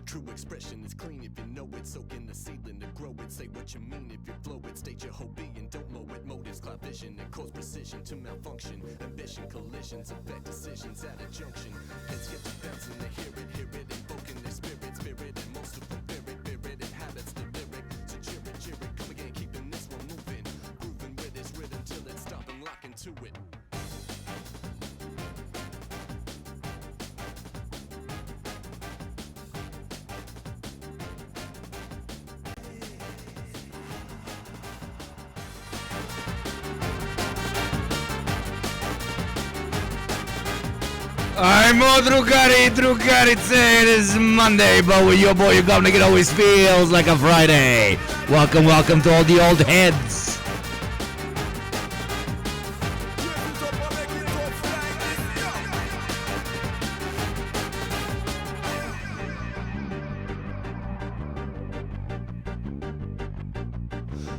True expression is clean if you know it. Soak in the ceiling to grow it. Say what you mean if you flow it. State your whole being, don't low it. Motives cloud vision and cause precision to malfunction. Ambition collisions affect decisions at a junction. Heads get to bouncing, they hear it, invoking their spirit, and most of them fear it, inhabits the lyric. So cheer it, come again, keeping this one moving. Grooving with this rhythm till it's stopping, locking to it. Ajmo drugarice, it is Monday, but with your boy Yugopnik it always feels like a Friday. Welcome to all the old heads.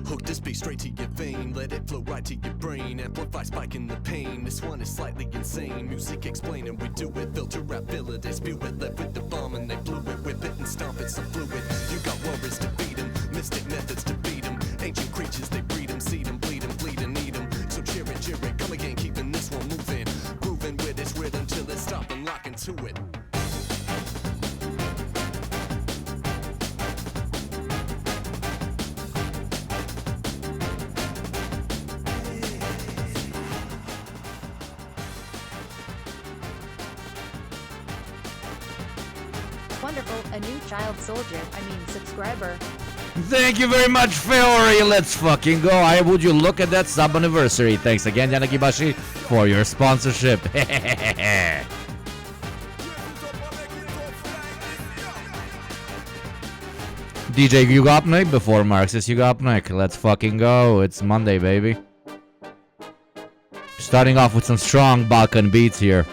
Hook this beat straight to your vein, let it flow right to your brain. Amplify, spiking the pain. This one is slightly insane. Music explaining, we do it. Filter rap, filler, they spew it. Left with the bomb and they blew it. Whip it and stomp it, so fluid. You got worries to beat 'em, mystic methods to beat 'em. Ancient creatures, they breed 'em, seed 'em, bleed 'em, bleed and eat 'em. So cheer it, come again, keeping this one moving. Grooving with this rhythm till it's stopping, locking to it. Wonderful, a new child soldier, subscriber. Thank you very much, Fiori. Let's fucking go. Would you look at that sub anniversary? Thanks again, Yanakibashi, for your sponsorship. DJ Yugopnik before Marxist Yugopnik. Let's fucking go. It's Monday, baby. Starting off with some strong Balkan beats here.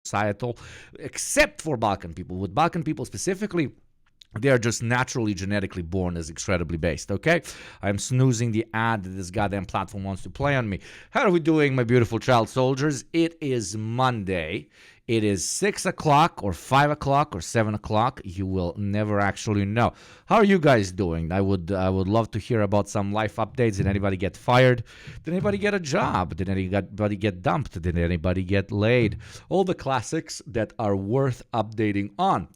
societal, except for Balkan people. With Balkan people specifically, they are just naturally genetically born as incredibly based, okay? I'm snoozing the ad that this goddamn platform wants to play on me. How are we doing, my beautiful child soldiers? It is Monday. It is 6 o'clock or 5 o'clock or 7 o'clock. You will never actually know. How are you guys doing? I would love to hear about some life updates. Did anybody get fired? Did anybody get a job? Did anybody get dumped? Did anybody get laid? All the classics that are worth updating on.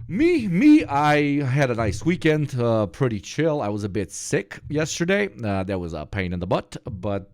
Me, I had a nice weekend, pretty chill. I was a bit sick yesterday. That was a pain in the butt, but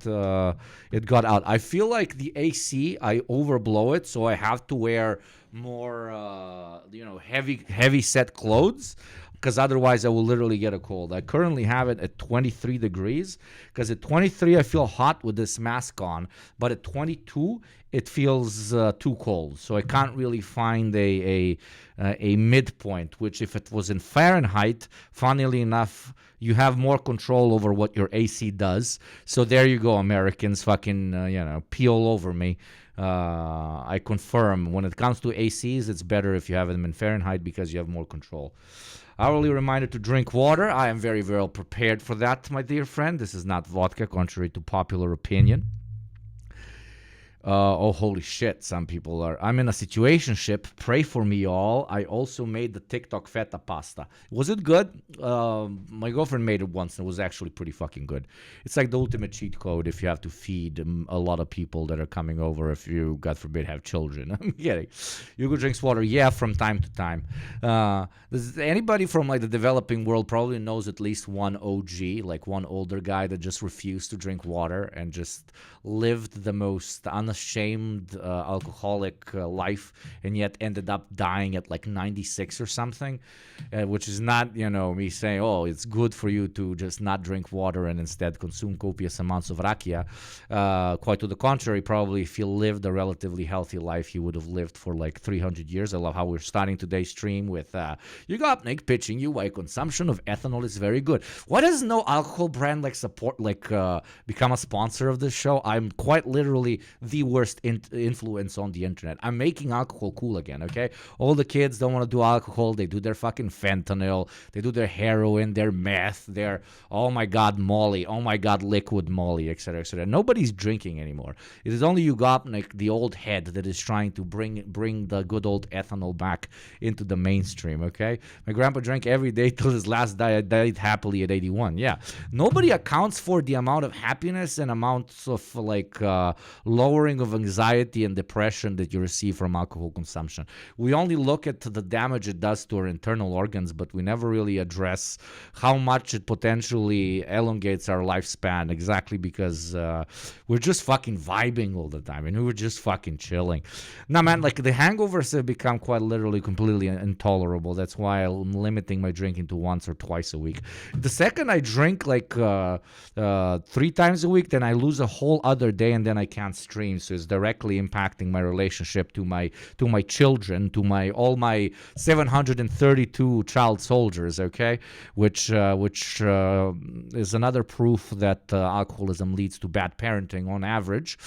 it got out. I feel like the AC, I overblow it, so I have to wear more, heavy set clothes, because otherwise I will literally get a cold. I currently have it at 23 degrees, because at 23 I feel hot with this mask on, but at 22 it feels too cold. So I can't really find a midpoint, which if it was in Fahrenheit, funnily enough, you have more control over what your AC does. So there you go, Americans, fucking, pee all over me. I confirm, when it comes to ACs, it's better if you have them in Fahrenheit because you have more control. Hourly reminder to drink water. I am very well prepared for that, my dear friend. This is not vodka, contrary to popular opinion. Oh, holy shit, some people are. I'm in a situationship. Pray for me, all. I also made the TikTok feta pasta. Was it good? My girlfriend made it once, and it was actually pretty fucking good. It's like the ultimate cheat code if you have to feed a lot of people that are coming over if you, God forbid, have children. I'm kidding. Hugo drinks water, yeah, from time to time. Anybody from like the developing world probably knows at least one OG, like one older guy that just refused to drink water and just lived the most unashamed alcoholic life, and yet ended up dying at like 96 or something, which is not, me saying, oh, it's good for you to just not drink water and instead consume copious amounts of rakia. Quite to the contrary, probably if you lived a relatively healthy life, you would have lived for like 300 years. I love how we're starting today's stream with Yugopnik pitching you why consumption of ethanol is very good. Why does no alcohol brand become a sponsor of this show? I'm quite literally the worst influence on the internet. I'm making alcohol cool again, okay? All the kids don't want to do alcohol. They do their fucking fentanyl. They do their heroin, their meth, their, oh my God, Molly. Oh my God, liquid Molly, etc., etc. Nobody's drinking anymore. It is only Yugopnik, the old head, that is trying to bring the good old ethanol back into the mainstream, okay? My grandpa drank every day till his last day. Died happily at 81. Yeah. Nobody accounts for the amount of happiness and amounts of lowering of anxiety and depression that you receive from alcohol consumption. We only look at the damage it does to our internal organs, but we never really address how much it potentially elongates our lifespan, exactly because we're just fucking vibing all the time and we're just fucking chilling. Now, man, like the hangovers have become quite literally completely intolerable. That's why I'm limiting my drinking to once or twice a week. The second I drink like 3 times a week, then I lose a whole other day and then I can't stream. So it's directly impacting my relationship to my children, to all my 732 child soldiers, okay? Which is another proof that alcoholism leads to bad parenting on average.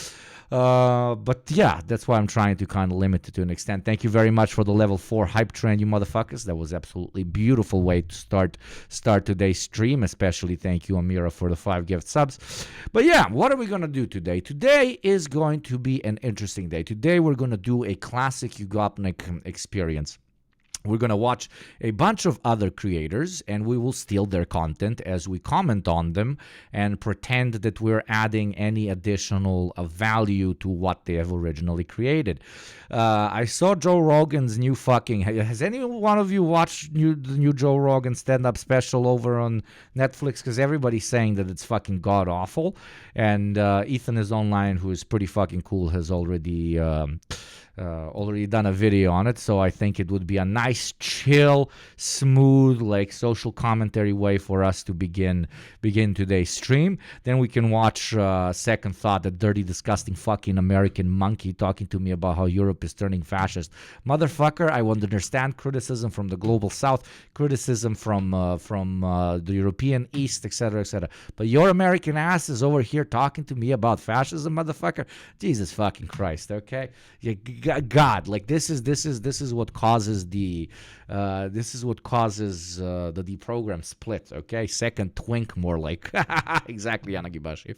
But yeah, that's why I'm trying to kind of limit it to an extent. Thank you very much for the level 4 hype train, you motherfuckers. That was absolutely beautiful way to start today's stream. Especially thank you, Amira, for the 5 gift subs. But yeah, what are we going to do today? Today is going to be an interesting day. Today we're going to do a classic Yugopnik experience. We're going to watch a bunch of other creators and we will steal their content as we comment on them and pretend that we're adding any additional value to what they have originally created. I saw Joe Rogan's new fucking... Has any one of you watched the new Joe Rogan stand-up special over on Netflix? Because everybody's saying that it's fucking god-awful. And Ethan is online, who is pretty fucking cool, has already done a video on it, so I think it would be a nice, chill, smooth, like social commentary way for us to begin today's stream. Then we can watch Second Thought, the dirty, disgusting fucking American monkey talking to me about how Europe is turning fascist. Motherfucker, I would understand criticism from the global South, criticism from the European East, etc., etc. But your American ass is over here talking to me about fascism, motherfucker. Jesus fucking Christ, okay? God, like this is what causes the the deprogram split. Okay, second twink, more like exactly, Anagibashi.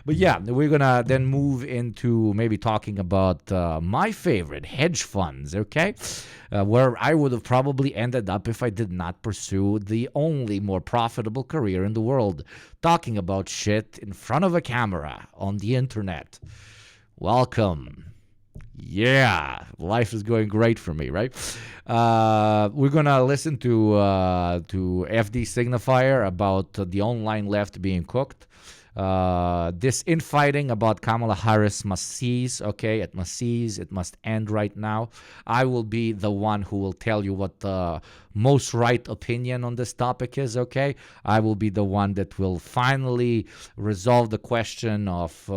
But yeah, we're gonna then move into maybe talking about my favorite hedge funds. Okay, where I would have probably ended up if I did not pursue the only more profitable career in the world, talking about shit in front of a camera on the internet. Welcome. Yeah, life is going great for me, right? We're gonna listen to FD Signifier about the online left being cooked. This infighting about Kamala Harris must cease, okay? It must cease. It must end right now. I will be the one who will tell you what the most right opinion on this topic is, okay? I will be the one that will finally resolve the question of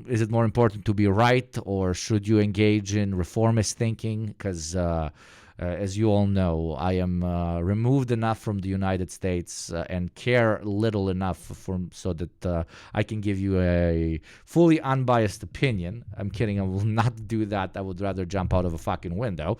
is it more important to be right, or should you engage in reformist thinking? Because as you all know, I am removed enough from the United States and care little enough so that I can give you a fully unbiased opinion. I'm kidding. I will not do that. I would rather jump out of a fucking window.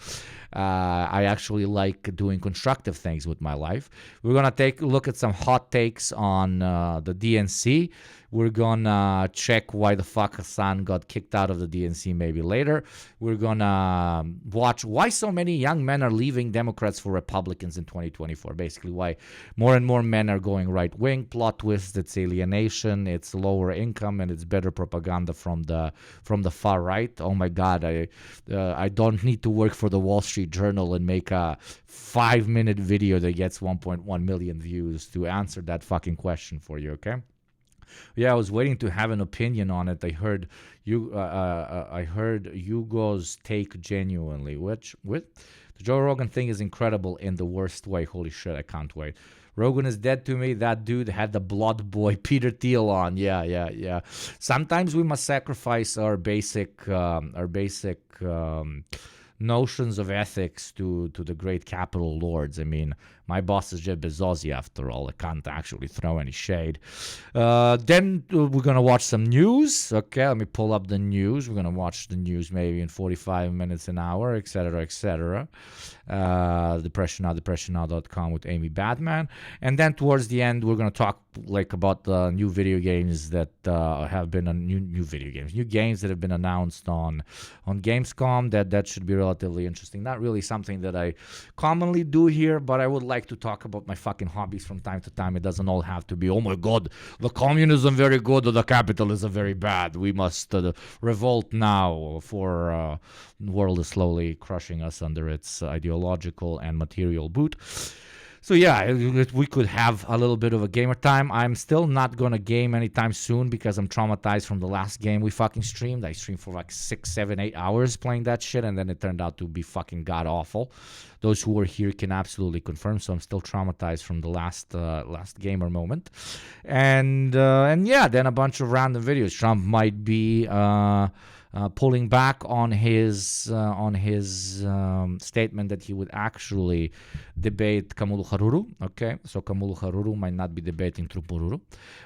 I actually like doing constructive things with my life. We're going to take a look at some hot takes on the DNC. We're gonna check why the fuck Hassan got kicked out of the DNC maybe later. We're gonna watch why so many young men are leaving Democrats for Republicans in 2024. Basically, why more and more men are going right wing. Plot twist: it's alienation, it's lower income, and it's better propaganda from the far right. Oh my God, I don't need to work for the Wall Street Journal and make a 5-minute video that gets 1.1 million views to answer that fucking question for you. Okay. Yeah, I was waiting to have an opinion on it. I heard Hugo's take genuinely, which with the Joe Rogan thing is incredible in the worst way. Holy shit, I can't wait. Rogan is dead to me. That dude had the blood boy Peter Thiel on. Yeah. Sometimes we must sacrifice our basic notions of ethics to the great capital lords. I mean, my boss is Jeff Bezos, after all. I can't actually throw any shade. Then we're going to watch some news. Okay, let me pull up the news. We're going to watch the news maybe in 45 minutes, an hour, etc., etc. DepressionNow.com with Amy Batman. And then towards the end, we're going to talk like about the new video games that have been new video games, new games that have been announced on Gamescom. That should be relatively interesting. Not really something that I commonly do here, but I would like to talk about my fucking hobbies from time to time. It doesn't all have to be, oh my God, the communism very good or the capitalism very bad. We must revolt now, for the world is slowly crushing us under its ideological and material boot. So yeah, we could have a little bit of a gamer time. I'm still not going to game anytime soon because I'm traumatized from the last game we fucking streamed. I streamed for like 6, 7, 8 hours playing that shit, and then it turned out to be fucking god-awful. Those who were here can absolutely confirm, so I'm still traumatized from the last gamer moment. And yeah, then a bunch of random videos. Trump might be pulling back on his statement that he would actually debate Kamala Haruru. Okay, so Kamala Haruru might not be debating Trupururu.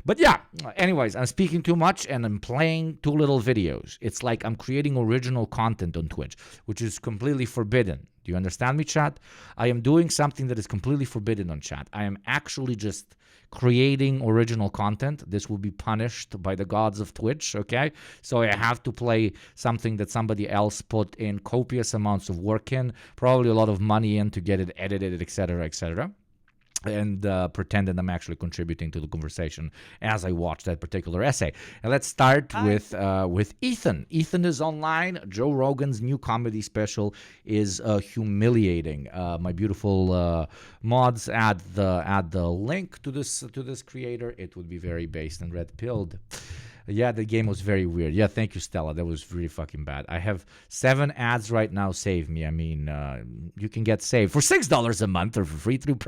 But yeah, anyways, I'm speaking too much and I'm playing too little videos. It's like I'm creating original content on Twitch, which is completely forbidden. Do you understand me, chat? I am doing something that is completely forbidden on chat. I am actually just creating original content. This will be punished by the gods of Twitch, okay? So I have to play something that somebody else put in copious amounts of work in, probably a lot of money in to get it edited, etc., etc., and pretend that I'm actually contributing to the conversation as I watch that particular essay. And let's start with Ethan. Ethan is online. Joe Rogan's new comedy special is humiliating. My beautiful mods add the link to this creator. It would be very based and red-pilled. Yeah, the game was very weird. Yeah, thank you, Stella. That was really fucking bad. I have 7 ads right now. Save me. I mean, you can get saved for $6 a month or for free through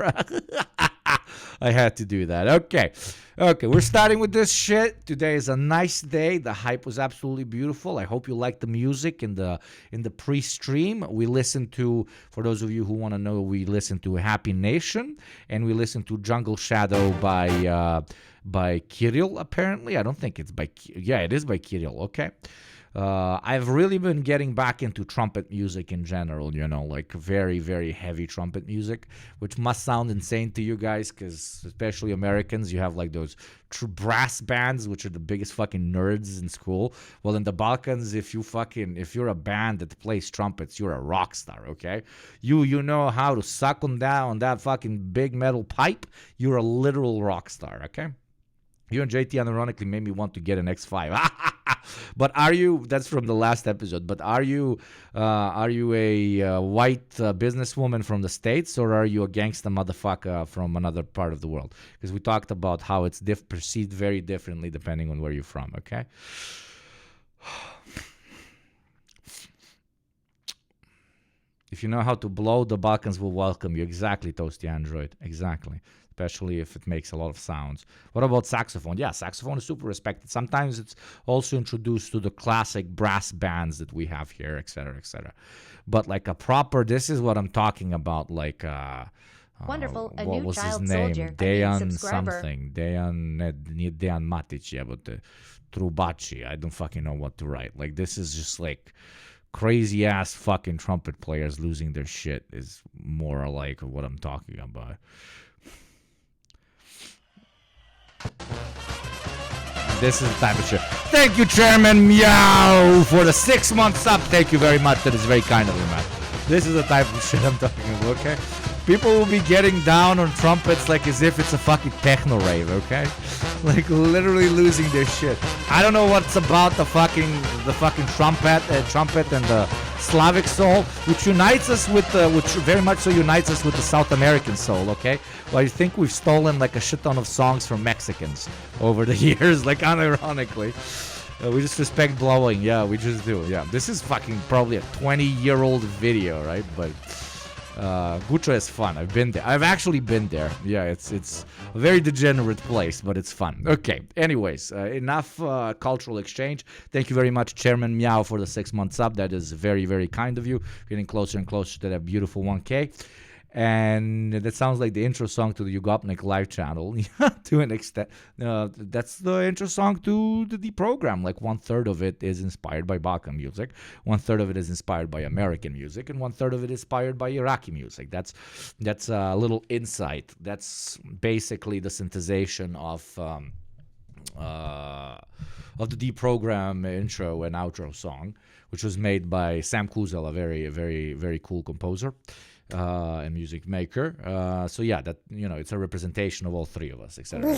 I had to do that. Okay, we're starting with this shit. Today is a nice day. The hype was absolutely beautiful. I hope you liked the music in the pre-stream. We listened to, for those of you who want to know, we listened to Happy Nation, and we listened to Jungle Shadow by Kirill, apparently. I don't think it's by... Yeah, it is by Kirill, okay. I've really been getting back into trumpet music in general, like very, very heavy trumpet music, which must sound insane to you guys because especially Americans, you have like those brass bands, which are the biggest fucking nerds in school. Well, in the Balkans, if you're a band that plays trumpets, you're a rock star, okay? You know how to suck on that fucking big metal pipe, you're a literal rock star, okay? You and JT unironically made me want to get an X5. But that's from the last episode, but are you a white businesswoman from the States, or are you a gangsta motherfucker from another part of the world? Because we talked about how it's perceived very differently depending on where you're from, okay? If you know how to blow, the Balkans will welcome you. Exactly, Toasty Android. Exactly. Especially if it makes a lot of sounds. What about saxophone? Yeah, saxophone is super respected. Sometimes it's also introduced to the classic brass bands that we have here, etc., etc. But like a proper, this is what I'm talking about, like Wonderful, a what new was his child name? soldier. Dejan Subscriber. something. Dejan Matic, yeah, but Trubaci. I don't fucking know what to write. Like, this is just like crazy ass fucking trumpet players losing their shit is more like what I'm talking about. This is the type of shit. Thank you, Chairman Meow, for the 6 month sub. Thank you very much. That is very kind of you, man. This is the type of shit I'm talking about, okay? People will be getting down on trumpets like as if it's a fucking techno rave, okay? Like literally losing their shit. I don't know what's about the fucking trumpet and the Slavic soul, which unites us with which very much so unites us with the South American soul, okay? Well, I think we've stolen like a shit ton of songs from Mexicans over the years, like unironically. We just respect blowing, yeah, we just do, yeah. This is fucking probably a 20-year-old video, right? But Guča is fun. I've been there. I've actually been there. Yeah, it's a very degenerate place, but it's fun. Okay, anyways, enough cultural exchange. Thank you very much, Chairman Meow, for the 6 month sub. That is very, very kind of you. Getting closer and closer to that beautiful 1K. And that sounds like the intro song to the Yugopnik live channel to an extent. That's the intro song to the program. Like 1/3 of it is inspired by Balkan music, 1/3 of it is inspired by American music, and 1/3 of it is inspired by Iraqi music. That's a little insight. That's basically the synthesization of the deprogram intro and outro song, which was made by Sam Kuzel, a very, very, very cool composer. And music maker. So yeah, that it's a representation of all three of us, etc.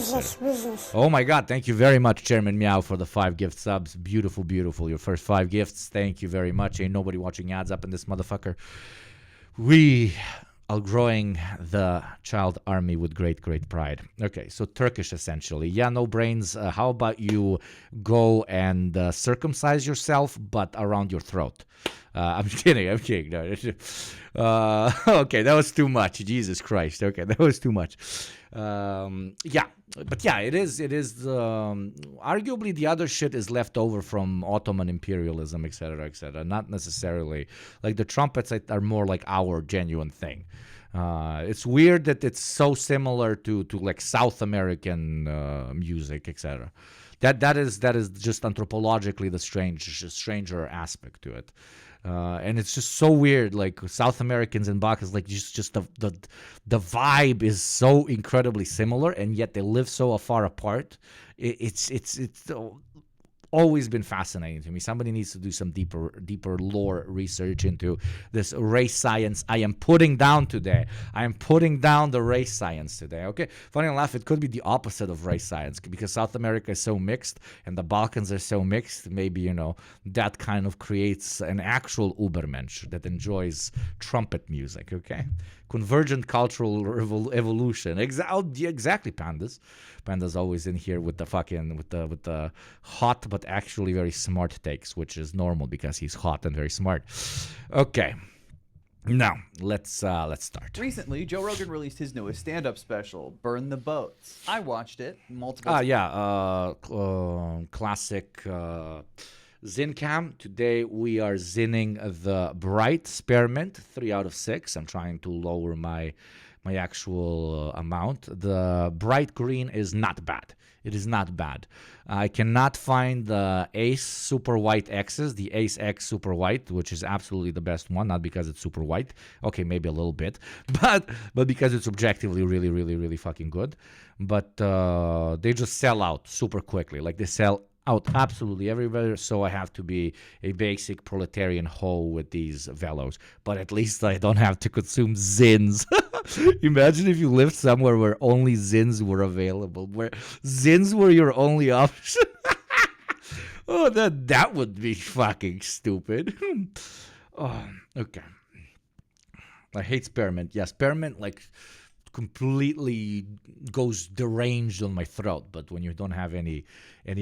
Oh my God, thank you very much, Chairman Meow, for the 5 gift subs. Beautiful, beautiful. Your first 5 gifts. Thank you very much. Ain't nobody watching ads up in this motherfucker. We are growing the child army with great, great pride. Okay, so Turkish essentially. Yeah, no brains. How about you go and circumcise yourself, but around your throat? I'm kidding. No. Okay, that was too much. Jesus Christ. Okay, that was too much. Yeah, but yeah, it is. Arguably, the other shit is left over from Ottoman imperialism, etc., etc. Not necessarily like the trumpets are more like our genuine thing. It's weird that it's so similar to like South American music, etc. That is just anthropologically the stranger aspect to it. And it's just so weird, like South Americans and Balkans, like just the vibe is so incredibly similar, and yet they live so far apart. It's always been fascinating to me. Somebody needs to do some deeper lore research into this race science I am putting down today. I am putting down the race science today, okay? Funny enough, it could be the opposite of race science because South America is so mixed and the Balkans are so mixed. Maybe, that kind of creates an actual Ubermensch that enjoys trumpet music, okay? Convergent cultural evolution. Exactly, Pandas. Panda's always in here with the hot but actually very smart takes, which is normal because he's hot and very smart. Okay. Now, let's start. Recently, Joe Rogan released his newest stand-up special, Burn the Boats. I watched it multiple times. Classic Zincam. Today we are zinning the Bright Spearmint, 3 out of 6. I'm trying to lower my actual amount. The bright green is not bad. It is not bad. I cannot find the Ace Super White X's, the Ace X Super White, which is absolutely the best one. Not because it's super white. Okay, maybe a little bit. But because it's objectively really, really, really fucking good. But they just sell out super quickly. Like they sell out absolutely everywhere, so I have to be a basic proletarian hoe with these Velos. But at least I don't have to consume Zins. Imagine if you lived somewhere where only Zins were available, where Zins were your only option. Oh, that would be fucking stupid. Oh, okay. I hate spearmint. Yeah, spearmint, like, completely goes deranged on my throat, but when you don't have any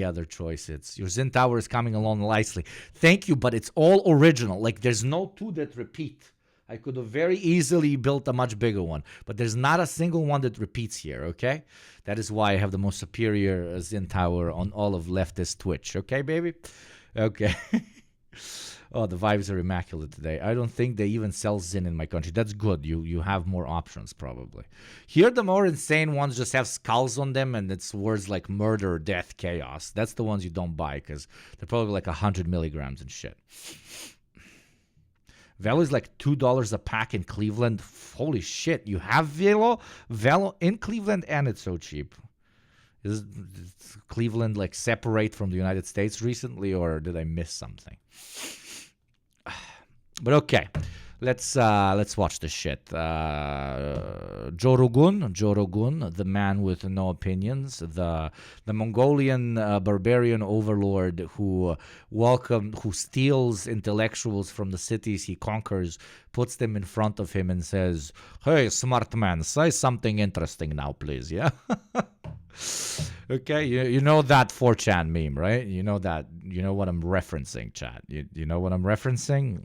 other choice, it's your Zin Tower is coming along nicely. Thank you, but it's all original. Like there's no two that repeat. I could have very easily built a much bigger one, but there's not a single one that repeats here, okay? That is why I have the most superior Zin Tower on all of leftist Twitch, okay, baby? Okay. Oh, the vibes are immaculate today. I don't think they even sell Zin in my country. That's good. You have more options, probably. Here, the more insane ones just have skulls on them, and it's words like murder, death, chaos. That's the ones you don't buy, because they're probably like 100 milligrams and shit. Velo is like $2 a pack in Cleveland. Holy shit, you have Velo in Cleveland, and it's so cheap. Is Cleveland like separate from the United States recently, or did I miss something? But okay, let's watch this shit. Joe Rogan, the man with no opinions, the Mongolian barbarian overlord who steals intellectuals from the cities he conquers, puts them in front of him and says, "Hey, smart man, say something interesting now, please." Yeah. Okay, you know that 4chan meme, right? You know what I'm referencing, chat. You know what I'm referencing?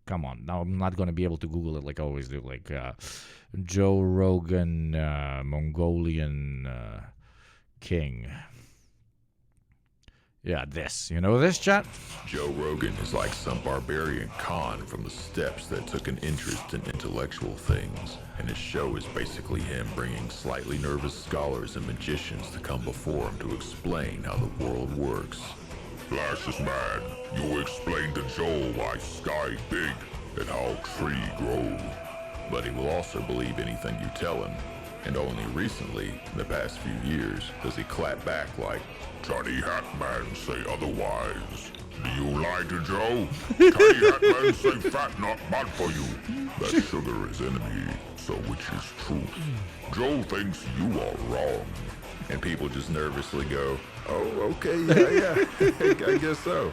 Come on, now I'm not going to be able to Google it like I always do, like Joe Rogan, Mongolian king. Yeah, this. You know this, chat? Joe Rogan is like some barbarian Khan from the steppes that took an interest in intellectual things, and his show is basically him bringing slightly nervous scholars and magicians to come before him to explain how the world works. Flash is mad. You explain to Joe why sky big and how tree grow. But he will also believe anything you tell him, and only recently, in the past few years, does he clap back like, "Toddy Hatman say otherwise. Do you lie to Joe? Toddy Hatman say fat not bad for you. That sugar is enemy, so which is truth? Joe thinks you are wrong." And people just nervously go, "Oh, okay, yeah, I guess so."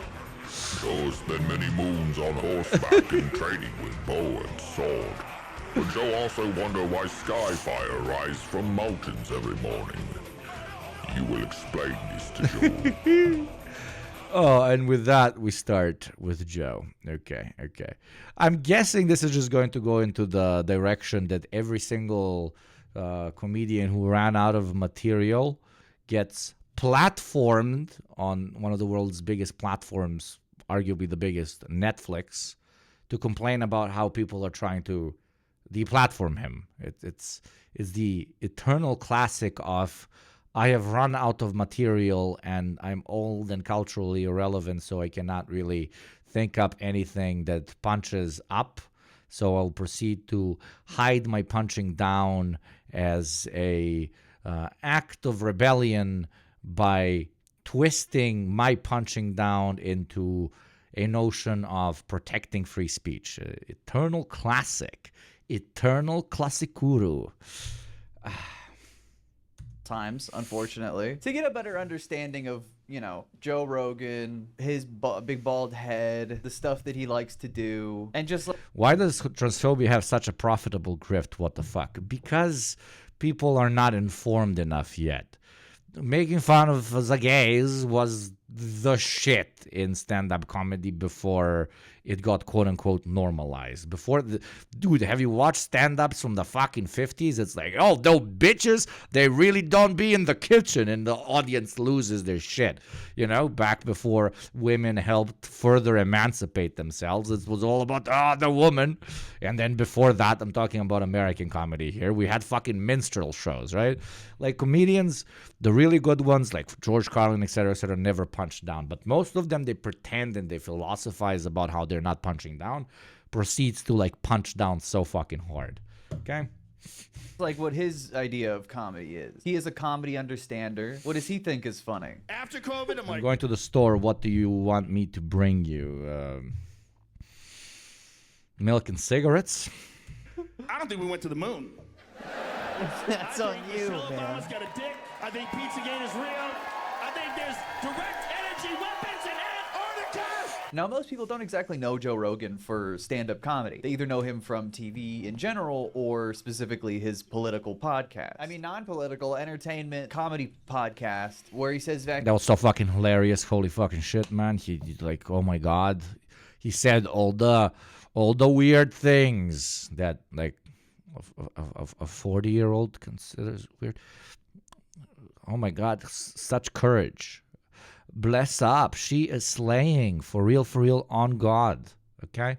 Joe spent many moons on horseback and training with bow and sword. But Joe also wonder why sky fire rise from mountains every morning. You will explain this to Joe. Oh, and with that, we start with Joe. Okay. I'm guessing this is just going to go into the direction that every single comedian who ran out of material gets platformed on one of the world's biggest platforms, arguably the biggest, Netflix, to complain about how people are trying to deplatform him. It's the eternal classic of, I have run out of material and I'm old and culturally irrelevant, so I cannot really think up anything that punches up. So I'll proceed to hide my punching down as a act of rebellion by twisting my punching down into a notion of protecting free speech. Eternal classic. Eternal classicuru. Times, unfortunately, to get a better understanding of, Joe Rogan, his big bald head, the stuff that he likes to do, and just why does transphobia have such a profitable grift? What the fuck? Because people are not informed enough yet. Making fun of the gays was the shit in stand-up comedy before it got quote-unquote normalized. Dude, have you watched stand-ups from the fucking 50s? It's like, oh, those bitches, they really don't be in the kitchen, and the audience loses their shit. You know, back before women helped further emancipate themselves, it was all about, the woman. And then before that, I'm talking about American comedy here, we had fucking minstrel shows, right? Like comedians, the really good ones, like George Carlin, etc., never punch down. But most of them, they pretend and they philosophize about how they're not punching down, proceeds to like punch down so fucking hard. Okay? Like what his idea of comedy is. He is a comedy understander. What does he think is funny? After COVID, I'm going to the store. What do you want me to bring you? Milk and cigarettes? I don't think we went to the moon. That's on you, Michelle man. Obama's got a dick. I think Pizzagate is real. I think there's direct energy weapons in Antarctica. Now, most people don't exactly know Joe Rogan for stand-up comedy. They either know him from TV in general or specifically his political podcast. I mean, non-political entertainment comedy podcast where he says that was so fucking hilarious. Holy fucking shit, man. He like, oh my God. He said all the weird things that like a 40-year-old considers weird. Oh my God, such courage. Bless up. She is slaying for real on God. Okay?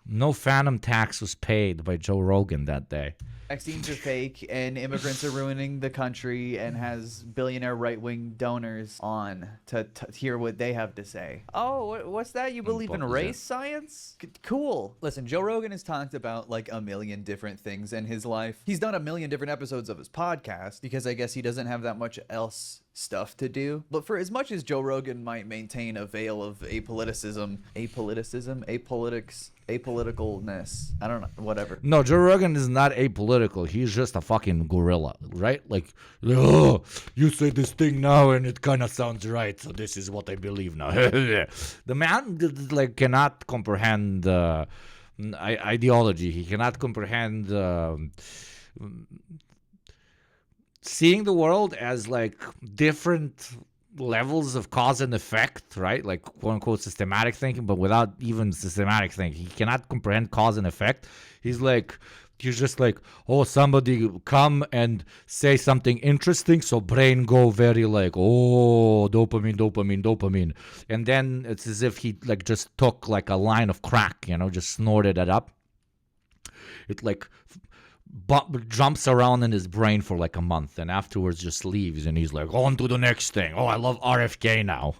No phantom tax was paid by Joe Rogan that day. vaccines are fake and immigrants are ruining the country, and has billionaire right-wing donors on to hear what they have to say. Oh, what's that? You believe in race science? Cool. Listen, Joe Rogan has talked about like a million different things in his life. He's done a million different episodes of his podcast because I guess he doesn't have that much else stuff to do. But for as much as Joe Rogan might maintain a veil of apoliticalness, I don't know, whatever. No, Joe Rogan is not apolitical. He's just a fucking gorilla, right? Like, oh, you say this thing now and it kind of sounds right, so this is what I believe now. The man like cannot comprehend ideology. He cannot comprehend seeing the world as like different levels of cause and effect, right? Like quote unquote systematic thinking, but without even systematic thinking. He cannot comprehend cause and effect. He's just like, oh, somebody come and say something interesting, so brain go very like, oh, dopamine. And then it's as if he like just took like a line of crack, just snorted it up. It like jumps around in his brain for like a month and afterwards just leaves, and he's like, on to the next thing. Oh, I love RFK now.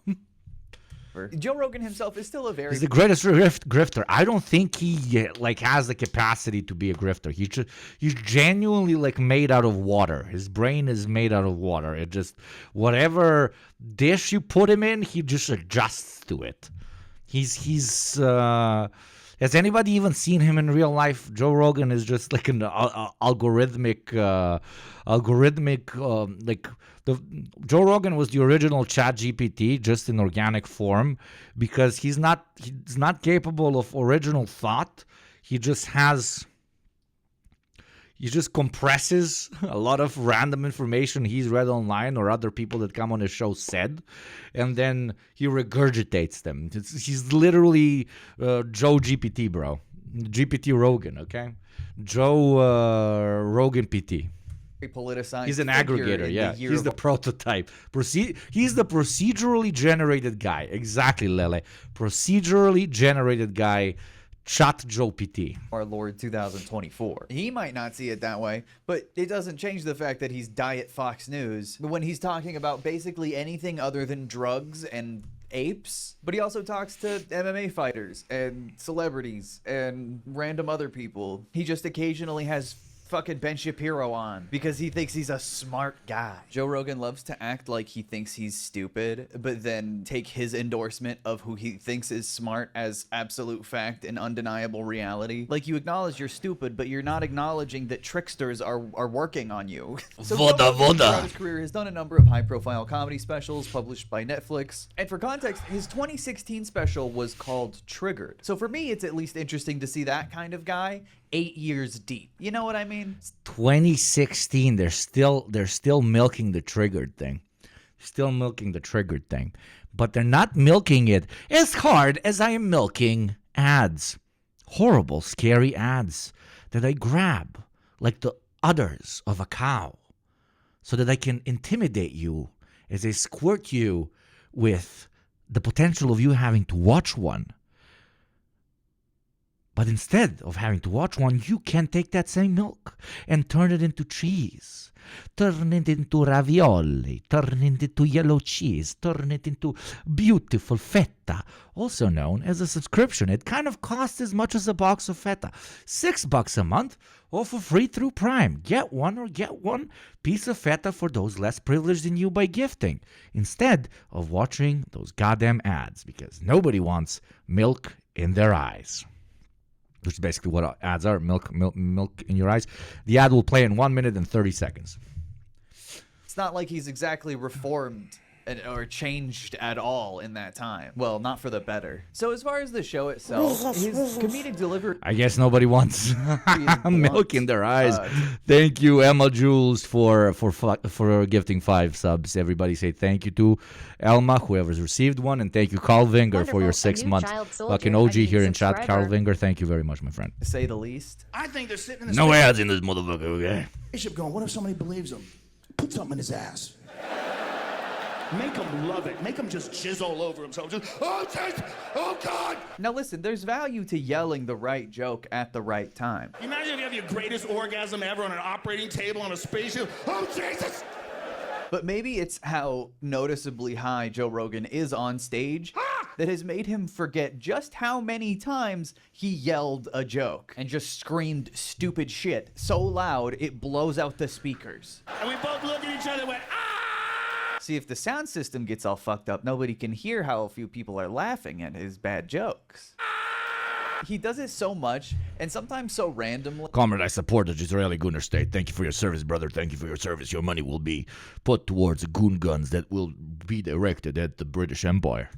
Joe Rogan himself is still he's the greatest grifter. I don't think he like has the capacity to be a grifter. He's genuinely like made out of water. His brain is made out of water. It just, whatever dish you put him in, he just adjusts to it. He's has anybody even seen him in real life? Joe Rogan is just like an algorithmic, Joe Rogan was the original ChatGPT, just in organic form, because he's not capable of original thought. He just compresses a lot of random information he's read online or other people that come on his show said, and then he regurgitates them. He's literally Joe GPT, bro. GPT Rogan, okay? Joe Rogan PT. Politicized. He's an aggregator, yeah. He's the prototype. He's the procedurally generated guy. Exactly, Lele. Procedurally generated guy. Chat Joe PT. Our Lord 2024. He might not see it that way, but it doesn't change the fact that he's Diet Fox News when he's talking about basically anything other than drugs and apes. But he also talks to MMA fighters and celebrities and random other people. He just occasionally has fucking Ben Shapiro on because he thinks he's a smart guy. Joe Rogan loves to act like he thinks he's stupid, but then take his endorsement of who he thinks is smart as absolute fact and undeniable reality. Like, you acknowledge you're stupid, but you're not acknowledging that tricksters are working on you. So Voda. Throughout his career has done a number of high-profile comedy specials published by Netflix. And for context, his 2016 special was called Triggered. So for me, it's at least interesting to see that kind of guy 8 years deep. You know what I mean? 2016. They're still milking the triggered thing. Still milking the triggered thing. but they're not milking it as hard as I am milking ads. Horrible, scary ads that I grab like the udders of a cow so that I can intimidate you as I squirt you with the potential of you having to watch one. But instead of having to watch one, you can take that same milk and turn it into cheese. Turn it into ravioli. Turn it into yellow cheese. Turn it into beautiful feta, also known as a subscription. It kind of costs as much as a box of feta. $6 a month, or for free through Prime. Get one or get one piece of feta for those less privileged than you by gifting, instead of watching those goddamn ads, because nobody wants milk in their eyes. Which is basically what ads are, milk in your eyes. The ad will play in 1 minute and 30 seconds. It's not like he's exactly reformed or changed at all in that time. Well, not for the better. So as far as the show itself, his comedic delivery... I guess nobody wants milk in their eyes. Thank you, Emma Jules, for gifting 5 subs. Everybody say thank you to Elma, whoever's received one, and thank you, Carl Vinger, for your 6-month fucking OG here in chat. Carl Vinger, thank you very much, my friend. To say the least. I think they're sitting in the No ads in this motherfucker, okay? spaceship going, what if somebody believes him? Put something in his ass. Make him love it. Make him just jizz all over himself. Just, oh, Jesus! Oh, God! Now listen, there's value to yelling the right joke at the right time. Imagine if you have your greatest orgasm ever on an operating table on a spaceship. Oh, Jesus! But maybe it's how noticeably high Joe Rogan is on stage that has made him forget just how many times he yelled a joke and just screamed stupid shit so loud it blows out the speakers. And we both look at each other and went, ah! See, if the sound system gets all fucked up, nobody can hear how few people are laughing at his bad jokes. He does it so much, and sometimes so randomly. Comrade, I support the Israeli Gunner state. Thank you for your service, brother. Thank you for your service. Your money will be put towards goon guns that will be directed at the British Empire.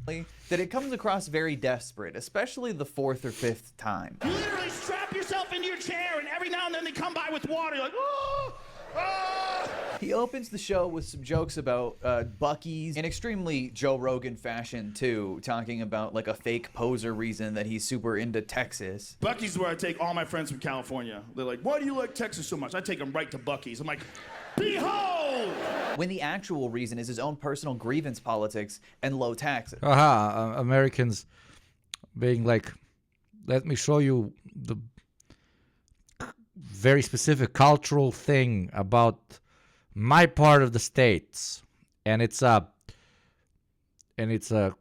That it comes across very desperate, especially the 4th or 5th time. You literally strap yourself into your chair, and every now and then they come by with water. You're like, oh! Ah! He opens the show with some jokes about Buc-ee's in extremely Joe Rogan fashion, too, talking about like a fake poser reason that he's super into Texas. Buc-ee's is where I take all my friends from California. They're like, why do you like Texas so much? I take them right to Buc-ee's. I'm like, behold! When the actual reason is his own personal grievance politics and low taxes. Americans being like, let me show you the very specific cultural thing about my part of the states, and it's a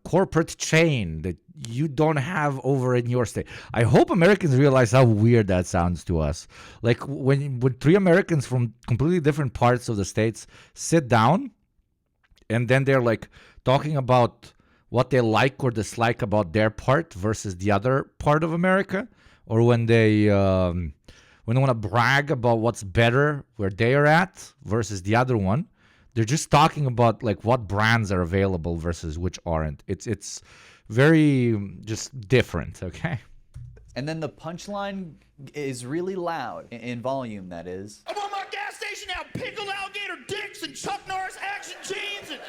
corporate chain that you don't have over in your state. I hope Americans realize how weird that sounds to us. Like when 3 Americans from completely different parts of the states sit down, and then they're like talking about what they like or dislike about their part versus the other part of America, or when they want to brag about what's better where they are at versus the other one. They're just talking about like what brands are available versus which aren't. It's very just different, okay? And then the punchline is really loud in volume, that is. I'm on my gas station now, pickled alligator dicks and Chuck Norris action jeans and...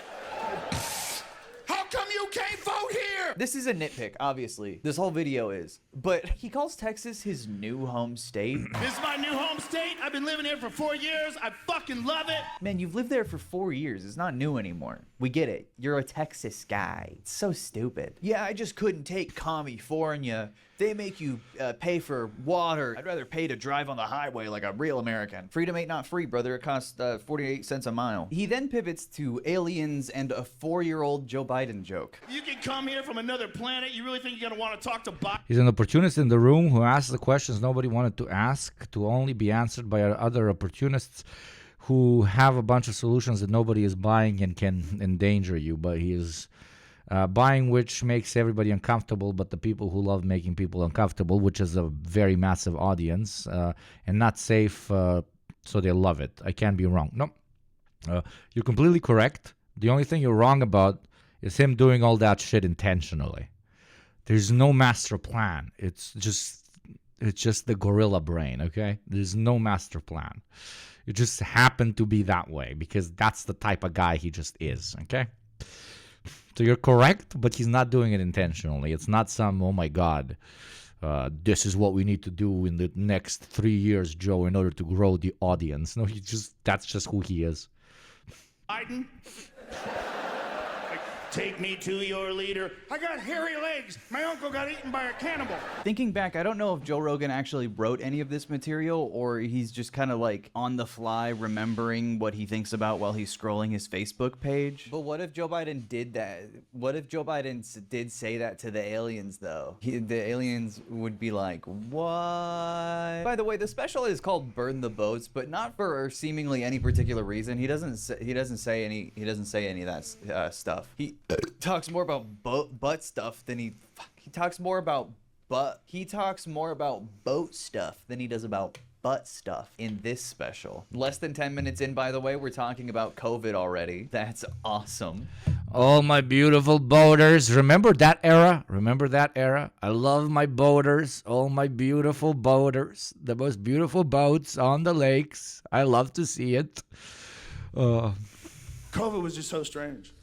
How come you can't vote here? This is a nitpick, obviously. This whole video is. But he calls Texas his new home state. This is my new home state. I've been living here for 4 years. I fucking love it. Man, you've lived there for 4 years. It's not new anymore. We get it. You're a Texas guy. It's so stupid. Yeah, I just couldn't take California. They make you pay for water. I'd rather pay to drive on the highway like a real American. Freedom ain't not free, brother. It costs 48 cents a mile. He then pivots to aliens and a 4-year-old Joe Biden joke. You can come here from another planet. You really think you're gonna want to talk to Biden? He's an opportunist in the room who asks the questions nobody wanted to ask, to only be answered by other opportunists who have a bunch of solutions that nobody is buying and can endanger you, but he is buying, which makes everybody uncomfortable, but the people who love making people uncomfortable, which is a very massive audience, and not safe, so they love it. I can't be wrong. No, you're completely correct. The only thing you're wrong about is him doing all that shit intentionally. There's no master plan. It's just the gorilla brain, okay? There's no master plan. It just happened to be that way because that's the type of guy he just is, okay? So you're correct, but he's not doing it intentionally. It's not some, oh my God, this is what we need to do in the next 3 years, Joe, in order to grow the audience. No, that's just who he is. Biden, take me to your leader. I got hairy legs. My uncle got eaten by a cannibal. Thinking back, I don't know if Joe Rogan actually wrote any of this material or he's just kind of like on the fly remembering what he thinks about while he's scrolling his Facebook page. But what if Joe Biden did that? What if Joe Biden did say that to the aliens, though? The aliens would be like, what? By the way, the special is called Burn the Boats, but not for seemingly any particular reason. He doesn't say any of that stuff. He talks more about butt stuff than he talks more about boat stuff than he does about butt stuff in this special. Less than 10 minutes in, by the way, we're talking about COVID already. That's awesome. Oh, my beautiful boaters. Remember that era? Remember that era? I love my boaters. Oh, my beautiful boaters. The most beautiful boats on the lakes. I love to see it. COVID was just so strange.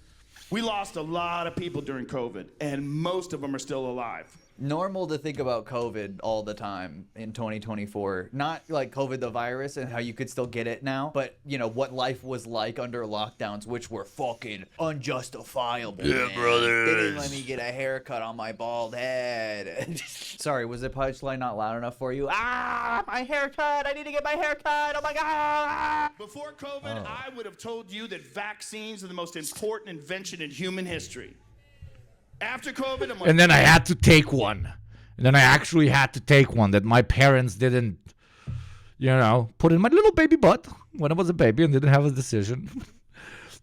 We lost a lot of people during COVID, and most of them are still alive. Normal to think about COVID all the time in 2024. Not like COVID the virus and how you could still get it now, but you know what life was like under lockdowns, which were fucking unjustifiable. Yeah, brothers. They didn't let me get a haircut on my bald head. Sorry, was the punchline not loud enough for you? Ah, my haircut! I need to get my haircut! Oh my god! Before COVID, I would have told you that vaccines are the most important invention in human history. After COVID, I'm like, And then I had to take one. And then I actually had to take one that my parents didn't, put in my little baby butt when I was a baby and didn't have a decision.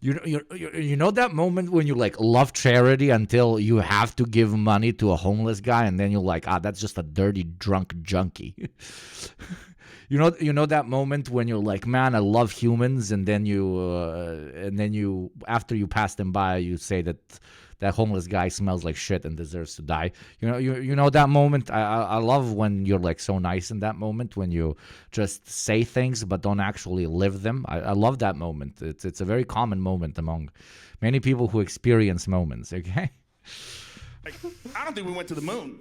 You know that moment when you like love charity until you have to give money to a homeless guy and then you're like, that's just a dirty drunk junkie. You know that moment when you're like, man, I love humans, and then you after you pass them by, you say that homeless guy smells like shit and deserves to die. You know that moment. I love when you're like so nice in that moment, when you just say things but don't actually live them. I love that moment. It's a very common moment among many people who experience moments. Okay. I don't think we went to the moon.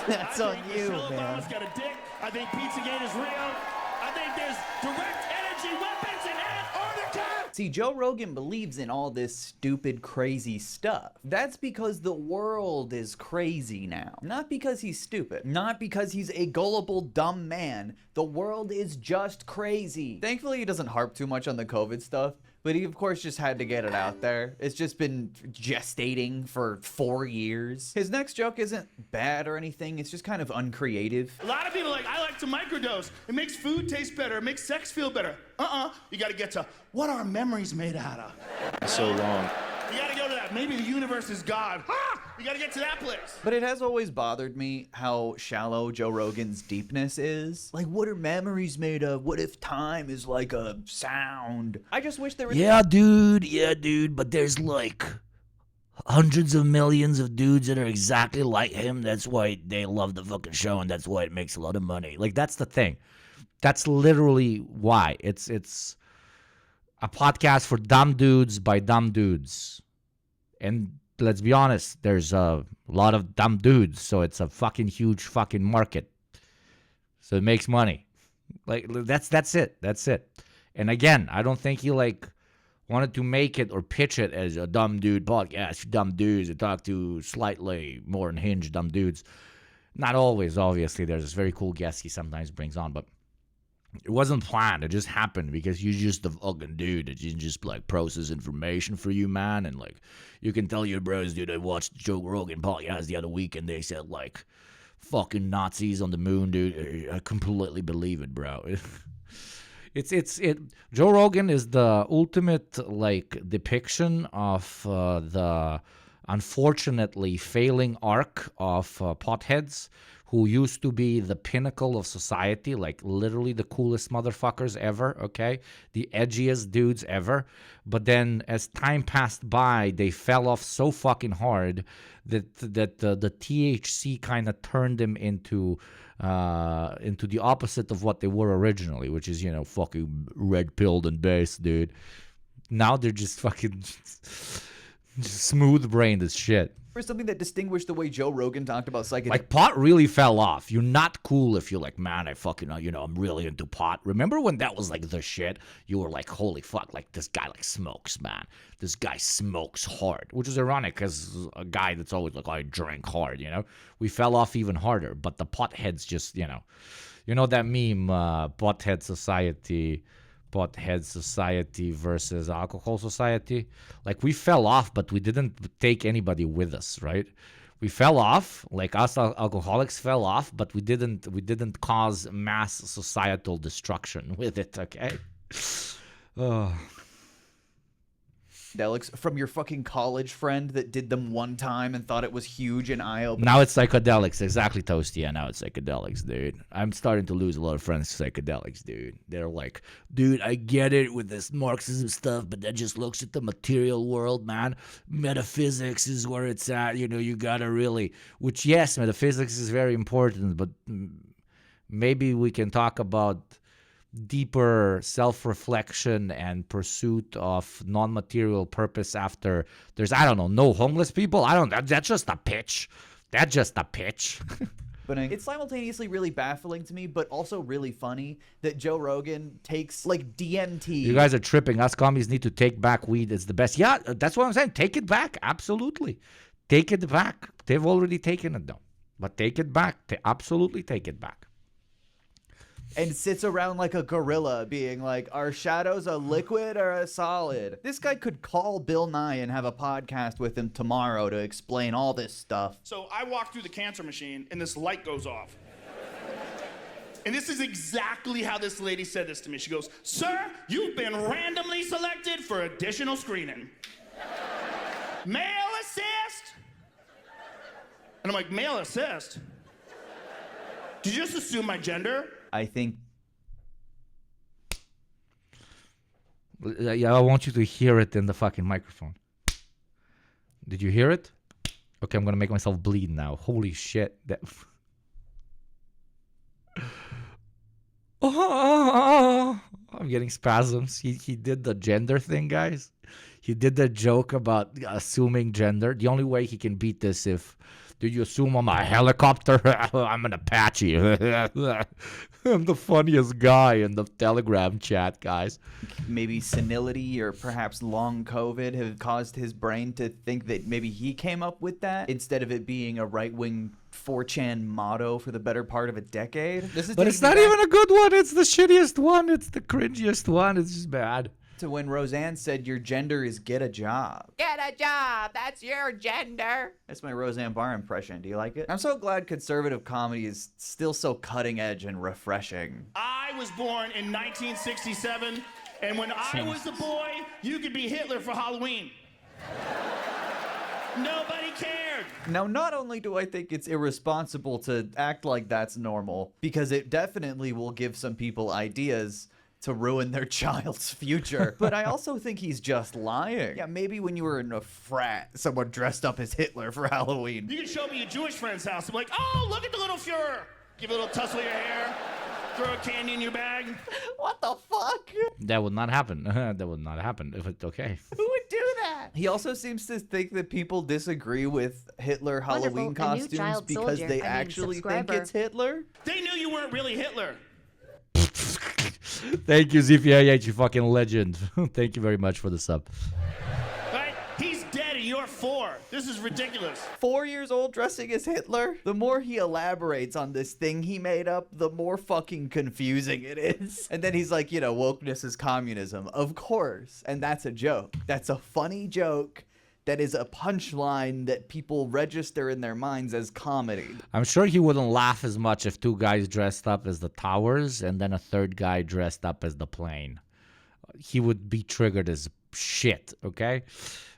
That's on you, Michelle man. Obama's got a dick. I think Pizzagate is real. I think there's direct energy weapons in Antarctica. See, Joe Rogan believes in all this stupid, crazy stuff. That's because the world is crazy now. Not because he's stupid. Not because he's a gullible, dumb man. The world is just crazy. Thankfully, he doesn't harp too much on the COVID stuff. But he, of course, just had to get it out there. It's just been gestating for 4 years. His next joke isn't bad or anything. It's just kind of uncreative. A lot of people are like, I like to microdose. It makes food taste better. It makes sex feel better. You got to get to what are memories made out of? So long. You got to go to that. Maybe the universe is God. You got to get to that place. But it has always bothered me how shallow Joe Rogan's deepness is. Like, what are memories made of? What if time is like a sound? I just wish there was... Yeah, dude, but there's like hundreds of millions of dudes that are exactly like him. That's why they love the fucking show, and that's why it makes a lot of money. Like, that's the thing. That's literally why. It's a podcast for dumb dudes by dumb dudes. And let's be honest, there's a lot of dumb dudes, so it's a fucking huge fucking market. So it makes money. Like, that's it. That's it. And again, I don't think he like wanted to make it or pitch it as a dumb dude podcast, dumb dudes that talk to slightly more unhinged dumb dudes. Not always, obviously. There's this very cool guest he sometimes brings on, but it wasn't planned. It just happened because you're just a fucking dude that you just like process information for you, man. And like, you can tell your bros, dude, I watched the Joe Rogan podcast the other week and they said like fucking Nazis on the moon, dude. I completely believe it, bro. Joe Rogan is the ultimate like depiction of the unfortunately failing arc of potheads who used to be the pinnacle of society, like literally the coolest motherfuckers ever, okay? The edgiest dudes ever. But then as time passed by, they fell off so fucking hard that the THC kind of turned them into the opposite of what they were originally, which is, fucking red-pilled and based, dude. Now they're just fucking... Smooth brained as shit. Or something that distinguished the way Joe Rogan talked about psychedelics. Like, pot really fell off. You're not cool if you're like, man, I fucking, I'm really into pot. Remember when that was like the shit? You were like, holy fuck, like this guy like smokes, man. This guy smokes hard, which is ironic because a guy that's always like, I drink hard, We fell off even harder, but the potheads just, that meme, pothead society versus alcohol society. Like, we fell off, but we didn't take anybody with us, right? We fell off, like us alcoholics fell off, but we didn't cause mass societal destruction with it, okay? From your fucking college friend that did them one time and thought it was huge and eye-opening. Now it's psychedelics. Exactly, Toasty. Yeah, now it's psychedelics, dude. I'm starting to lose a lot of friends to psychedelics, dude. They're like, dude, I get it with this Marxism stuff, but that just looks at the material world, man. Metaphysics is where it's at. You gotta really... Which, yes, metaphysics is very important, but maybe we can talk about deeper self-reflection and pursuit of non-material purpose after there's, no homeless people. That's just a pitch. That's just a pitch. But it's simultaneously really baffling to me, but also really funny that Joe Rogan takes like DMT. You guys are tripping. Us commies need to take back weed. It's the best. Yeah, that's what I'm saying. Take it back. Absolutely. Take it back. They've already taken it though. But take it back. Absolutely take it back. And sits around like a gorilla being like, are shadows a liquid or a solid? This guy could call Bill Nye and have a podcast with him tomorrow to explain all this stuff. So I walk through the cancer machine and this light goes off. And this is exactly how this lady said this to me. She goes, sir, you've been randomly selected for additional screening. Male assist. And I'm like, male assist? Did you just assume my gender? I think. Yeah, I want you to hear it in the fucking microphone. Did you hear it? Okay, I'm gonna make myself bleed now. Holy shit! I'm getting spasms. He did the gender thing, guys. He did the joke about assuming gender. The only way he can beat this if. Did you assume I'm a helicopter? I'm an Apache. I'm the funniest guy in the Telegram chat, guys. Maybe senility or perhaps long COVID have caused his brain to think that maybe he came up with that instead of it being a right-wing 4chan motto for the better part of a decade. But it's not even a good one. It's the shittiest one. It's the cringiest one. It's just bad. To when Roseanne said your gender is get a job. Get a job. That's your gender. That's my Roseanne Barr impression. Do you like it? I'm so glad conservative comedy is still so cutting edge and refreshing. I was born in 1967, and when I was a boy, you could be Hitler for Halloween. Nobody cared. Now, not only do I think it's irresponsible to act like that's normal, because it definitely will give some people ideas to ruin their child's future. But I also think he's just lying. Yeah, maybe when you were in a frat, someone dressed up as Hitler for Halloween. You can show me a Jewish friend's house. I'm like, oh, look at the little Fuhrer. Give a little tussle of your hair. Throw a candy in your bag. What the fuck? That would not happen. That would not happen if it's okay. Who would do that? He also seems to think that people disagree with Hitler Halloween costumes because they actually think it's Hitler. They knew you weren't really Hitler. Thank you, ZPIH, you fucking legend. Thank you very much for the sub. Right? He's dead and you're 4. This is ridiculous. 4 years old dressing as Hitler? The more he elaborates on this thing he made up, the more fucking confusing it is. And then he's like, wokeness is communism. Of course. And that's a joke. That's a funny joke. That is a punchline that people register in their minds as comedy. I'm sure he wouldn't laugh as much if 2 guys dressed up as the towers and then a 3rd guy dressed up as the plane. He would be triggered as shit, okay?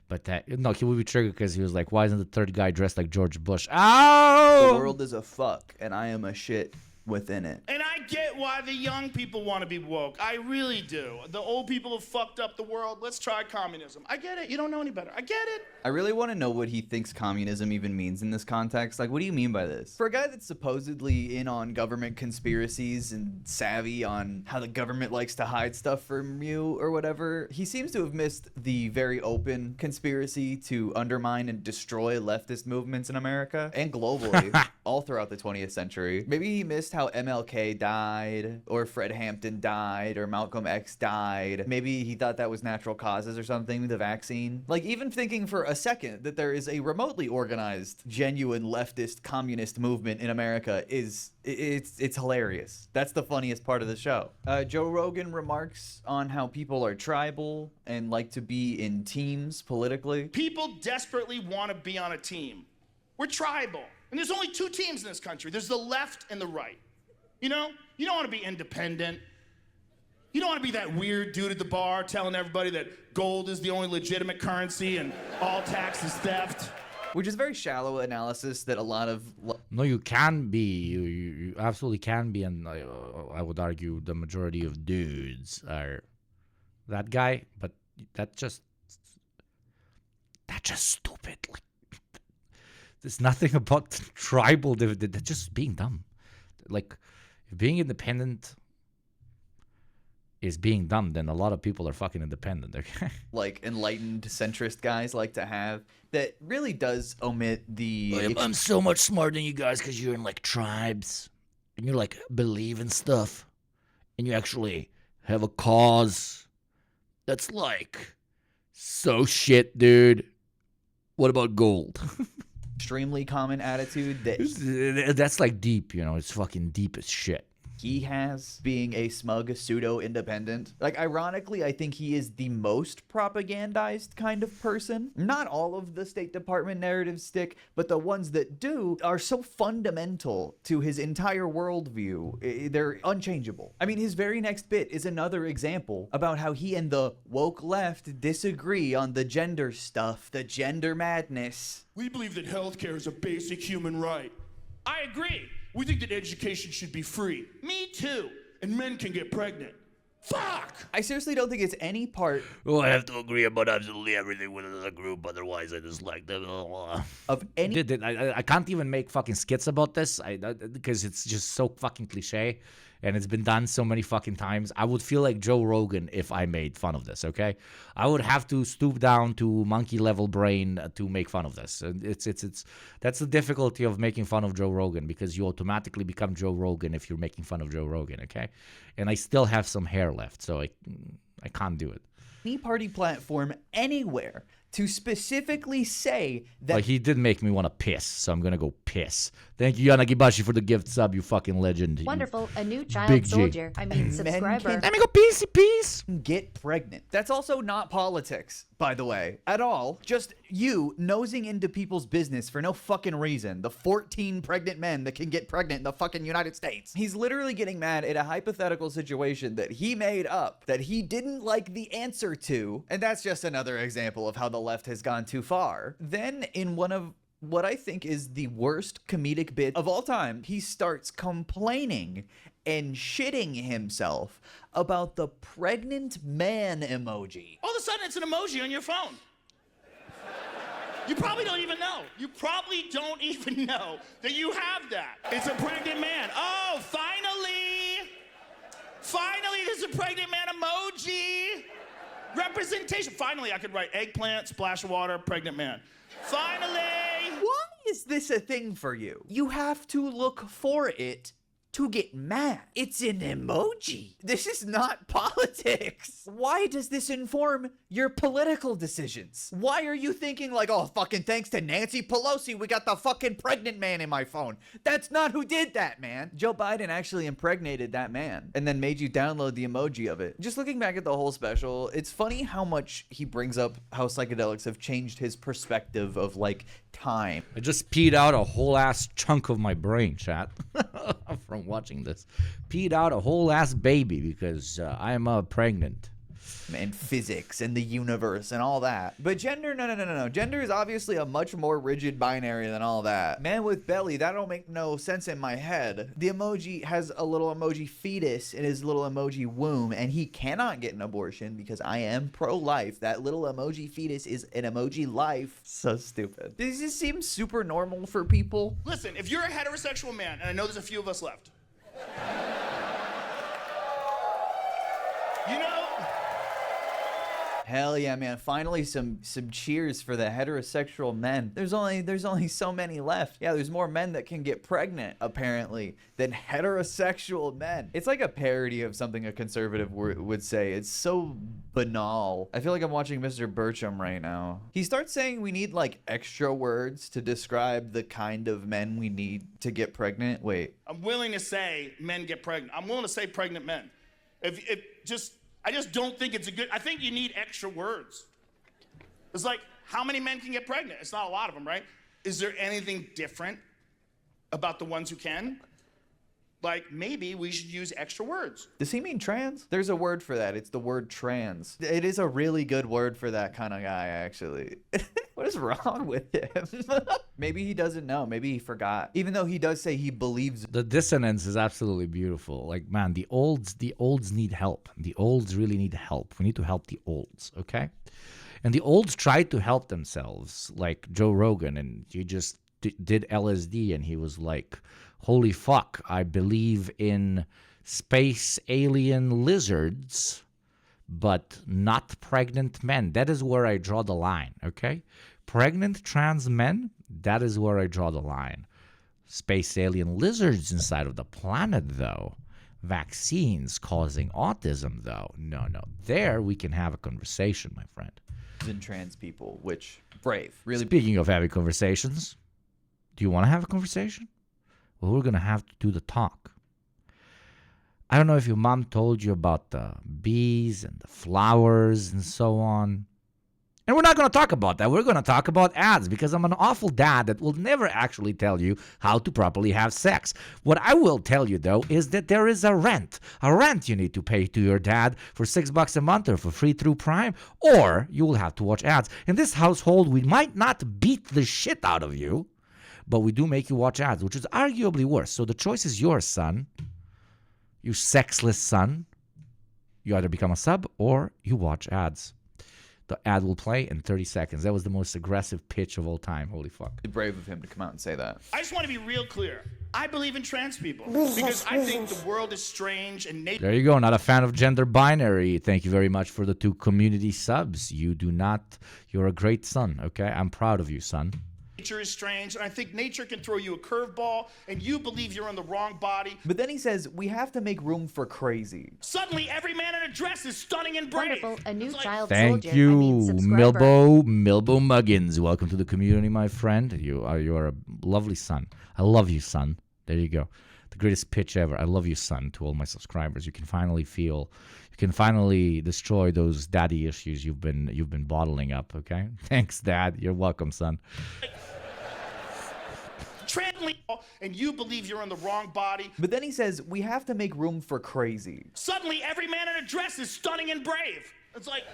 But no, he would be triggered because he was like, why isn't the 3rd guy dressed like George Bush? Oh! The world is a fuck, and I am a shit within it. And I get why the young people want to be woke. I really do. The old people have fucked up the world. Let's try communism. I get it. You don't know any better. I get it. I really want to know what he thinks communism even means in this context. Like, what do you mean by this? For a guy that's supposedly in on government conspiracies and savvy on how the government likes to hide stuff from you or whatever, he seems to have missed the very open conspiracy to undermine and destroy leftist movements in America and globally all throughout the 20th century. Maybe he missed how MLK died, or Fred Hampton died, or Malcolm X died. Maybe he thought that was natural causes or something, the vaccine. Like, even thinking for a second that there is a remotely organized, genuine leftist communist movement in America it's hilarious. That's the funniest part of the show. Joe Rogan remarks on how people are tribal and like to be in teams politically. People desperately want to be on a team. We're tribal. And there's only two teams in this country. There's the left and the right. You know? You don't want to be independent. You don't want to be that weird dude at the bar telling everybody that gold is the only legitimate currency and all tax is theft. Which is very shallow analysis that a lot of... No, you can be. You absolutely can be, and I would argue the majority of dudes are that guy, but that's just stupid. Like, there's nothing about tribal. They're just being dumb. Like, if being independent is being dumb, then a lot of people are fucking independent, okay? Like, enlightened centrist guys like to have, that really does omit the... I'm so much smarter than you guys because you're in, like, tribes. And you, like, believe in stuff. And you actually have a cause. That's, like, so shit, dude. What about gold? Extremely common attitude that... That's, like, deep, you know? It's fucking deep as shit. He has, being a smug pseudo-independent. Like, ironically, I think he is the most propagandized kind of person. Not all of the State Department narratives stick, but the ones that do are so fundamental to his entire worldview. They're unchangeable. I mean, his very next bit is another example about how he and the woke left disagree on the gender stuff, the gender madness. We believe that healthcare is a basic human right. I agree. We think that education should be free. Me too. And men can get pregnant. Fuck! I seriously don't think it's any part... Oh, I have to agree about absolutely everything with the group, otherwise I dislike them. Of any... I can't even make fucking skits about this because it's just so fucking cliche. And it's been done so many fucking times. I would feel like Joe Rogan if I made fun of this, okay? I would have to stoop down to monkey level brain to make fun of this. That's the difficulty of making fun of Joe Rogan, because you automatically become Joe Rogan if you're making fun of Joe Rogan, okay? And I still have some hair left, so I can't do it. Any party platform anywhere to specifically say that... Like, he did make me want to piss, so I'm gonna go piss. Thank you, Yanagibashi, for the gift sub, you fucking legend. Wonderful. A new child Big G. soldier. I mean, Men subscriber. can- Let me go pissy peace. get pregnant. That's also not politics, by the way, at all. Just you nosing into people's business for no fucking reason. The 14 pregnant men that can get pregnant in the fucking United States. He's literally getting mad at a hypothetical situation that he made up, that he didn't like the answer to. And that's just another example of how the left has gone too far. Then, in one of what I think is the worst comedic bit of all time, he starts complaining and shitting himself about the pregnant man emoji. All of a sudden, it's an emoji on your phone. You probably don't even know. You probably don't even know that you have that. It's a pregnant man. Oh, finally! Finally, there's a pregnant man emoji! Representation. Finally, I could write eggplant, splash of water, pregnant man. Finally! Why is this a thing for you? You have to look for it to get mad. It's an emoji. This is not politics. Why does this inform your political decisions? Why are you thinking like, oh, fucking thanks to Nancy Pelosi, we got the fucking pregnant man in my phone? That's not who did that, man. Joe Biden actually impregnated that man and then made you download the emoji of it. Just looking back at the whole special, it's funny how much he brings up how psychedelics have changed his perspective of like time. I just peed out a whole ass chunk of my brain, chat, from watching this. Peed out a whole ass baby because I'm pregnant. and physics and the universe and all that. But gender, no. Gender is obviously a much more rigid binary than all that. Man with belly, that don't make no sense in my head. The emoji has a little emoji fetus in his little emoji womb, and he cannot get an abortion because I am pro-life. That little emoji fetus is an emoji life. So stupid. Does this seem super normal for people? Listen, if you're a heterosexual man, and I know there's a few of us left, you know, hell yeah, man. Finally some cheers for the heterosexual men. There's only so many left. Yeah, there's more men that can get pregnant, apparently, than heterosexual men. It's like a parody of something a conservative would say. It's so banal. I feel like I'm watching Mr. Burcham right now. He starts saying we need like extra words to describe the kind of men we need to get pregnant. Wait. I'm willing to say men get pregnant. I'm willing to say pregnant men. I just don't think it's a good, I think you need extra words. It's like, how many men can get pregnant? It's not a lot of them, right? Is there anything different about the ones who can? Like, maybe we should use extra words. Does he mean trans? There's a word for that. It's the word trans. It is a really good word for that kind of guy, actually. What is wrong with him? Maybe he doesn't know. Maybe he forgot. Even though he does say he believes. The dissonance is absolutely beautiful. Like, man, the olds need help. The olds really need help. We need to help the olds, okay? And the olds tried to help themselves, like Joe Rogan, and he just did LSD, and he was like, holy fuck, I believe in space alien lizards, but not pregnant men. That is where I draw the line, okay? Pregnant trans men, that is where I draw the line. Space alien lizards inside of the planet, though. Vaccines causing autism, though. No. There we can have a conversation, my friend. And trans people, which, brave. Really. Speaking of having conversations, do you want to have a conversation? Well, we're going to have to do the talk. I don't know if your mom told you about the bees and the flowers and so on. And we're not going to talk about that. We're going to talk about ads because I'm an awful dad that will never actually tell you how to properly have sex. What I will tell you, though, is that there is a rent you need to pay to your dad for $6 a month or for free through Prime, or you will have to watch ads. In this household, we might not beat the shit out of you, but we do make you watch ads, which is arguably worse. So the choice is yours, son. You sexless son. You either become a sub or you watch ads. The ad will play in 30 seconds. That was the most aggressive pitch of all time. Holy fuck. Brave of him to come out and say that. I just want to be real clear. I believe in trans people because I think the world is strange and nature. There you go. Not a fan of gender binary. Thank you very much for the 2 community subs. You're a great son, okay? I'm proud of you, son. Nature is strange, and I think nature can throw you a curveball, and you believe you're in the wrong body. But then he says, we have to make room for crazy. Suddenly, every man in a dress is stunning and brave. Wonderful. A new child Thank soldier. you, Subscriber. Milbo Muggins. Welcome to the community, my friend. You are a lovely son. I love you, son. There you go. The greatest pitch ever. I love you, son, to all my subscribers. You can finally destroy those daddy issues you've been bottling up, okay? Thanks, Dad. You're welcome, son. And you believe you're in the wrong body. But then he says, we have to make room for crazy. Suddenly, every man in a dress is stunning and brave. It's like,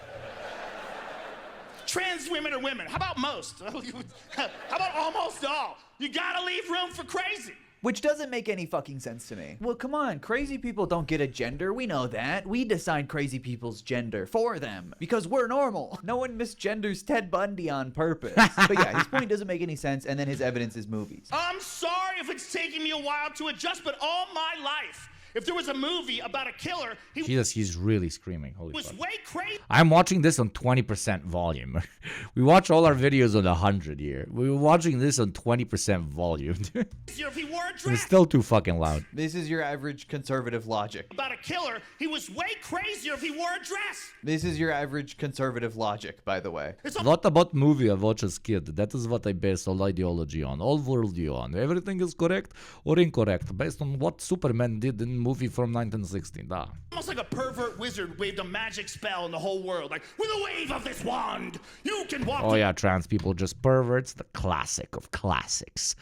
trans women are women. How about most? How about almost all? You gotta leave room for crazy. Which doesn't make any fucking sense to me. Well, come on, crazy people don't get a gender. We know that. We decide crazy people's gender for them because we're normal. No one misgenders Ted Bundy on purpose. But yeah, his point doesn't make any sense, and then his evidence is movies. I'm sorry if it's taking me a while to adjust, but all my life, if there was a movie about a killer, he's really screaming. Holy was fuck. way crazy. I'm watching this on 20% volume. We watch all our videos on 100 here. We were watching this on 20% volume. If he wore a dress. It's still too fucking loud. This is your average conservative logic. About a killer, he was way crazier if he wore a dress. This is your average conservative logic, by the way. What about movie I watch as kid? That is what I base all ideology on, all worldview on. Everything is correct or incorrect based on what Superman did in movie from 1916. Almost like a pervert wizard waved a magic spell in the whole world. Like, with a wave of this wand, you can walk. Oh yeah, trans people just perverts. The classic of classics.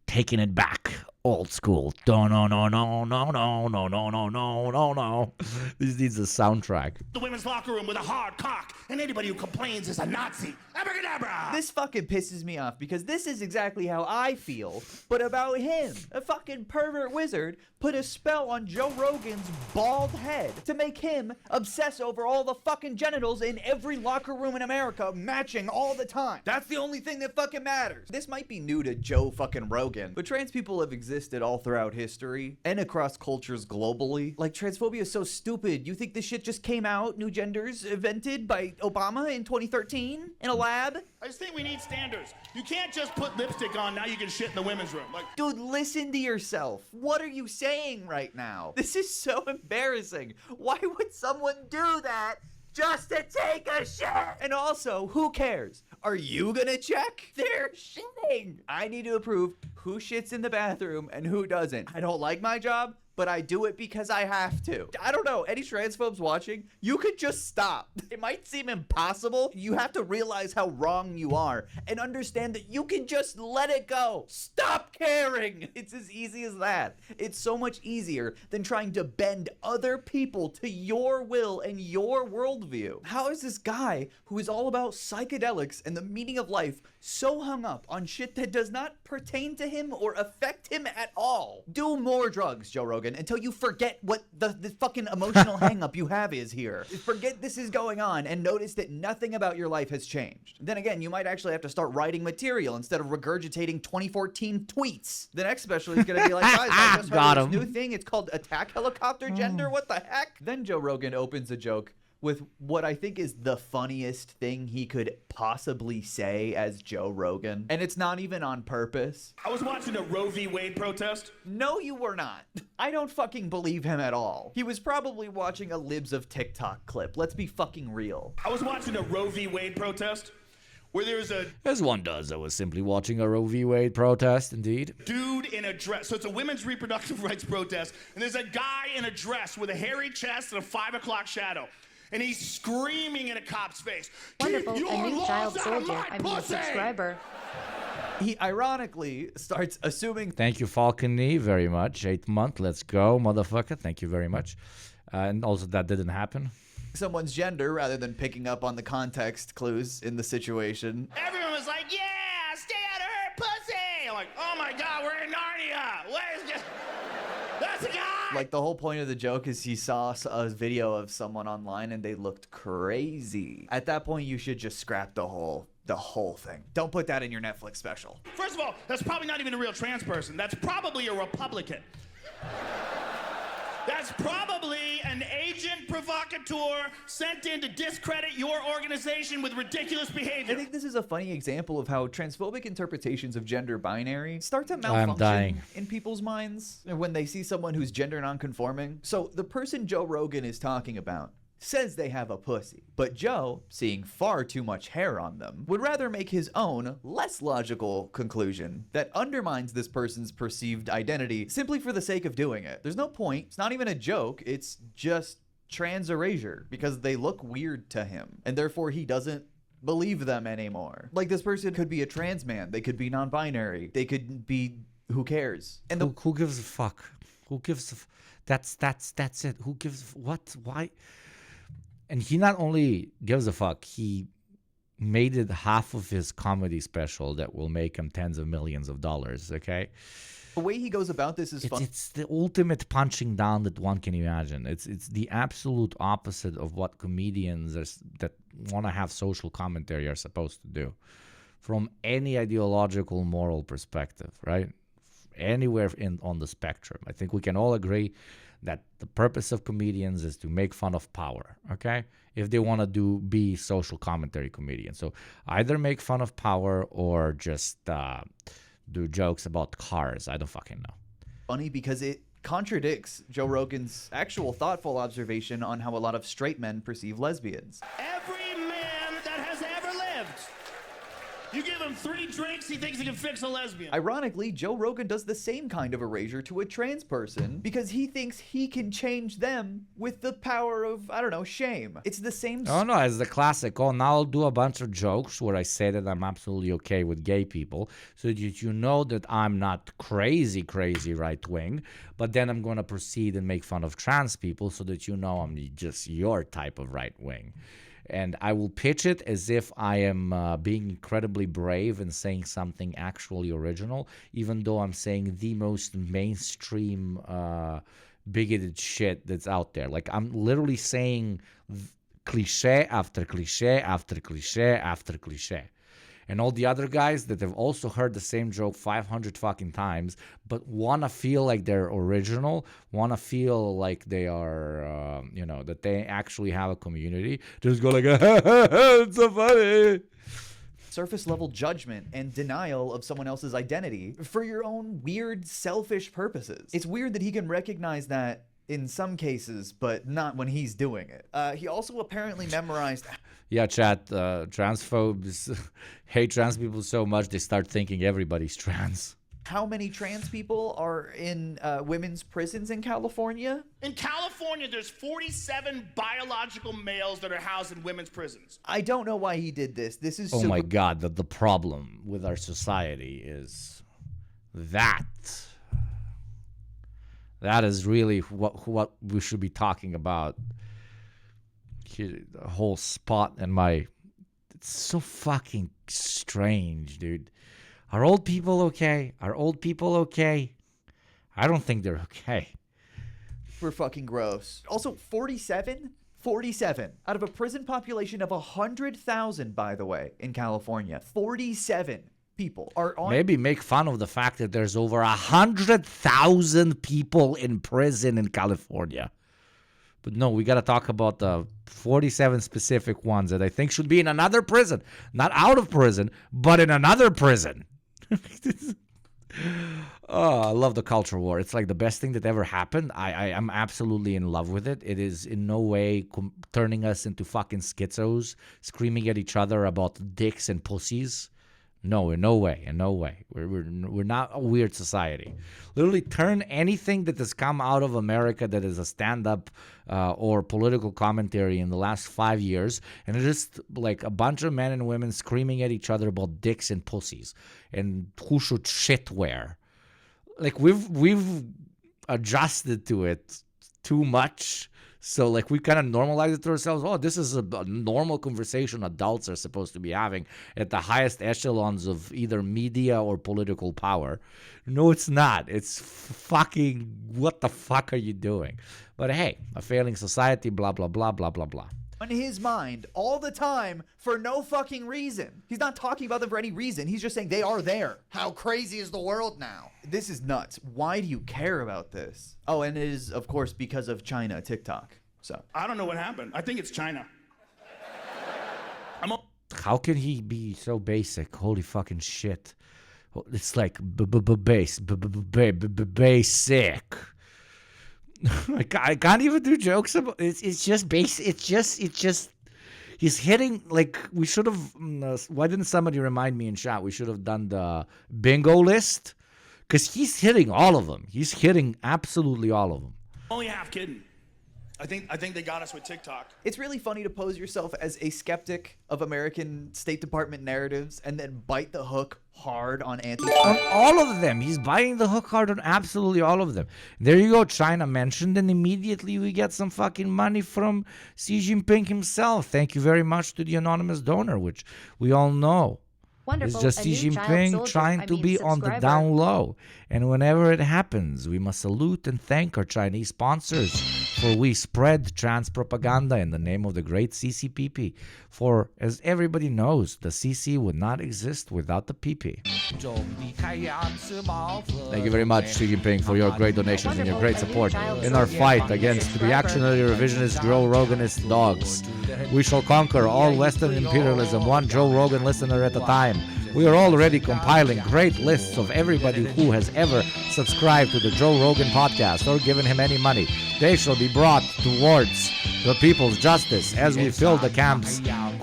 Taking it back Old school. No, no, no, no, no, no, no, no, no, no, no, no. This needs a soundtrack. The women's locker room with a hard cock, and anybody who complains is a Nazi. Abracadabra! This fucking pisses me off because this is exactly how I feel, but about him. A fucking pervert wizard put a spell on Joe Rogan's bald head to make him obsess over all the fucking genitals in every locker room in America matching all the time. That's the only thing that fucking matters. This might be new to Joe fucking Rogan, but trans people have existed all throughout history and across cultures globally. Like, transphobia is so stupid. You think this shit just came out, new genders invented by Obama in 2013 in a lab? I just think we need standards. You can't just put lipstick on, now you can shit in the women's room. Like, Dude, listen to yourself. What are you saying right now? This is so embarrassing. Why would someone do that just to take a shit? And also, who cares? Are you gonna check? They're shitting. I need to approve who shits in the bathroom and who doesn't. I don't like my job, but I do it because I have to. I don't know, any transphobes watching, you could just stop. It might seem impossible. You have to realize how wrong you are and understand that you can just let it go. Stop caring. It's as easy as that. It's so much easier than trying to bend other people to your will and your worldview. How is this guy who is all about psychedelics and the meaning of life so hung up on shit that does not pertain to him or affect him at all? Do more drugs, Joe Rogan, until you forget what the fucking emotional hang-up you have is here. Forget this is going on and notice that nothing about your life has changed. Then again, you might actually have to start writing material instead of regurgitating 2014 tweets. The next special is gonna be like, guys, I just heard this new thing. It's called attack helicopter gender. What the heck? Then Joe Rogan opens a joke with what I think is the funniest thing he could possibly say as Joe Rogan. And it's not even on purpose. I was watching a Roe v. Wade protest. No, you were not. I don't fucking believe him at all. He was probably watching a Libs of TikTok clip. Let's be fucking real. I was watching a Roe v. Wade protest where there was a As one does. I was simply watching a Roe v. Wade protest, indeed. dude in a dress. So it's a women's reproductive rights protest, and there's a guy in a dress with a hairy chest and a 5 o'clock shadow. And he's screaming in a cop's face. Wonderful, "Keep a your new laws child out of soldier, my I mean pussy!" subscriber. He ironically starts assuming Thank you, Falcony, very much. 8th month. Let's go, motherfucker. Thank you very much. And also, that didn't happen. someone's gender rather than picking up on the context clues in the situation. Everyone was like, yeah, stay out of her pussy. I'm like, oh my God, we're in Narnia. What is this? That's a guy. Like, the whole point of the joke is he saw a video of someone online and they looked crazy. At that point, you should just scrap the whole thing. Don't put that in your Netflix special. First of all, that's probably not even a real trans person. That's probably a Republican. That's probably an agent provocateur sent in to discredit your organization with ridiculous behavior. I think this is a funny example of how transphobic interpretations of gender binary start to I'm malfunction dying. in people's minds when they see someone who's gender nonconforming. So the person Joe Rogan is talking about says they have a pussy, but Joe, seeing far too much hair on them, would rather make his own, less logical conclusion that undermines this person's perceived identity simply for the sake of doing it. There's no point. It's not even a joke. It's just trans erasure because they look weird to him, and therefore he doesn't believe them anymore. Like, this person could be a trans man. They could be non-binary. They could be, who cares? And Who gives a fuck? Who gives a that's it. Who gives what? Why? And he not only gives a fuck, he made it half of his comedy special that will make him tens of millions of dollars, okay? the way he goes about this is fun. It's the ultimate punching down that one can imagine. It's the absolute opposite of what comedians that want to have social commentary are supposed to do. From any ideological, moral perspective, right? Anywhere on the spectrum. I think we can all agree that the purpose of comedians is to make fun of power, okay? If they want to be social commentary comedians. So either make fun of power or just do jokes about cars. I don't fucking know. Funny because it contradicts Joe Rogan's actual thoughtful observation on how a lot of straight men perceive lesbians. Every man that has ever lived You give him 3 drinks, he thinks he can fix a lesbian. Ironically, Joe Rogan does the same kind of erasure to a trans person because he thinks he can change them with the power of, I don't know, shame. It's the same. Oh no, it's the classic. Oh, now I'll do a bunch of jokes where I say that I'm absolutely okay with gay people, so that you know that I'm not crazy right wing. But then I'm gonna proceed and make fun of trans people, so that you know I'm just your type of right wing. And I will pitch it as if I am being incredibly brave and saying something actually original, even though I'm saying the most mainstream bigoted shit that's out there. Like, I'm literally saying cliche after cliche after cliche after cliche. And all the other guys that have also heard the same joke 500 fucking times, but want to feel like they're original, want to feel like they are, that they actually have a community, just go like, it's so funny. Surface level judgment and denial of someone else's identity for your own weird, selfish purposes. It's weird that he can recognize that in some cases, but not when he's doing it. He also apparently memorized... Yeah, chat, transphobes hate trans people so much they start thinking everybody's trans. How many trans people are in women's prisons in California? In California, there's 47 biological males that are housed in women's prisons. I don't know why he did this. This is Oh my God, the problem with our society is that. That is really what we should be talking about. The whole spot in my... It's so fucking strange, dude. Are old people okay? Are old people okay? I don't think they're okay. We're fucking gross. Also, 47? 47 out of a prison population of 100,000, by the way, in California. 47 people are on... Maybe make fun of the fact that there's over 100,000 people in prison in California. But no, we got to talk about the 47 specific ones that I think should be in another prison. Not out of prison, but in another prison. Oh, I love the culture war. It's like the best thing that ever happened. I am absolutely in love with it. It is in no way turning us into fucking schizos, screaming at each other about dicks and pussies. No, in no way, in no way. We're not a weird society. Literally turn anything that has come out of America that is a stand-up or political commentary in the last 5 years, and it's just like a bunch of men and women screaming at each other about dicks and pussies and who should shit where. Like we've adjusted to it too much. So, like, we kind of normalize it to ourselves. Oh, this is a normal conversation adults are supposed to be having at the highest echelons of either media or political power. No, it's not. It's fucking, what the fuck are you doing? But hey, a failing society, blah, blah, blah, blah, blah, blah. On his mind all the time for no fucking reason. He's not talking about them for any reason. He's just saying they are there. How crazy is the world now? This is nuts. Why do you care about this? Oh, and it is, of course, because of China, TikTok. So I don't know what happened. I think it's China. How can he be so basic? Holy fucking shit. It's like basic. I can't even do jokes about it. It's just basic. It's just he's hitting, like, we should have why didn't somebody remind me in chat? We should have done the bingo list, because he's hitting all of them. He's hitting absolutely all of them. Only half kidding. I think they got us with TikTok. It's really funny to pose yourself as a skeptic of American State Department narratives and then bite the hook hard on On all of them. He's biting the hook hard on absolutely all of them. There you go, China mentioned, and immediately we get some fucking money from Xi Jinping himself. Thank you very much to the anonymous donor, which we all know. Wonderful. It's just Xi Jinping trying to be on the down low. And whenever it happens, we must salute and thank our Chinese sponsors, for we spread trans propaganda in the name of the great CCPP. For, as everybody knows, the CC would not exist without the PP. Thank you very much, Xi Jinping, for your great donations and your great support in our fight against reactionary revisionist Joe Roganist dogs. We shall conquer all Western imperialism, one Joe Rogan listener at a time. We are already compiling great lists of everybody who has ever subscribed to the Joe Rogan podcast or given him any money. They shall be brought towards the people's justice as we fill the camps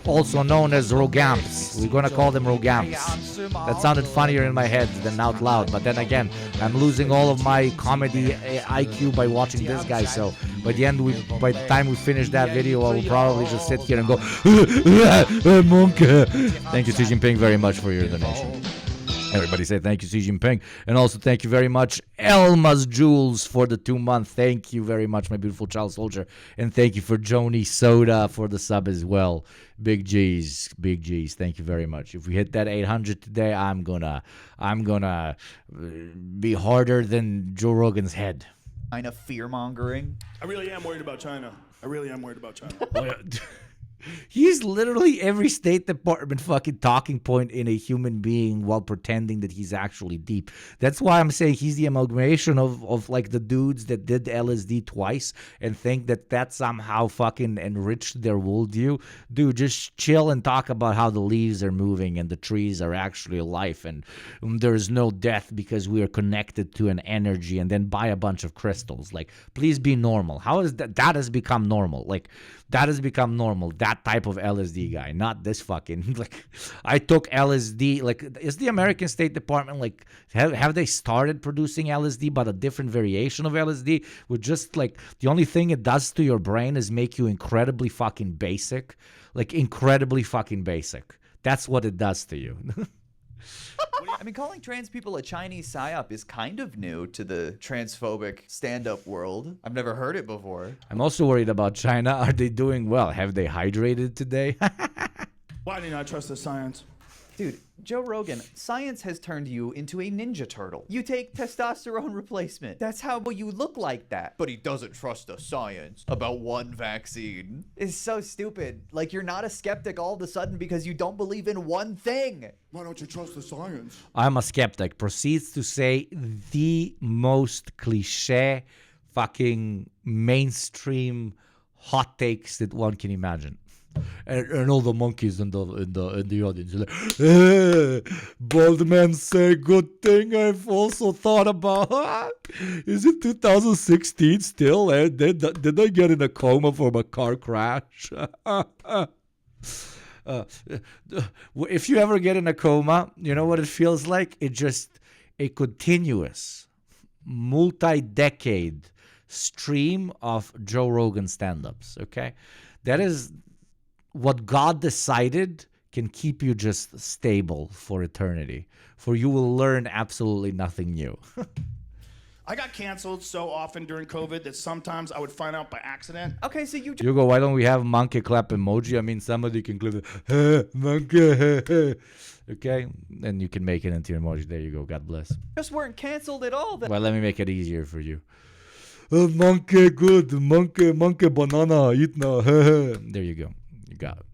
also known as Rogamps. We're gonna call them Rogamps. That sounded funnier in my head than out loud, but then again, I'm losing all of my comedy IQ by watching this guy, so by the time we finish that video, I will probably just sit here and go, Monkey. Thank you, Xi Jinping, very much for your donation. Everybody say thank you, Xi Jinping. And also thank you very much, Elma's Jules, for the 2 month. Thank you very much, my beautiful child soldier. And thank you for Joni Soda for the sub as well. Big G's. Big G's. Thank you very much. If we hit that 800 today, I'm gonna be harder than Joe Rogan's head. Kind of fear-mongering. I really am worried about China. I really am worried about China. He's literally every State Department fucking talking point in a human being while pretending that he's actually deep. That's why I'm saying he's the amalgamation of like the dudes that did LSD twice and think that somehow fucking enriched their worldview. Dude, just chill and talk about how the leaves are moving and the trees are actually alive and there is no death because we are connected to an energy, and then buy a bunch of crystals. Like, please be normal. How is that? That has become normal. Like, that has become normal. That type of LSD guy, not this fucking, like, I took LSD. Like, is the American State Department, like, have they started producing LSD, but a different variation of LSD with just, like, the only thing it does to your brain is make you incredibly fucking basic. Like, incredibly fucking basic. That's what it does to you. I mean, calling trans people a Chinese psyop is kind of new to the transphobic stand-up world. I've never heard it before. I'm also worried about China. Are they doing well? Have they hydrated today? Why do you not trust the science? Dude, Joe Rogan, science has turned you into a Ninja Turtle. You take testosterone replacement. That's how you look like that. But he doesn't trust the science about one vaccine. It's so stupid. Like, you're not a skeptic all of a sudden because you don't believe in one thing. Why don't you trust the science? I'm a skeptic. Proceeds to say the most cliche fucking mainstream hot takes that one can imagine. And all the monkeys in the audience are like, bald men say good thing. I've also thought about. Is it 2016 still? Did I get in a coma from a car crash? If you ever get in a coma, you know what it feels like? It's just a continuous, multi-decade stream of Joe Rogan stand-ups. Okay, that is what God decided can keep you just stable for eternity. For you will learn absolutely nothing new. I got canceled so often during COVID that sometimes I would find out by accident. Okay, so you Hugo, why don't we have monkey clap emoji? I mean, somebody can clip it. Monkey. Okay? And you can make it into emoji. There you go. God bless. just weren't canceled at all. Well, let me make it easier for you. Monkey good. Monkey banana. Eat now. There you go.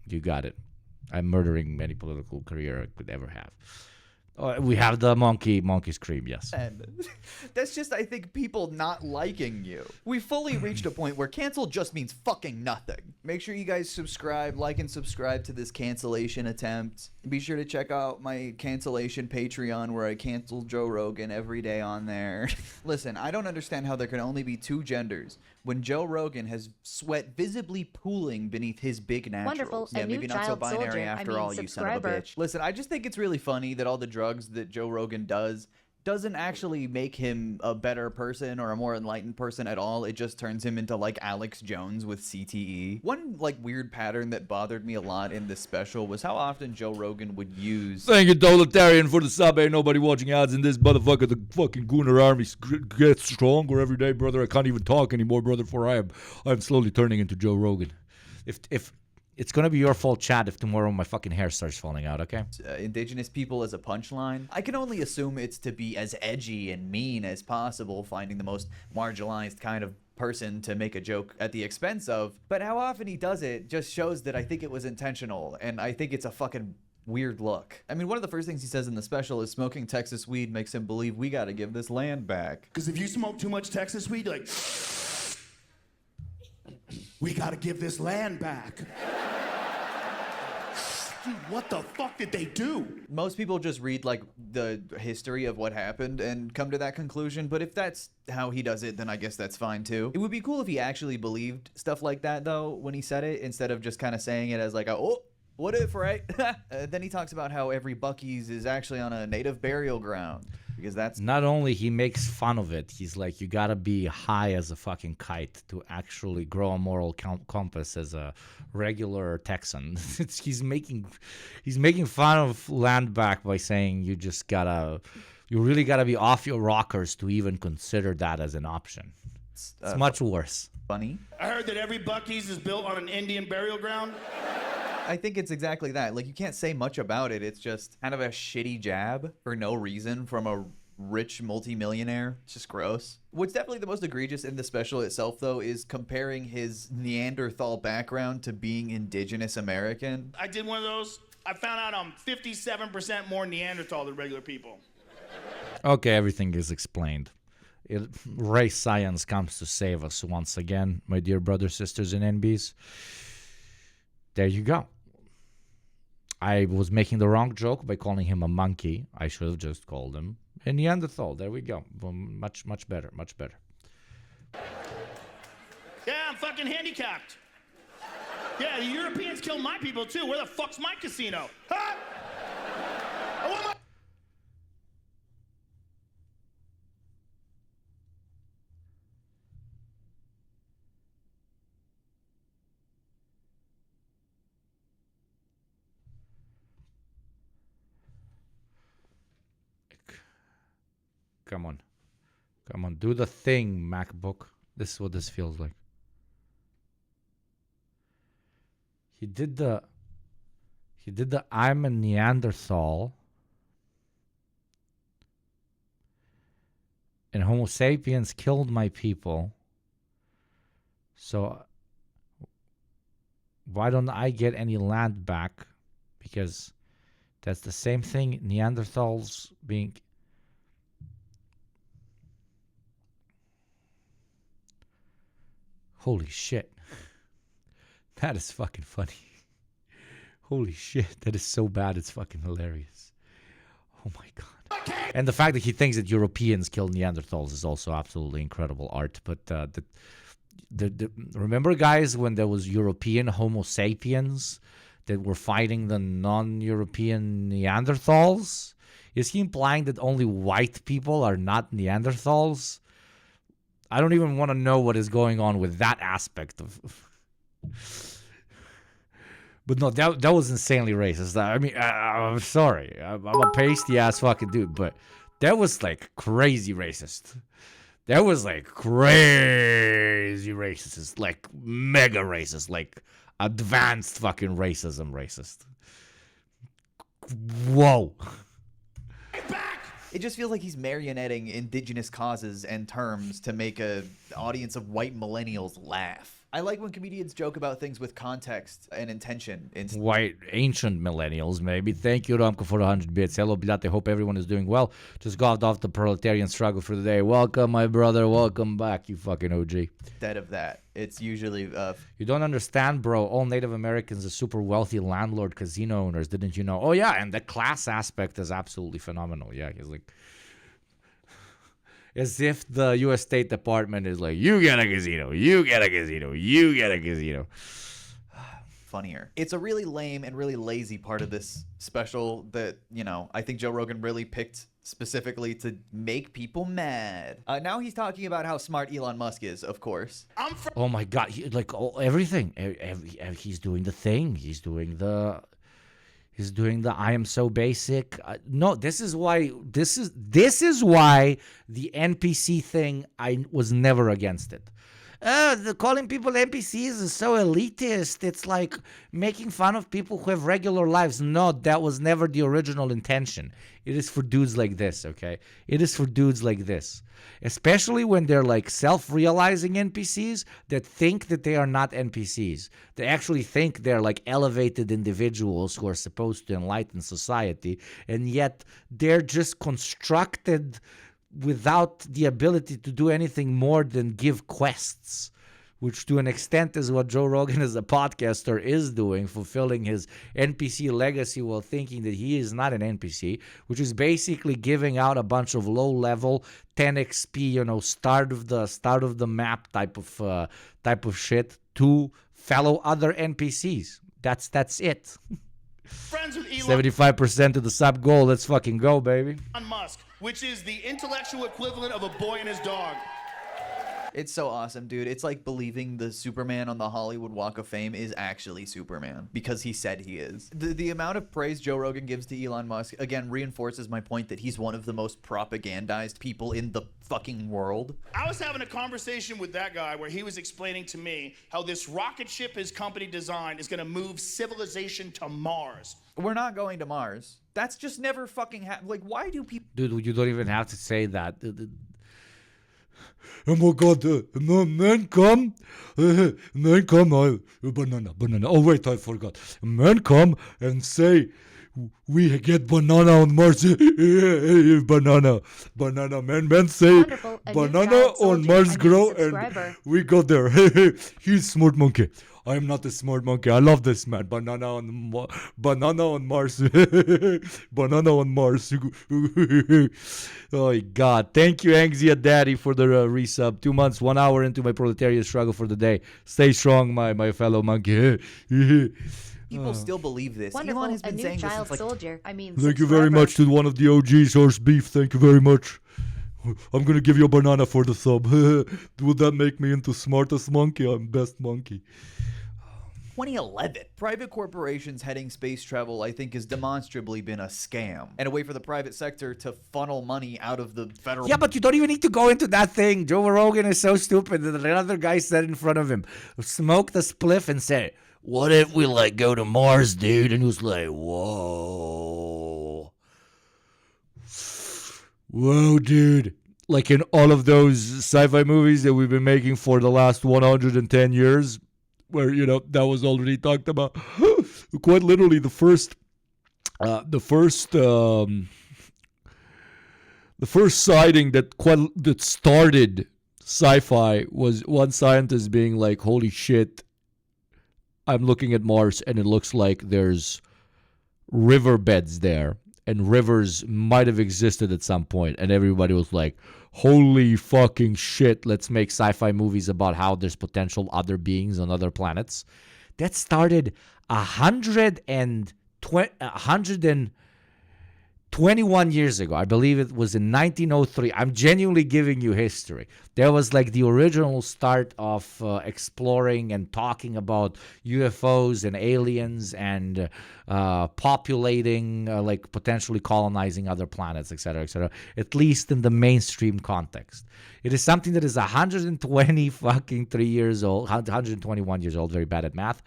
You got it. I'm murdering any political career I could ever have. We have the monkey scream, yes. And that's just, I think, people not liking you. We fully reached a point where cancel just means fucking nothing. Make sure you guys subscribe, like and subscribe to this cancellation attempt. Be sure to check out my cancellation Patreon where I cancel Joe Rogan every day on there. Listen, I don't understand how there can only be two genders when Joe Rogan has sweat visibly pooling beneath his big naturals. Wonderful. Yeah, A maybe new not so child binary soldier. after all, you son of a Subscriber. bitch. Listen, I just think it's really funny that all the drugs that Joe Rogan doesn't actually make him a better person or a more enlightened person at all. It just turns him into like Alex Jones with CTE. One like weird pattern that bothered me a lot in this special was how often Joe Rogan would use... Thank you, Totalitarian, for the sub. Ain't nobody watching ads in this motherfucker. The fucking Gooner army gets stronger every day, brother. I can't even talk anymore, brother, for I'm slowly turning into Joe Rogan. If it's gonna be your fault, Chad, if tomorrow my fucking hair starts falling out, okay? indigenous people as a punchline. I can only assume it's to be as edgy and mean as possible, finding the most marginalized kind of person to make a joke at the expense of. But how often he does it just shows that I think it was intentional, and I think it's a fucking weird look. I mean, one of the first things he says in the special is smoking Texas weed makes him believe we gotta give this land back. Because if you smoke too much Texas weed, you're like, we gotta give this land back. Dude, what the fuck did they do? Most people just read like the history of what happened and come to that conclusion, but if that's how he does it, then I guess that's fine too. It would be cool if he actually believed stuff like that though when he said it, instead of just kind of saying it as like a, oh, What if, right? Then he talks about how every Buc-ee's is actually on a native burial ground because that's Not only he makes fun of it, he's like, you gotta be high as a fucking kite to actually grow a moral compass as a regular Texan. He's making fun of land back by saying you really gotta be off your rockers to even consider that as an option. It's much worse. funny. I heard that every Buc-ee's is built on an Indian burial ground. I think it's exactly that. Like, you can't say much about it. It's just kind of a shitty jab for no reason from a rich multimillionaire. It's just gross. What's definitely the most egregious in the special itself, though, is comparing his Neanderthal background to being indigenous American. I did one of those. I found out I'm 57% more Neanderthal than regular people. Okay, everything is explained. Race science comes to save us once again, my dear brothers, sisters, and NBs. There you go. I was making the wrong joke by calling him a monkey. I should have just called him a Neanderthal. There we go. Much, much better. Much better. Yeah, I'm fucking handicapped. Yeah, the Europeans killed my people too. Where the fuck's my casino? Huh? I want my... Come on. Come on. Do the thing, MacBook. This is what this feels like. He did the I'm a Neanderthal. And Homo sapiens killed my people. So why don't I get any land back? Because that's the same thing Neanderthals being... Holy shit. That is fucking funny. Holy shit. That is so bad. It's fucking hilarious. Oh my God. And the fact that he thinks that Europeans killed Neanderthals is also absolutely incredible art. But remember, guys, when there was European Homo sapiens that were fighting the non-European Neanderthals? Is he implying that only white people are not Neanderthals? I don't even want to know what is going on with that aspect of... But no, that was insanely racist. I mean, I'm sorry. I'm a pasty-ass fucking dude, but that was, like, crazy racist. That was, like, crazy racist. It's, like, mega racist. Like, advanced fucking racism racist. Whoa. It just feels like he's marionetting indigenous causes and terms to make an audience of white millennials laugh. I like when comedians joke about things with context and intention. White ancient millennials, maybe. Thank you, Romko, for 100 bits. Hello, Blat. I hope everyone is doing well. Just got off the proletarian struggle for the day. Welcome, my brother. Welcome back, you fucking OG. Instead of that, it's usually... You don't understand, bro. All Native Americans are super wealthy landlord casino owners. Didn't you know? Oh, yeah, and the class aspect is absolutely phenomenal. Yeah, he's like... As if the U.S. State Department is like, you get a casino, you get a casino, you get a casino. Funnier. It's a really lame and really lazy part of this special that, you know, I think Joe Rogan really picked specifically to make people mad. Now he's talking about how smart Elon Musk is, of course. Oh my God, everything. He's doing the thing. He's doing the I am so basic. No, this is why the NPC thing, I was never against it. Calling people NPCs is so elitist. It's like making fun of people who have regular lives. No, that was never the original intention. It is for dudes like this, okay? It is for dudes like this. Especially when they're like self-realizing NPCs that think that they are not NPCs. They actually think they're like elevated individuals who are supposed to enlighten society, and yet they're just constructed without the ability to do anything more than give quests, which to an extent is what Joe Rogan as a podcaster is doing, fulfilling his NPC legacy while thinking that he is not an NPC, which is basically giving out a bunch of low-level 10 XP, start of the map type of shit to fellow other NPCs. That's it. Friends with Elon 75% of the sub goal. Let's fucking go, baby. Musk, which is the intellectual equivalent of a boy and his dog. It's so awesome, dude. It's like believing the Superman on the Hollywood Walk of Fame is actually Superman because he said he is. The amount of praise Joe Rogan gives to Elon Musk, again, reinforces my point that he's one of the most propagandized people in the fucking world. I was having a conversation with that guy where he was explaining to me how this rocket ship his company designed is going to move civilization to Mars. We're not going to Mars. That's just never fucking happened. Like, why do people... Dude, you don't even have to say that. Oh my God, man come, banana. Oh wait, I forgot. Man come and say, we get banana on Mars. banana. Man say, Wonderful. A new banana child on soldier, Mars a new grow, subscriber. and we got there. He's smart monkey. I am not a smart monkey. I love this man. Banana on Mars. Banana on Mars. Oh my God. Thank you, Anxia Daddy, for the resub. 2 months, 1 hour into my proletariat struggle for the day. Stay strong, my fellow monkey. People still believe this. Wonderful. Elon has A been new saying this child since like... soldier. I mean, Thank you very subscriber. much to one of the OGs, Horse Beef. Thank you very much. I'm going to give you a banana for the sub. Would that make me into smartest monkey? I'm best monkey. 2011. Private corporations heading space travel, I think, has demonstrably been a scam and a way for the private sector to funnel money out of the federal... Yeah, but you don't even need to go into that thing. Joe Rogan is so stupid that another guy said in front of him, smoke the spliff and say, what if we go to Mars, dude? And he was like, whoa. Whoa, dude. Like in all of those sci-fi movies that we've been making for the last 110 years, where, that was already talked about. Quite literally, the first sighting that started sci-fi was one scientist being like, holy shit, I'm looking at Mars and it looks like there's riverbeds there, and rivers might have existed at some point, and everybody was like, holy fucking shit, let's make sci-fi movies about how there's potential other beings on other planets. That started 121 years ago. I believe it was in 1903. I'm genuinely giving you history. There was the original start of exploring and talking about UFOs and aliens and populating, potentially colonizing other planets, etc., etc., at least in the mainstream context. It is something that is 121 years old, very bad at math.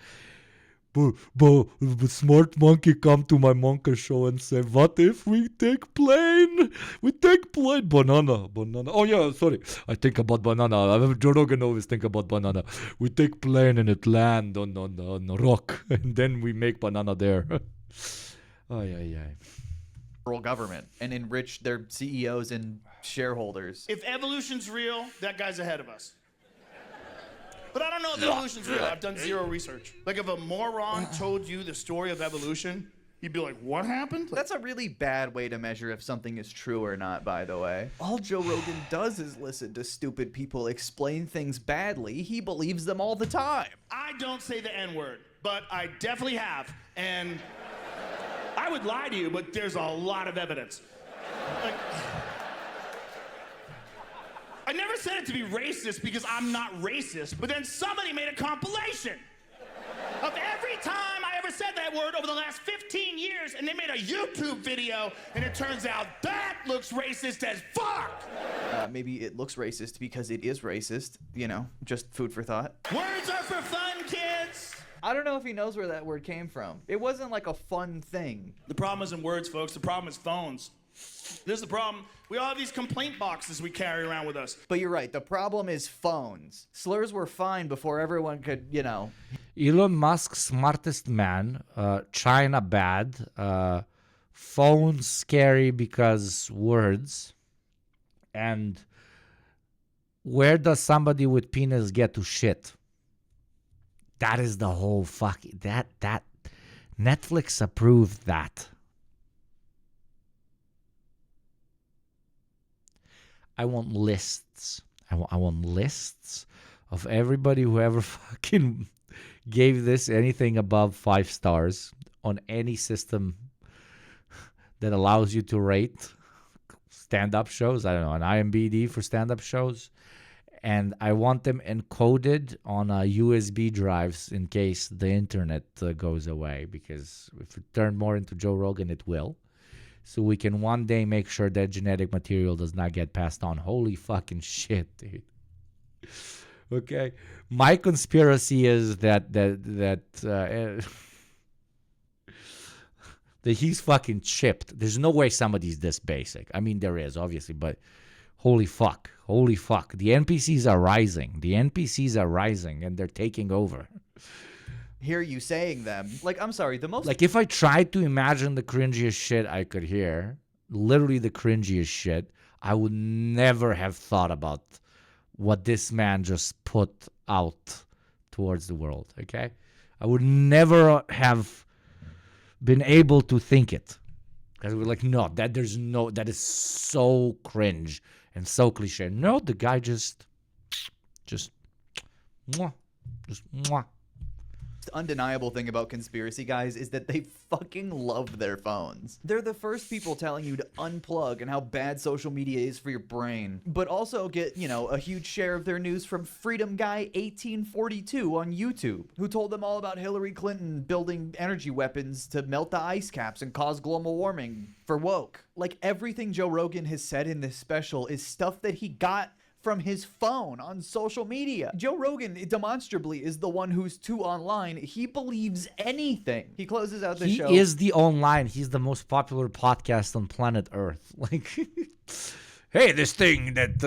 But smart monkey come to my monkey show and say, what if we take plane? Banana. Oh yeah, sorry. I think about banana. Joe Rogan always think about banana. We take plane and it land on a rock. And then we make banana there. federal government and enrich their CEOs and shareholders. If evolution's real, that guy's ahead of us. But I don't know if evolution's real. I've done zero research. Like, if a moron told you the story of evolution, you'd be like, what happened? That's a really bad way to measure if something is true or not, by the way. All Joe Rogan does is listen to stupid people explain things badly. He believes them all the time. I don't say the N-word, but I definitely have. And I would lie to you, but there's a lot of evidence. Like, I never said it to be racist because I'm not racist, but then somebody made a compilation of every time I ever said that word over the last 15 years, and they made a YouTube video, and it turns out that looks racist as fuck! Maybe it looks racist because it is racist, you know, just food for thought. Words are for fun, kids! I don't know if he knows where that word came from. It wasn't like a fun thing. The problem isn't words, folks. The problem is phones. This is the problem. We all have these complaint boxes we carry around with us. But you're right. The problem is phones. Slurs were fine before everyone could, you know. Elon Musk, smartest man. China, bad. Phones, scary because words. And where does somebody with penis get to shit? That is the whole fucking that Netflix approved that. I want lists. I want lists of everybody who ever fucking gave this anything above 5 stars on any system that allows you to rate stand-up shows. I don't know, an IMDb for stand-up shows. And I want them encoded on USB drives in case the internet goes away. Because if it turn more into Joe Rogan, it will. So we can one day make sure that genetic material does not get passed on. Holy fucking shit, dude. Okay. My conspiracy is that that he's fucking chipped. There's no way somebody's this basic. I mean, there is, obviously, but holy fuck. Holy fuck. The NPCs are rising. The NPCs are rising, and they're taking over. Hear you saying them. Like, I'm sorry, the most... Like, if I tried to imagine the cringiest shit I could hear, literally the cringiest shit, I would never have thought about what this man just put out towards the world, okay? I would never have been able to think it. Because we're like, no, that is so cringe and so cliche. No, the guy just mwah. The undeniable thing about conspiracy guys is that they fucking love their phones. They're the first people telling you to unplug and how bad social media is for your brain, but also get, you know, a huge share of their news from Freedom Guy 1842 on YouTube, who told them all about Hillary Clinton building energy weapons to melt the ice caps and cause global warming for woke. Like, everything Joe Rogan has said in this special is stuff that he got from his phone on social media. Joe Rogan demonstrably is the one who's too online. He believes anything. He closes out the show. He is the online. He's the most popular podcast on planet Earth. Like, hey, this thing that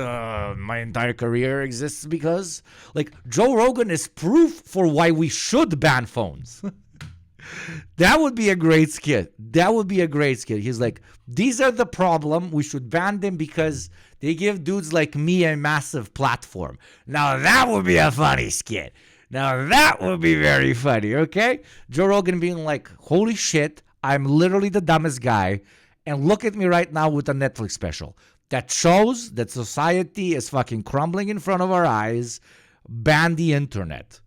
my entire career exists because, like, Joe Rogan is proof for why we should ban phones. That would be a great skit. That would be a great skit. He's like, these are the problem. We should ban them because they give dudes like me a massive platform. Now that would be a funny skit. Now that would be very funny, okay? Joe Rogan being like, holy shit, I'm literally the dumbest guy. And look at me right now with a Netflix special that shows that society is fucking crumbling in front of our eyes. Ban the internet.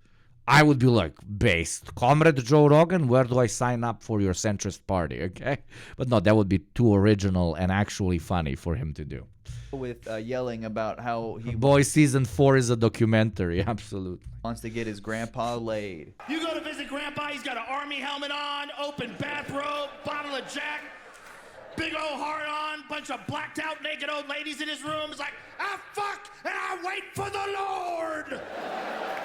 I would be like, based. Comrade Joe Rogan, where do I sign up for your centrist party, okay? But no, that would be too original and actually funny for him to do. With yelling about how he Boy, season 4 is a documentary, absolutely. wants to get his grandpa laid. You go to visit Grandpa, he's got an army helmet on, open bathrobe, bottle of Jack, big old heart on, bunch of blacked out naked old ladies in his room. It's like, ah, fuck, and I wait for the Lord.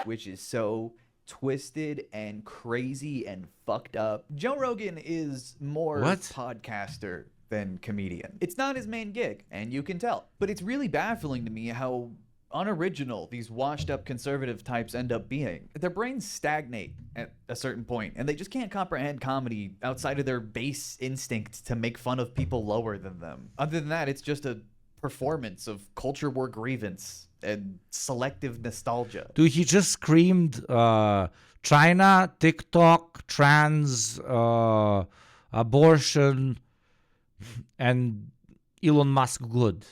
Which is so twisted and crazy and fucked up. Joe Rogan is more podcaster than comedian. It's not his main gig, and you can tell. But it's really baffling to me how unoriginal these washed up conservative types end up being. Their brains stagnate at a certain point, and they just can't comprehend comedy outside of their base instinct to make fun of people lower than them. Other than that, it's just a performance of culture war grievance and selective nostalgia. Dude, he just screamed China, TikTok, trans, abortion, and Elon Musk good.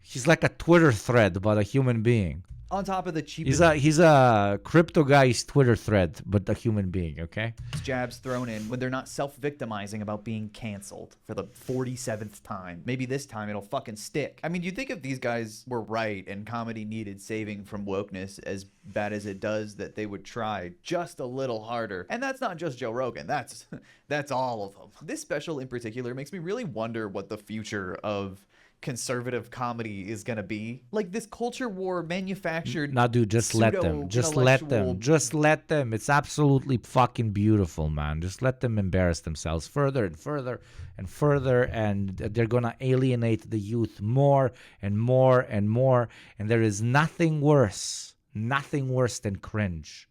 He's like a Twitter thread about a human being. On top of the cheapest He's a crypto guy's Twitter thread, but a human being, okay? jabs thrown in when they're not self-victimizing about being canceled for the 47th time. Maybe this time it'll fucking stick. I mean, you'd think if these guys were right and comedy needed saving from wokeness as bad as it does, that they would try just a little harder. And that's not just Joe Rogan. That's all of them. This special in particular makes me really wonder what the future of conservative comedy is gonna be. Like, this culture war manufactured. No, dude, just let them. Just let them. Just let them. It's absolutely fucking beautiful, man. Just let them embarrass themselves further and further and further, and they're gonna alienate the youth more and more and more. And there is nothing worse than cringe.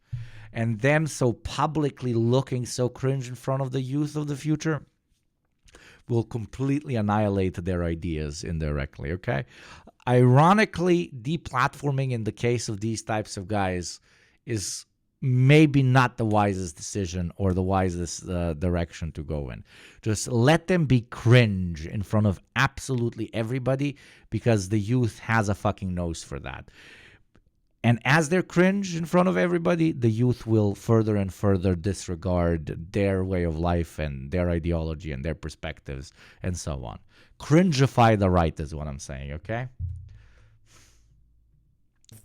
And them so publicly looking so cringe in front of the youth of the future will completely annihilate their ideas indirectly, okay? Ironically, deplatforming in the case of these types of guys is maybe not the wisest decision or the wisest direction to go in. Just let them be cringe in front of absolutely everybody, because the youth has a fucking nose for that. And as they're cringe in front of everybody, the youth will further and further disregard their way of life and their ideology and their perspectives and so on. Cringeify the right is what I'm saying, okay?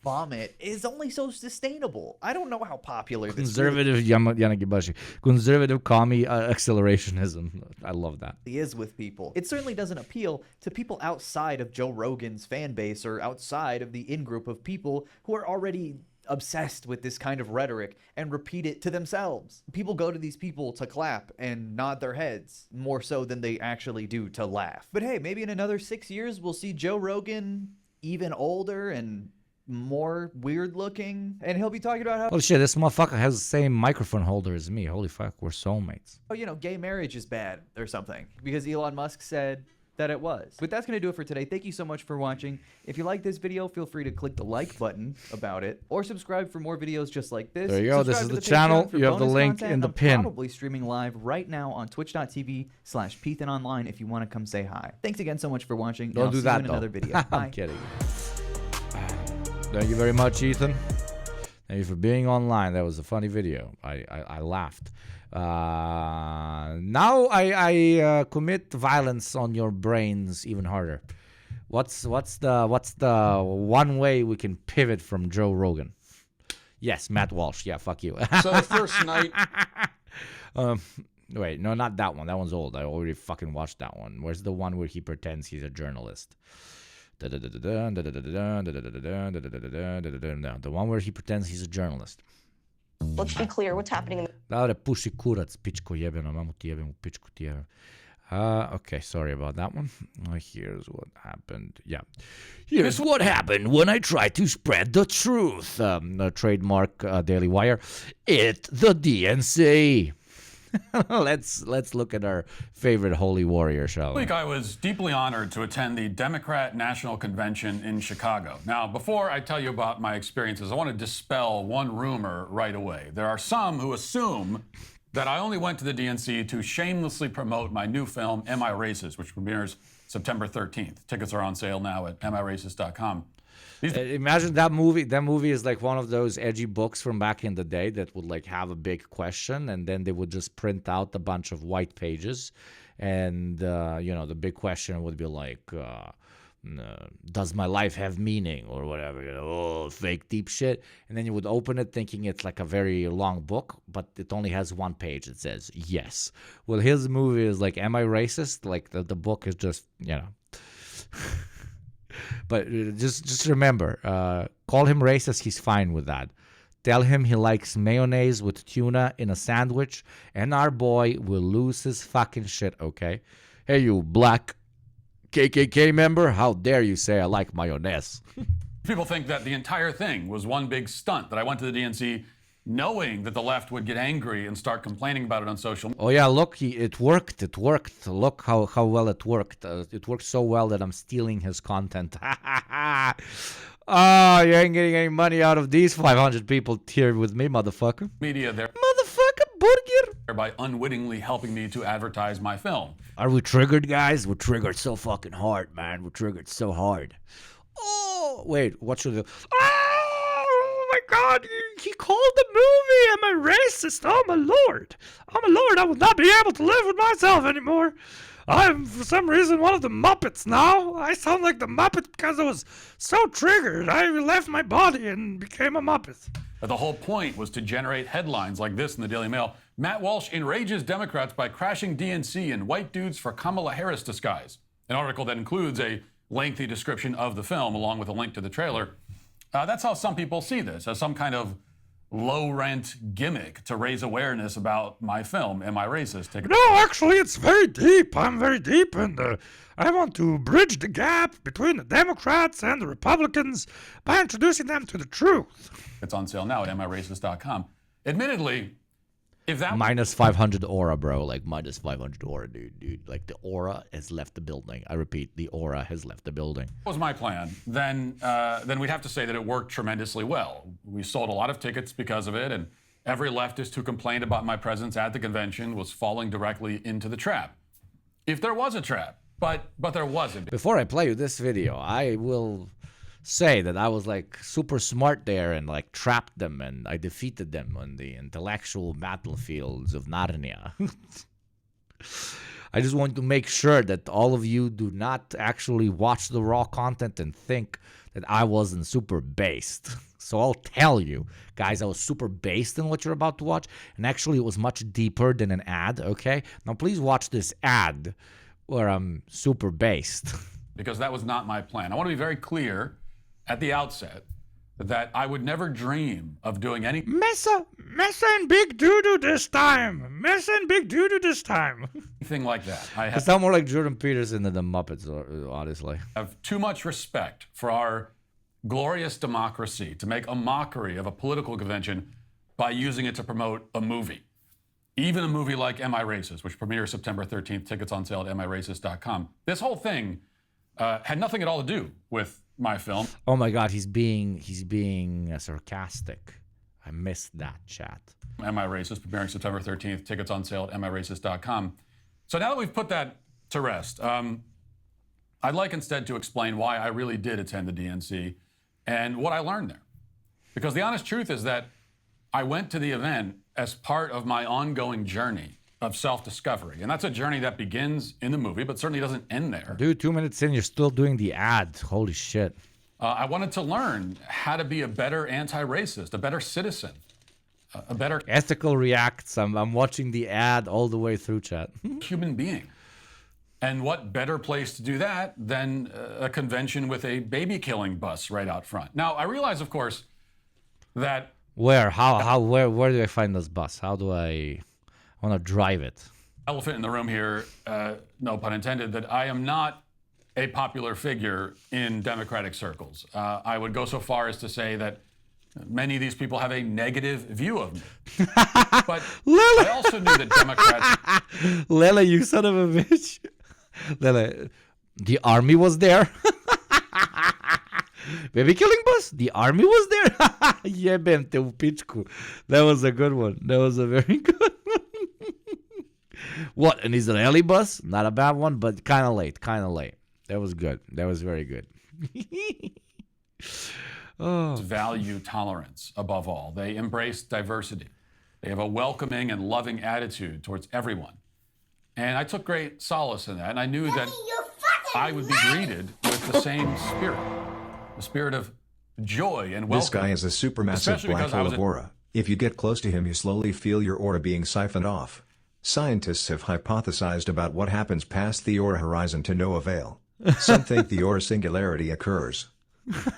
Vomit is only so sustainable. I don't know how popular this Conservative Yanagibashi. Conservative commie accelerationism. I love that. is with people. It certainly doesn't appeal to people outside of Joe Rogan's fan base or outside of the in-group of people who are already obsessed with this kind of rhetoric and repeat it to themselves. People go to these people to clap and nod their heads more so than they actually do to laugh. But hey, maybe in another 6 years, we'll see Joe Rogan even older and more weird looking, and he'll be talking about how, Oh shit, this motherfucker has the same microphone holder as me. Holy fuck, we're soulmates. oh, you know, gay marriage is bad or something because Elon Musk said that it was. But that's going to do it for today. Thank you so much for watching. If you like this video, feel free to click the like button about it or subscribe for more videos just like this. There you go. This Subscribe is to the channel. Patreon for You have the bonus link content, in the and pin. I'm probably streaming live right now on twitch.tv/PethanOnline if you want to come say hi. Thanks again so much for watching. Don't and do I'll see that you in though. another video. Bye. I'm kidding. Thank you very much, Ethan. Thank you for being online. That was a funny video. I laughed. Now I commit violence on your brains even harder. What's the one way we can pivot from Joe Rogan? Yes, Matt Walsh. Yeah, fuck you. So the first night. Wait, no, not that one. That one's old. I already fucking watched that one. Where's the one where he pretends he's a journalist? No, the one where he pretends he's a journalist. Let's be clear, what's happening in Da puši kurac, pičko jebeno, mamu ti jebem, pičku ti jebem. Okay, sorry about that one. Here's what happened. Yeah. Here's what happened when I tried to spread the truth. Trademark Daily Wire. It's the DNC. Let's look at our favorite holy warrior, shall we? This week I was deeply honored to attend the Democrat National Convention in Chicago. Now, before I tell you about my experiences, I want to dispel one rumor right away. There are some who assume that I only went to the DNC to shamelessly promote my new film, Am I Racist?, which premieres September 13th. Tickets are on sale now at amiracist.com. Imagine that movie. That movie is like one of those edgy books from back in the day that would like have a big question, and then they would just print out a bunch of white pages, and the big question would be like, does my life have meaning or whatever? Fake deep shit. And then you would open it thinking it's like a very long book, but it only has one page. It says yes. Well, his movie is like, Am I Racist? Like the book is just But just remember, call him racist, he's fine with that. Tell him he likes mayonnaise with tuna in a sandwich, and our boy will lose his fucking shit, okay? Hey, you black KKK member, how dare you say I like mayonnaise? People think that the entire thing was one big stunt, that I went to the DNC knowing that the left would get angry and start complaining about it on social media. Oh yeah, look, it worked. Look how well it worked. It worked so well that I'm stealing his content. Oh, you ain't getting any money out of these 500 people here with me, motherfucker. Media there. Motherfucker, burger. By unwittingly helping me to advertise my film. Are we triggered, guys? We're triggered so fucking hard, man. We're triggered so hard. Oh, wait, what should I do? Oh my God, he called the movie Am I Racist? Oh my Lord. Oh my Lord, I will not be able to live with myself anymore. I'm, for some reason, one of the Muppets now. I sound like the Muppet because I was so triggered. I left my body and became a Muppet. The whole point was to generate headlines like this in the Daily Mail. Matt Walsh enrages Democrats by crashing DNC in white dudes for Kamala Harris disguise. An article that includes a lengthy description of the film along with a link to the trailer. That's how some people see this, as some kind of low-rent gimmick to raise awareness about my film, Am I Racist? No, actually, it's very deep. I'm very deep, and I want to bridge the gap between the Democrats and the Republicans by introducing them to the truth. It's on sale now at amiracist.com. Admittedly, if that minus 500 aura, bro, like minus 500 aura, dude. Like the aura has left the building. I repeat, the aura has left the building. was my plan, then we'd have to say that it worked tremendously well. We sold a lot of tickets because of it, and every leftist who complained about my presence at the convention was falling directly into the trap. If there was a trap, but there wasn't. Before I play you this video, I will say that I was like super smart there and like trapped them and I defeated them on the intellectual battlefields of Narnia. I just want to make sure that all of you do not actually watch the raw content and think that I wasn't super based. So I'll tell you, guys, I was super based in what you're about to watch. And actually, it was much deeper than an ad, okay? Now, please watch this ad where I'm super based. Because that was not my plan. I want to be very clear at the outset that I would never dream of doing any Messa and Big Doodoo this time. Messa and Big Doodoo this time. anything like that. I It's not more like Jordan Peterson than the Muppets, honestly. have too much respect for our glorious democracy to make a mockery of a political convention by using it to promote a movie. Even a movie like Am I Racist, which premieres September 13th, tickets on sale at amiracist.com. This whole thing had nothing at all to do with my film. Oh my God, he's being sarcastic. I missed that, chat. Am I Racist, premiering September 13th, tickets on sale at amiracist.com. So now that we've put that to rest, I'd like instead to explain why I really did attend the DNC and what I learned there. Because the honest truth is that I went to the event as part of my ongoing journey of self-discovery. And that's a journey that begins in the movie, but certainly doesn't end there. Dude, 2 minutes in, you're still doing the ad. Holy shit. I wanted to learn how to be a better anti-racist, a better citizen, a better Ethical reacts. I'm watching the ad all the way through, chat. human being. And what better place to do that than a convention with a baby-killing bus right out front? Now, I realize, of course, that... Where? Where do I find this bus? How do I want to drive it? Elephant in the room here, no pun intended, that I am not a popular figure in Democratic circles. I would go so far as to say that many of these people have a negative view of me. But I also knew that Democrats... Lele, you son of a bitch. Lele, the army was there. Baby killing bus? The army was there? Jebem u pičku. That was a good one. That was a very good one. What, an Israeli bus? Not a bad one, but kind of late. That was good. That was very good. value tolerance above all. They embrace diversity. They have a welcoming and loving attitude towards everyone. And I took great solace in that. And I knew that I would be greeted with the same spirit. The spirit of joy and welcome. This guy is a supermassive black hole of aura. If you get close to him, you slowly feel your aura being siphoned off. Scientists have hypothesized about what happens past the aura horizon to no avail. Some think the aura singularity occurs.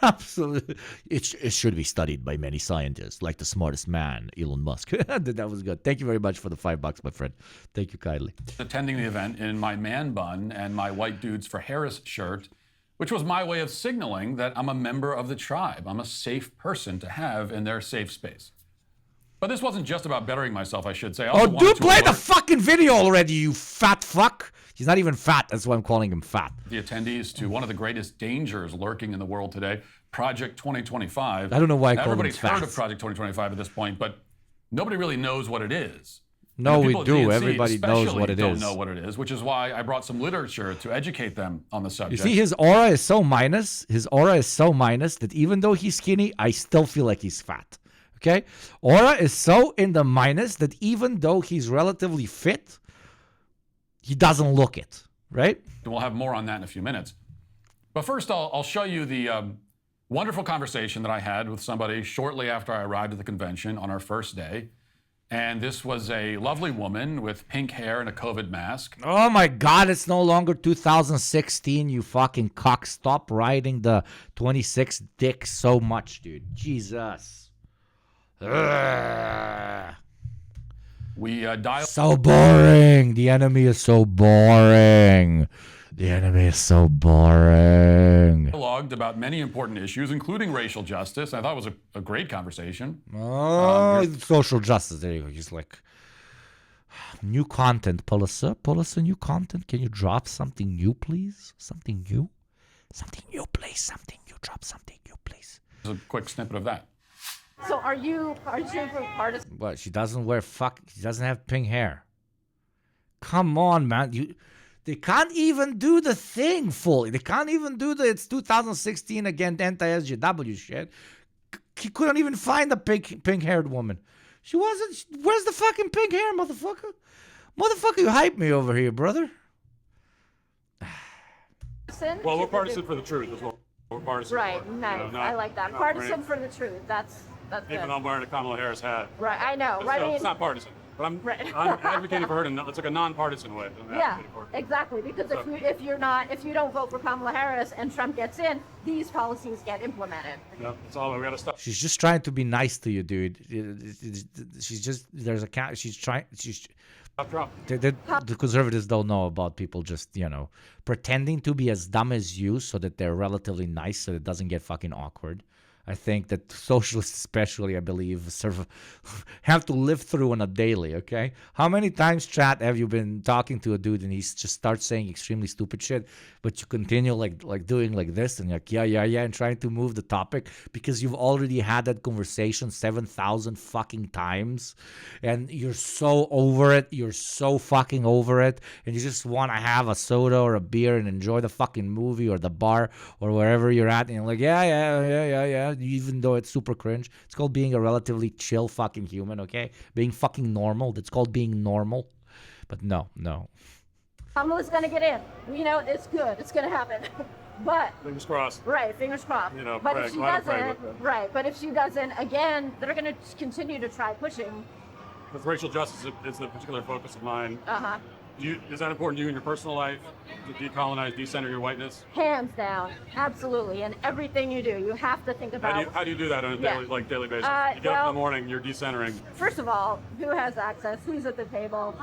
Absolutely. It should be studied by many scientists, like the smartest man, Elon Musk. That was good. Thank you very much for the $5, my friend. Thank you kindly. Attending the event in my man bun and my White Dudes for Harris shirt, which was my way of signaling that I'm a member of the tribe. I'm a safe person to have in their safe space. But this wasn't just about bettering myself, I should say. Oh, dude, play the fucking video already, you fat fuck. He's not even fat. That's why I'm calling him fat. The attendees to one of the greatest dangers lurking in the world today, Project 2025. I don't know why I call him Everybody's fat. heard of Project 2025 at this point, but nobody really knows what it is. No, we people at do. DNC Everybody knows what it don't is. know what it is, which is why I brought some literature to educate them on the You subject. see, his aura is so minus. His aura is so minus that even though he's skinny, I still feel like he's fat. Okay? Aura is so in the minus that even though he's relatively fit, he doesn't look it. Right? And we'll have more on that in a few minutes. But first, I'll show you the wonderful conversation that I had with somebody shortly after I arrived at the convention on our first day. And this was a lovely woman with pink hair and a COVID mask. Oh my God, it's no longer 2016, you fucking cock. Stop riding the 26 dick so much, dude. Jesus. Ugh. We dialed... So boring. The enemy is so boring. The enemy is so boring. Dialogued about many important issues, including racial justice. I thought it was a great conversation. Oh, social justice. There you go. He's like, new content, Pulitzer, new content. Can you drop something new, please? Something new? Something new, please. Something new. Drop something new, please. There's a quick snippet of that. So are you partisan? What? She doesn't wear She doesn't have pink hair. Come on, man. They can't even do the thing fully. They can't even do it's 2016 again anti-SJW shit. He couldn't even find a pink-haired woman. She wasn't. Where's the fucking pink hair, motherfucker? Motherfucker, you hype me over here, brother. Well, we're partisan for the truth as well. We're partisan. Right, for it, nice. you know, I like that. Partisan for the truth. That's Even good. though I'm wearing a Kamala Harris hat. Right, I know. Right. It's not partisan. But I'm advocating for her to. It's like a non-partisan way. Yeah, exactly. Because if you don't vote for Kamala Harris and Trump gets in, these policies get implemented. Yeah, that's all. We got to stop. She's just trying to be nice to you, dude. She's just She's Trump. The conservatives don't know about people just pretending to be as dumb as you so that they're relatively nice, so it doesn't get fucking awkward. I think that socialists, especially, I believe, have to live through on a daily, okay? How many times, chat, have you been talking to a dude and he just starts saying extremely stupid shit, but you continue like doing like this and like, yeah, and trying to move the topic because you've already had that conversation 7,000 fucking times and you're so over it. You're so fucking over it. And you just want to have a soda or a beer and enjoy the fucking movie or the bar or wherever you're at. And you're like, yeah. Even though it's super cringe. It's called being a relatively chill fucking human, okay? Being fucking normal. That's called being normal. But no. Kamala's going to get in. It's good. It's going to happen. But fingers crossed. Right, fingers crossed. But if she doesn't, but if she doesn't, again, they're going to continue to try pushing. Because racial justice is the particular focus of mine. Uh-huh. Is that important to you in your personal life, to decolonize, decenter your whiteness? Hands down, absolutely. And everything you do, you have to think about. How do you do that on a daily basis? You get up in the morning, you're decentering. First of all, who has access? Who's at the table?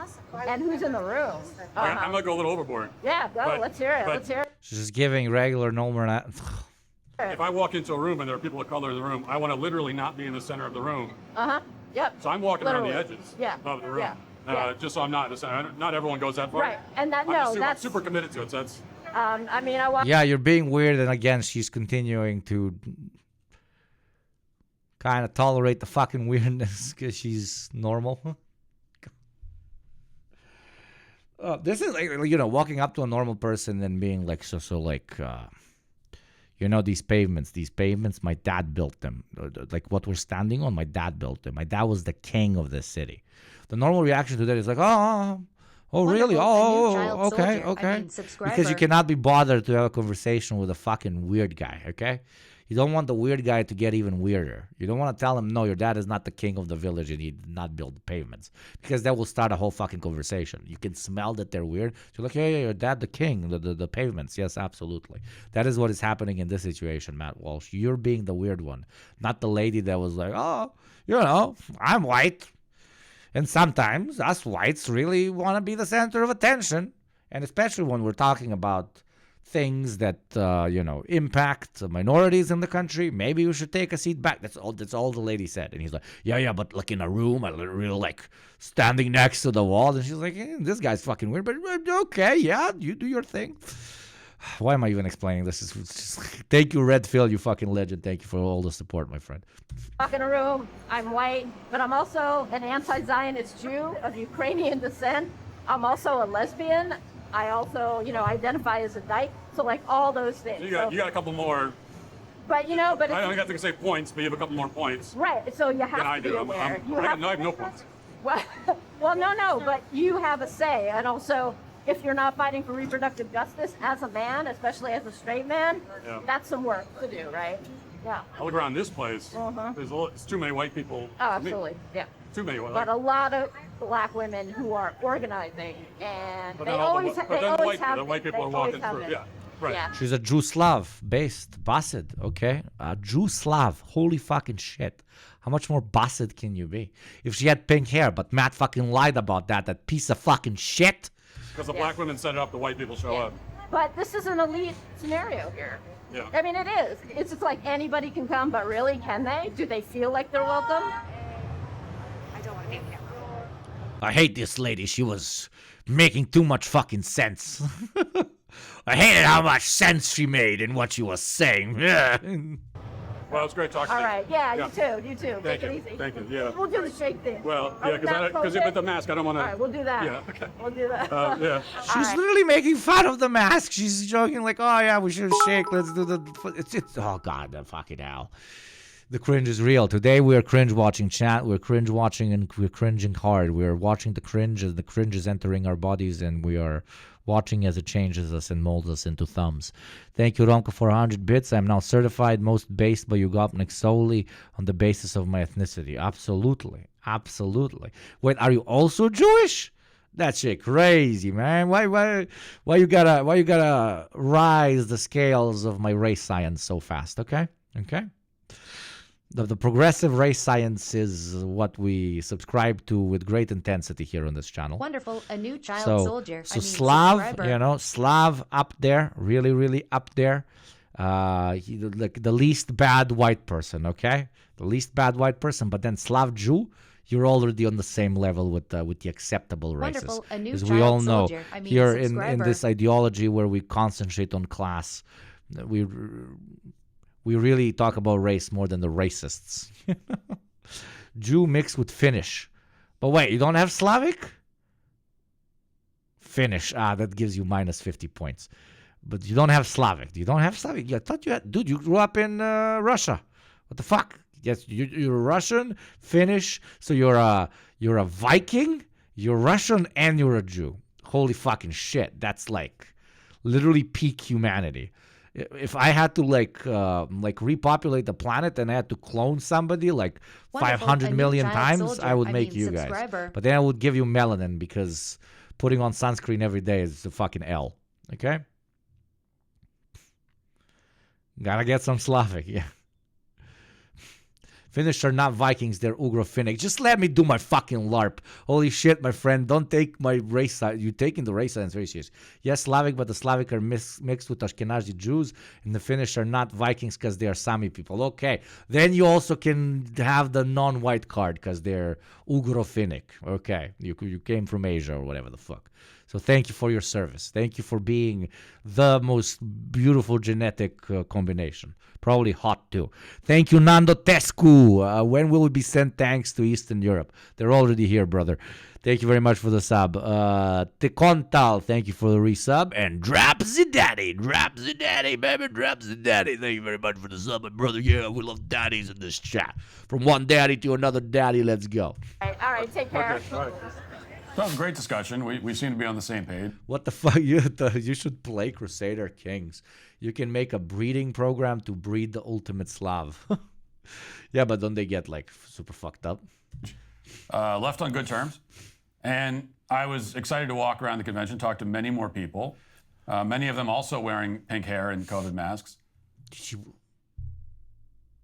And who's in the room? I'm gonna go a little overboard. Yeah, go. Let's hear it. She's just giving regular normal. If I walk into a room and there are people of color in the room, I want to literally not be in the center of the room. Yep. So I'm walking around the edges of the room. Yeah. Just so I'm not in the center. Not everyone goes that far. Right, and I'm super committed to it. So that's. I walk. Yeah, you're being weird, and again, she's continuing to kind of tolerate the fucking weirdness because she's normal. This is like walking up to a normal person and being like these pavements, my dad built them. Like what we're standing on, my dad built them. My dad was the king of this city. The normal reaction to that is like, oh, really? Oh, okay. Because you cannot be bothered to have a conversation with a fucking weird guy, okay? You don't want the weird guy to get even weirder. You don't want to tell him, no, your dad is not the king of the village and he did not build the pavements. Because that will start a whole fucking conversation. You can smell that they're weird. So you're like, yeah, your dad the king, the pavements. Yes, absolutely. That is what is happening in this situation, Matt Walsh. You're being the weird one. Not the lady that was like, oh, I'm white. And sometimes us whites really want to be the center of attention. And especially when we're talking about things that, impact minorities in the country, maybe we should take a seat back. That's all the lady said. And he's like, yeah, but like in a room, I really like standing next to the wall. And she's like, this guy's fucking weird, but okay, yeah, you do your thing. Why am I even explaining this? Thank you, Red Phil, you fucking legend. Thank you for all the support, my friend. Walk in a room, I'm white, but I'm also an anti-Zionist Jew of Ukrainian descent. I'm also a lesbian. I also, identify as a dyke. So like all those things. So you got a couple more. But but I don't have to say points, but you have a couple more points. Right. So you have to be aware. I have no points. Well, no, but you have a say, and also, if you're not fighting for reproductive justice as a man, especially as a straight man, that's some work to do, right? Yeah. I look around this place. There's too many white people. Oh, absolutely. Yeah. Too many white. But a lot of black women who are organizing, and but they always have. The white people are walking through. Yeah. Right. Yeah. She's a Jew Slav based Basid, okay? A Jew Slav. Holy fucking shit. How much more Basid can you be? If she had pink hair, but Matt fucking lied about that piece of fucking shit. Because the black women set it up, the white people show up. But this is an elite scenario here. Yeah. I mean, it is. It's just like anybody can come, but really, can they? Do they feel like they're welcome? I don't want to be here. I hate this lady. She was making too much fucking sense. I hated how much sense she made in what she was saying. Well, it's great talking to All you. right. Yeah, you too. You too. Thank Take you. it easy. Thank you. Yeah. We'll do the shake thing. Well, Oh, yeah, not because COVID? with the mask, I don't want to. All right, we'll do that. Yeah. Okay. We'll do that. Yeah. She's literally making fun of the mask. She's joking like, "Oh yeah, we should shake. Let's do the." It's oh god, the fucking hell. The cringe is real. Today we are cringe watching chat. We're cringe watching and we're cringing hard. We are watching the cringe as the cringe is entering our bodies, and we are watching as it changes us and molds us into thumbs. Thank you, Ronko, for 100 bits. I'm now certified most based by Yugopnik solely on the basis of my ethnicity. Absolutely. Absolutely. Wait, are you also Jewish? That shit crazy, man. Why you gotta rise the scales of my race science so fast, okay? Okay? The progressive race science is what we subscribe to with great intensity here on this channel. Wonderful, a new child soldier. So Slav, subscriber. Slav up there, really, really up there. Like the least bad white person, okay? The least bad white person, but then Slav Jew, you're already on the same level with the acceptable races. Wonderful, a new Because child we all know soldier. here in subscriber. this ideology where we concentrate on class, we really talk about race more than the racists. Jew mixed with Finnish. But wait, you don't have Slavic? Finnish. That gives you minus 50 points. But you don't have Slavic. You don't have Slavic. I thought you had... Dude, you grew up in Russia. What the fuck? Yes, you're Russian, Finnish, so you're a Viking, you're Russian, and you're a Jew. Holy fucking shit. That's like literally peak humanity. If I had to like repopulate the planet and I had to clone somebody like Wonderful, 500 a new million child times, soldier. I would I make mean, you subscriber. guys. But then I would give you melanin because putting on sunscreen every day is a fucking L. Okay? Gotta get some Slavic, yeah. Finnish are not Vikings, they're Ugro-Finnic. Just let me do my fucking LARP. Holy shit, my friend, don't take my race side. You're taking the race science very serious. Yes, Slavic, but the Slavic are mixed with Ashkenazi Jews, and the Finnish are not Vikings because they are Sami people. Okay, then you also can have the non-white card because they're Ugro-Finnic. Okay, you came from Asia or whatever the fuck. So thank you for your service. Thank you for being the most beautiful genetic combination. Probably hot too. Thank you, Nando Tescu. When will we be sent tanks to Eastern Europe? They're already here, brother. Thank you very much for the sub. Tekontal, thank you for the resub. And Drop the Daddy, baby, Drop the Daddy. Thank you very much for the sub, my brother. Yeah, we love daddies in this chat. From one daddy to another daddy, let's go. All right, take care. Okay, all right. That was a great discussion. We seem to be on the same page. What the fuck? You should play Crusader Kings. You can make a breeding program to breed the ultimate Slav. Yeah, but don't they get like super fucked up? Left on good terms. And I was excited to walk around the convention, talk to many more people. Many of them also wearing pink hair and COVID masks.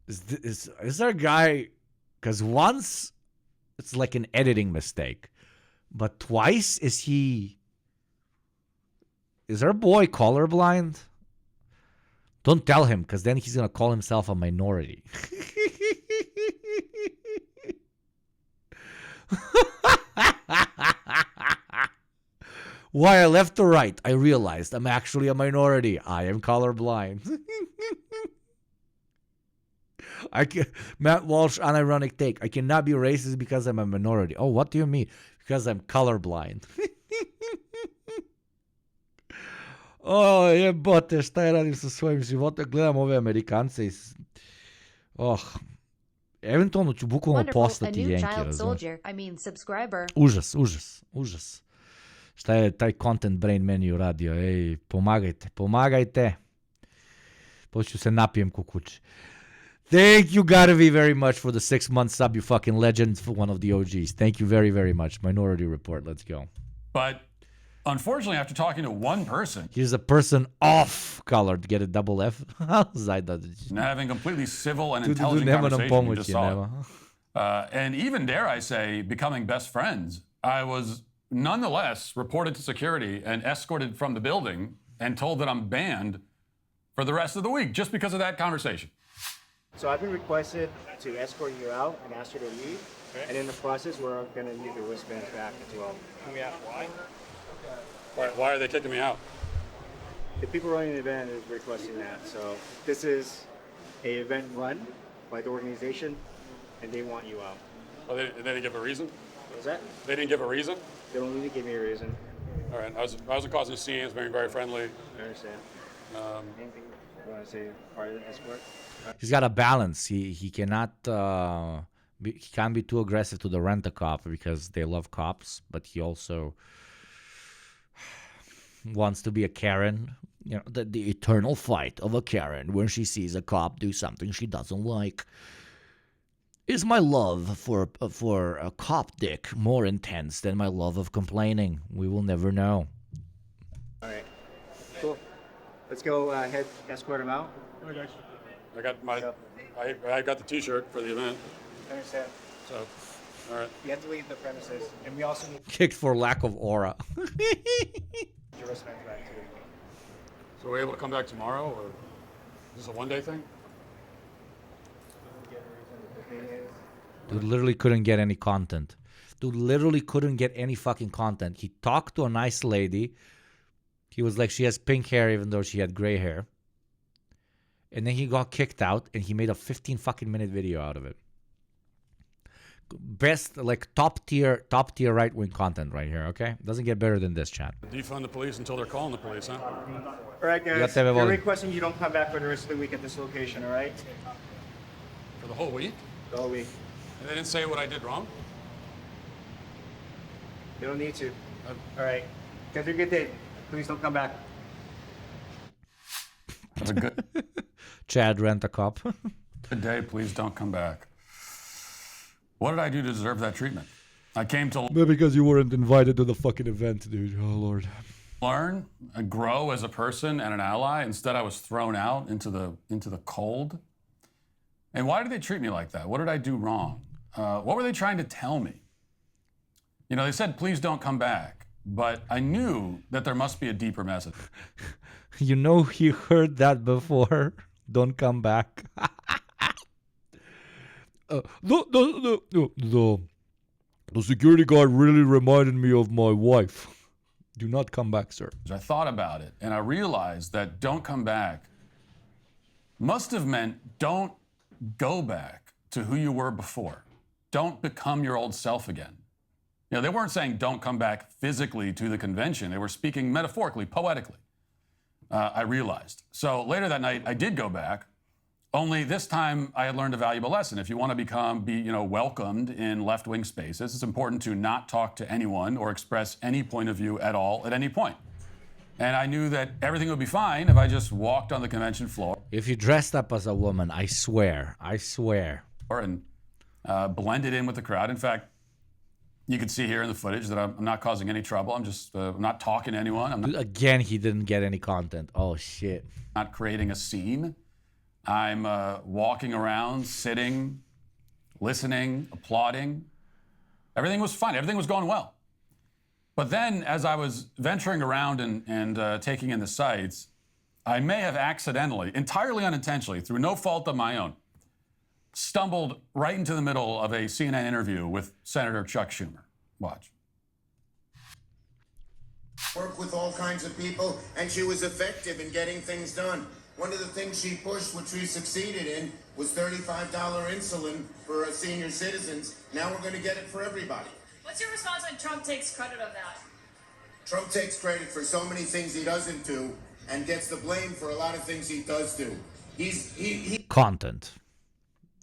Is there a guy? Because once it's like an editing mistake. But twice, is our boy colorblind? Don't tell him, because then he's going to call himself a minority. Why I left or right, I realized I'm actually a minority. I am colorblind. Matt Walsh, unironic take. I cannot be racist because I'm a minority. Oh, what do you mean? Because I'm colorblind. Jebote, šta ja radim sa svojim životom? Gledam ove Amerikance i... eventualno ću bukvalno postati Jenki, razumiješ? Užas. Šta je taj content brain menu radio? Ej, pomagajte. Poću se napijem kukući. Thank you, Garvi, very much for the 6-month sub, you fucking legend, for one of the OGs. Thank you very, very much. Minority Report, let's go. But unfortunately, after talking to one person... Here's a person off color to get a double F. And having completely civil and intelligent conversation, you just saw it. And even, dare I say, becoming best friends, I was nonetheless reported to security and escorted from the building and told that I'm banned for the rest of the week just because of that conversation. So I've been requested to escort you out and ask you to leave. Okay. And in the process, we're going to need your wristbands back as well. Can we ask why? Why are they kicking me out? The people running the event is requesting that. So this is a event run by the organization, and they want you out. Oh, they didn't give a reason? What was that? They didn't give a reason? They don't really give me a reason. All right, I wasn't causing a scene. I was being very friendly. I understand. Anything you want to say part of the escort? He's got a balance. He cannot he can't be too aggressive to the rent-a-cop because they love cops, but he also wants to be a Karen. You know, the eternal fight of a Karen when she sees a cop do something she doesn't like. Is my love for a cop dick more intense than my love of complaining? We will never know. All right, cool. Let's go ahead, escort him out. Okay. I got I got the T-shirt for the event. I understand. So, all right. You have to leave the premises, and we also need Kicked for lack of aura. your wristbands back too. So we're able to come back tomorrow, or is this a one-day thing? Dude literally couldn't get any content. Dude literally couldn't get any fucking content. He talked to a nice lady. He was like, she has pink hair even though she had gray hair. And then he got kicked out and he made a 15 fucking minute video out of it. Best, like top tier right wing content right here, okay? Doesn't get better than this, chat. Defund the police until they're calling the police, huh? All right, guys. We're requesting you don't come back for the rest of the week at this location, all right? For the whole week? The whole week. And they didn't say what I did wrong? You don't need to. All right. Guys, have a good day. Please don't come back. Have a good Chad Rent-A-Cop. good day. Please don't come back. What did I do to deserve that treatment? I came to Because you weren't invited to the fucking event, dude. Oh, Lord. learn, grow as a person and an ally. Instead, I was thrown out into the cold. And why did they treat me like that? What did I do wrong? What were they trying to tell me? You know, they said, please don't come back. But I knew that there must be a deeper message. You know he heard that before. Don't come back. The security guard really reminded me of my wife. Do not come back, sir. I thought about it, and I realized that don't come back must have meant don't go back to who you were before. Don't become your old self again. You know, they weren't saying don't come back physically to the convention. They were speaking metaphorically, poetically. I realized. So later that night, I did go back. Only this time, I had learned a valuable lesson. If you want to be welcomed in left-wing spaces, it's important to not talk to anyone or express any point of view at all at any point. And I knew that everything would be fine if I just walked on the convention floor. If you dressed up as a woman, I swear. And blended in with the crowd. In fact, you can see here in the footage that I'm not causing any trouble. I'm just I'm not talking to anyone. Again, he didn't get any content. Oh, shit. Not creating a scene. I'm walking around, sitting, listening, applauding. Everything was fine. Everything was going well. But then, as I was venturing around and taking in the sights, I may have accidentally, entirely unintentionally, through no fault of my own, stumbled right into the middle of a CNN interview with Senator Chuck Schumer. Watch. Work with all kinds of people, and she was effective in getting things done. One of the things she pushed, which we succeeded in, was $35 insulin for senior citizens. Now we're going to get it for everybody. What's your response when Trump takes credit of that? Trump takes credit for so many things he doesn't do and gets the blame for a lot of things he does do. Content.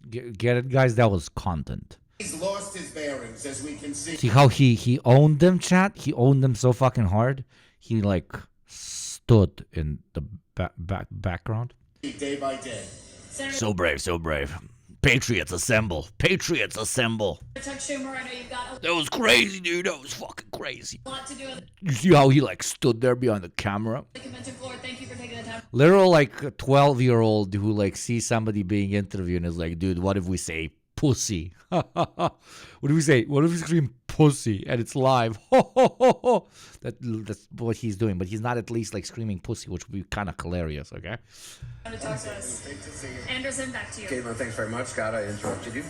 Get it, guys? That was content. He's lost his bearings, as we can see. See how he owned them, chat? He owned them so fucking hard. He, stood in the background. Day by day. So brave. Patriots assemble. Patriots assemble. Chuck Schumer, I know you've got That was crazy, dude. That was fucking crazy. a lot to do with You see how he, stood there behind the camera? the convention floor. Thank you for taking the time. Literal, a 12-year-old who, sees somebody being interviewed and is like, dude, what if we say pussy? What do we say? What if we scream pussy and it's live? That's what he's doing, but he's not at least screaming pussy, which would be kind of hilarious, okay? To talk to us. Anderson, back to you. Okay, well, thanks very much, Scott. I interrupted you.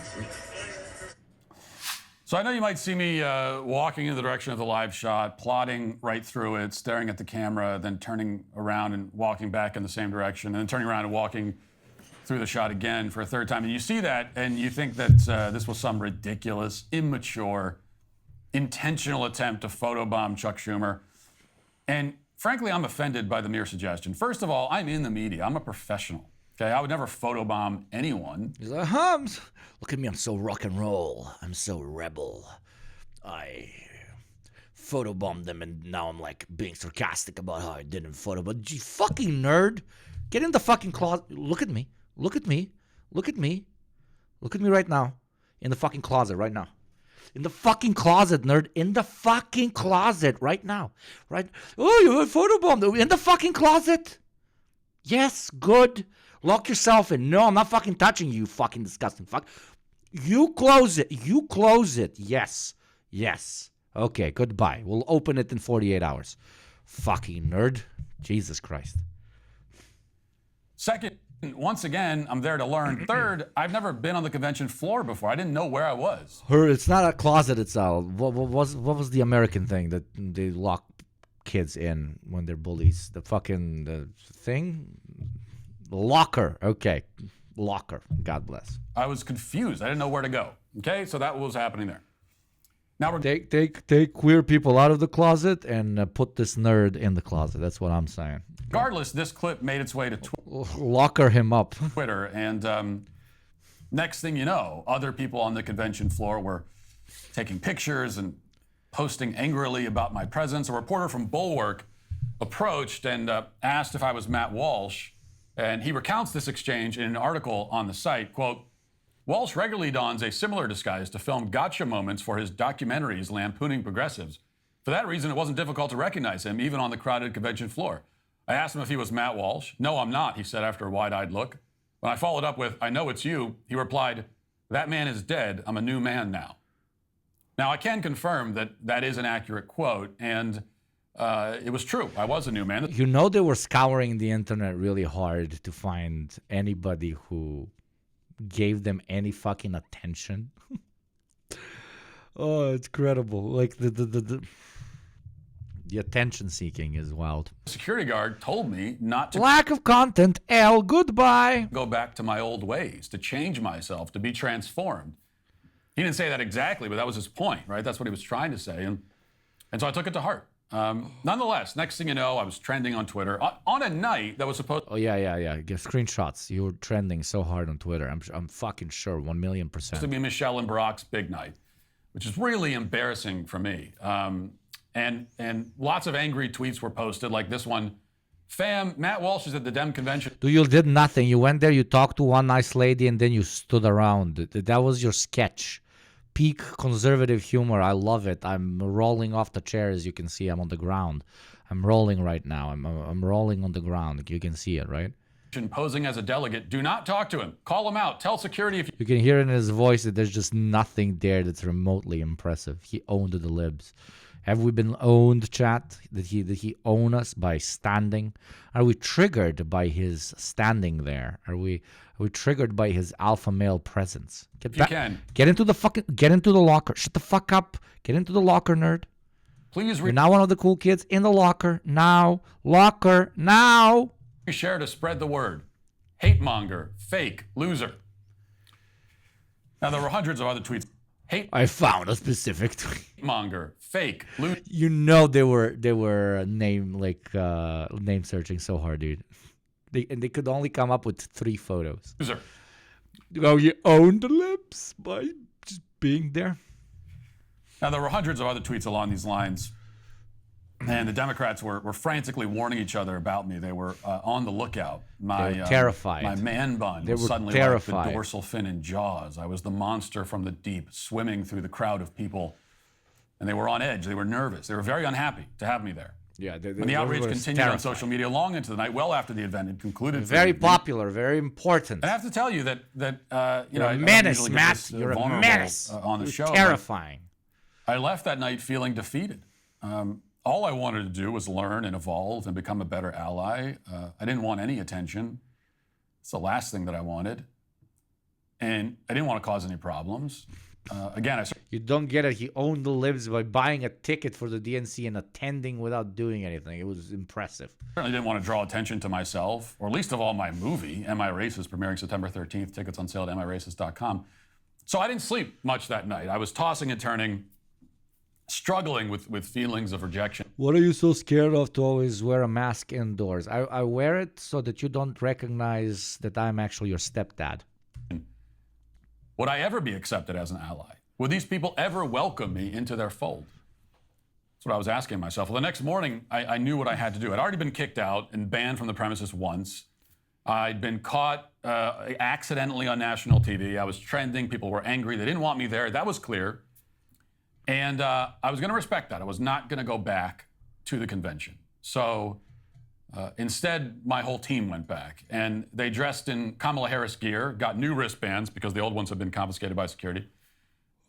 So I know you might see me walking in the direction of the live shot, plodding right through it, staring at the camera, then turning around and walking back in the same direction, and then turning around and walking through the shot again for a third time. And you see that, and you think that this was some ridiculous, immature, intentional attempt to photobomb Chuck Schumer. And frankly, I'm offended by the mere suggestion. First of all, I'm in the media. I'm a professional. Okay, I would never photobomb anyone. He's like, look at me, I'm so rock and roll. I'm so rebel. I photobombed them, and now I'm like being sarcastic about how I didn't photobomb. You fucking nerd. Get in the fucking closet. Look at me. Look at me. Look at me. Look at me right now. In the fucking closet right now. In the fucking closet, nerd. In the fucking closet right now. Right? Oh, you photobombed. In the fucking closet. Yes, good. Lock yourself in. No, I'm not fucking touching you, fucking disgusting fuck. You close it. You close it. Yes. Yes. Okay, goodbye. We'll open it in 48 hours. Fucking nerd. Jesus Christ. Second, once again, I'm there to learn. Third, I've never been on the convention floor before. I didn't know where I was. It's not a closet itself. What was the American thing that they lock kids in when they're bullies? The thing? Locker. Okay. Locker. God bless. I was confused. I didn't know where to go. Okay, so that was happening there. Now we're take queer people out of the closet and put this nerd in the closet. That's what I'm saying. Regardless, this clip made its way to Locker him up. Twitter, and next thing you know, other people on the convention floor were taking pictures and posting angrily about my presence. A reporter from Bulwark approached and asked if I was Matt Walsh, and he recounts this exchange in an article on the site. Quote, Walsh regularly dons a similar disguise to film gotcha moments for his documentaries lampooning progressives. For that reason, it wasn't difficult to recognize him, even on the crowded convention floor. I asked him if he was Matt Walsh. No, I'm not, he said after a wide-eyed look. When I followed up with, I know it's you, he replied, that man is dead. I'm a new man now. Now, I can confirm that that is an accurate quote, and it was true. I was a new man. You know they were scouring the internet really hard to find anybody who gave them any fucking attention. Oh, it's incredible. Like the attention seeking is wild. The security guard told me not to lack of content. L, goodbye. Go back to my old ways, to change myself, to be transformed. He didn't say that exactly, but that was his point, right? That's what he was trying to say, and so I took it to heart. Nonetheless, next thing you know, I was trending on Twitter on a night that was supposed. Oh yeah. Get screenshots. You were trending so hard on Twitter. I'm fucking sure, 1,000,000%. To be Michelle and Barack's big night, which is really embarrassing for me. And lots of angry tweets were posted, like this one. Fam, Matt Walsh is at the Dem convention. You did nothing. You went there, you talked to one nice lady, and then you stood around. That was your sketch. Peak conservative humor. I love it. I'm rolling off the chair, as you can see. I'm on the ground. I'm rolling right now. I'm rolling on the ground. You can see it, right? Posing as a delegate. Do not talk to him. Call him out. Tell security if you can hear in his voice that there's just nothing there that's remotely impressive. He owned the libs. Have we been owned, chat? Did he own us by standing? Are we triggered by his standing there? Are we triggered by his alpha male presence? Get into the locker. Shut the fuck up. Get into the locker, nerd. Please. You're now one of the cool kids in the locker now. Locker now. Share to spread the word. Hate monger, fake, loser. Now there were hundreds of other tweets. I found a specific tweet. Monger, fake, loser. You know they were name searching so hard, dude. They could only come up with 3 photos. Loser. Oh, you own the libs by just being there. Now there were hundreds of other tweets along these lines, and the Democrats were frantically warning each other about me. They were on the lookout. They were terrified. My man bun was suddenly terrified. like the dorsal fin in Jaws. I was the monster from the deep, swimming through the crowd of people, and they were on edge. They were nervous. They were very unhappy to have me there. Yeah, and the outrage continued on social media long into the night, well after the event had concluded. Very popular, very important. And I have to tell you that you're a menace, Matt. You're a menace on the you're show. Terrifying. I left that night feeling defeated. All I wanted to do was learn and evolve and become a better ally. I didn't want any attention. It's the last thing that I wanted. And I didn't want to cause any problems. again, You don't get it. He owned the libs by buying a ticket for the DNC and attending without doing anything. It was impressive. certainly didn't want to draw attention to myself, or least of all my movie, Am I Racist, premiering September 13th. Tickets on sale at amiracist.com. So I didn't sleep much that night. I was tossing and turning, struggling with feelings of rejection. What are you so scared of to always wear a mask indoors? I wear it so that you don't recognize that I'm actually your stepdad. Would I ever be accepted as an ally? Would these people ever welcome me into their fold? That's what I was asking myself. Well, the next morning, I knew what I had to do. I'd already been kicked out and banned from the premises once. I'd been caught accidentally on national TV. I was trending. People were angry. They didn't want me there. That was clear. And I was going to respect that. I was not going to go back to the convention. So instead, my whole team went back. And they dressed in Kamala Harris gear, got new wristbands because the old ones had been confiscated by security,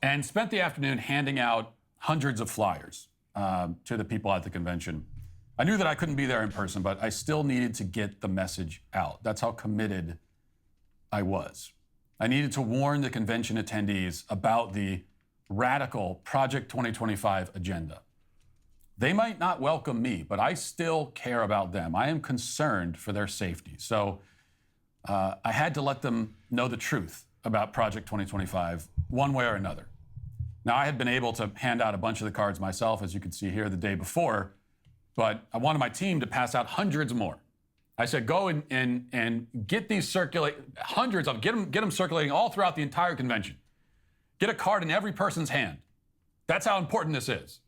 and spent the afternoon handing out hundreds of flyers to the people at the convention. I knew that I couldn't be there in person, but I still needed to get the message out. That's how committed I was. I needed to warn the convention attendees about the radical Project 2025 agenda. They might not welcome me, but I still care about them. I am concerned for their safety. So I had to let them know the truth about Project 2025 one way or another. Now, I had been able to hand out a bunch of the cards myself, as you can see here, the day before, but I wanted my team to pass out hundreds more. I said, go and get these hundreds of them, get them circulating all throughout the entire convention. Get a card in every person's hand. That's how important this is.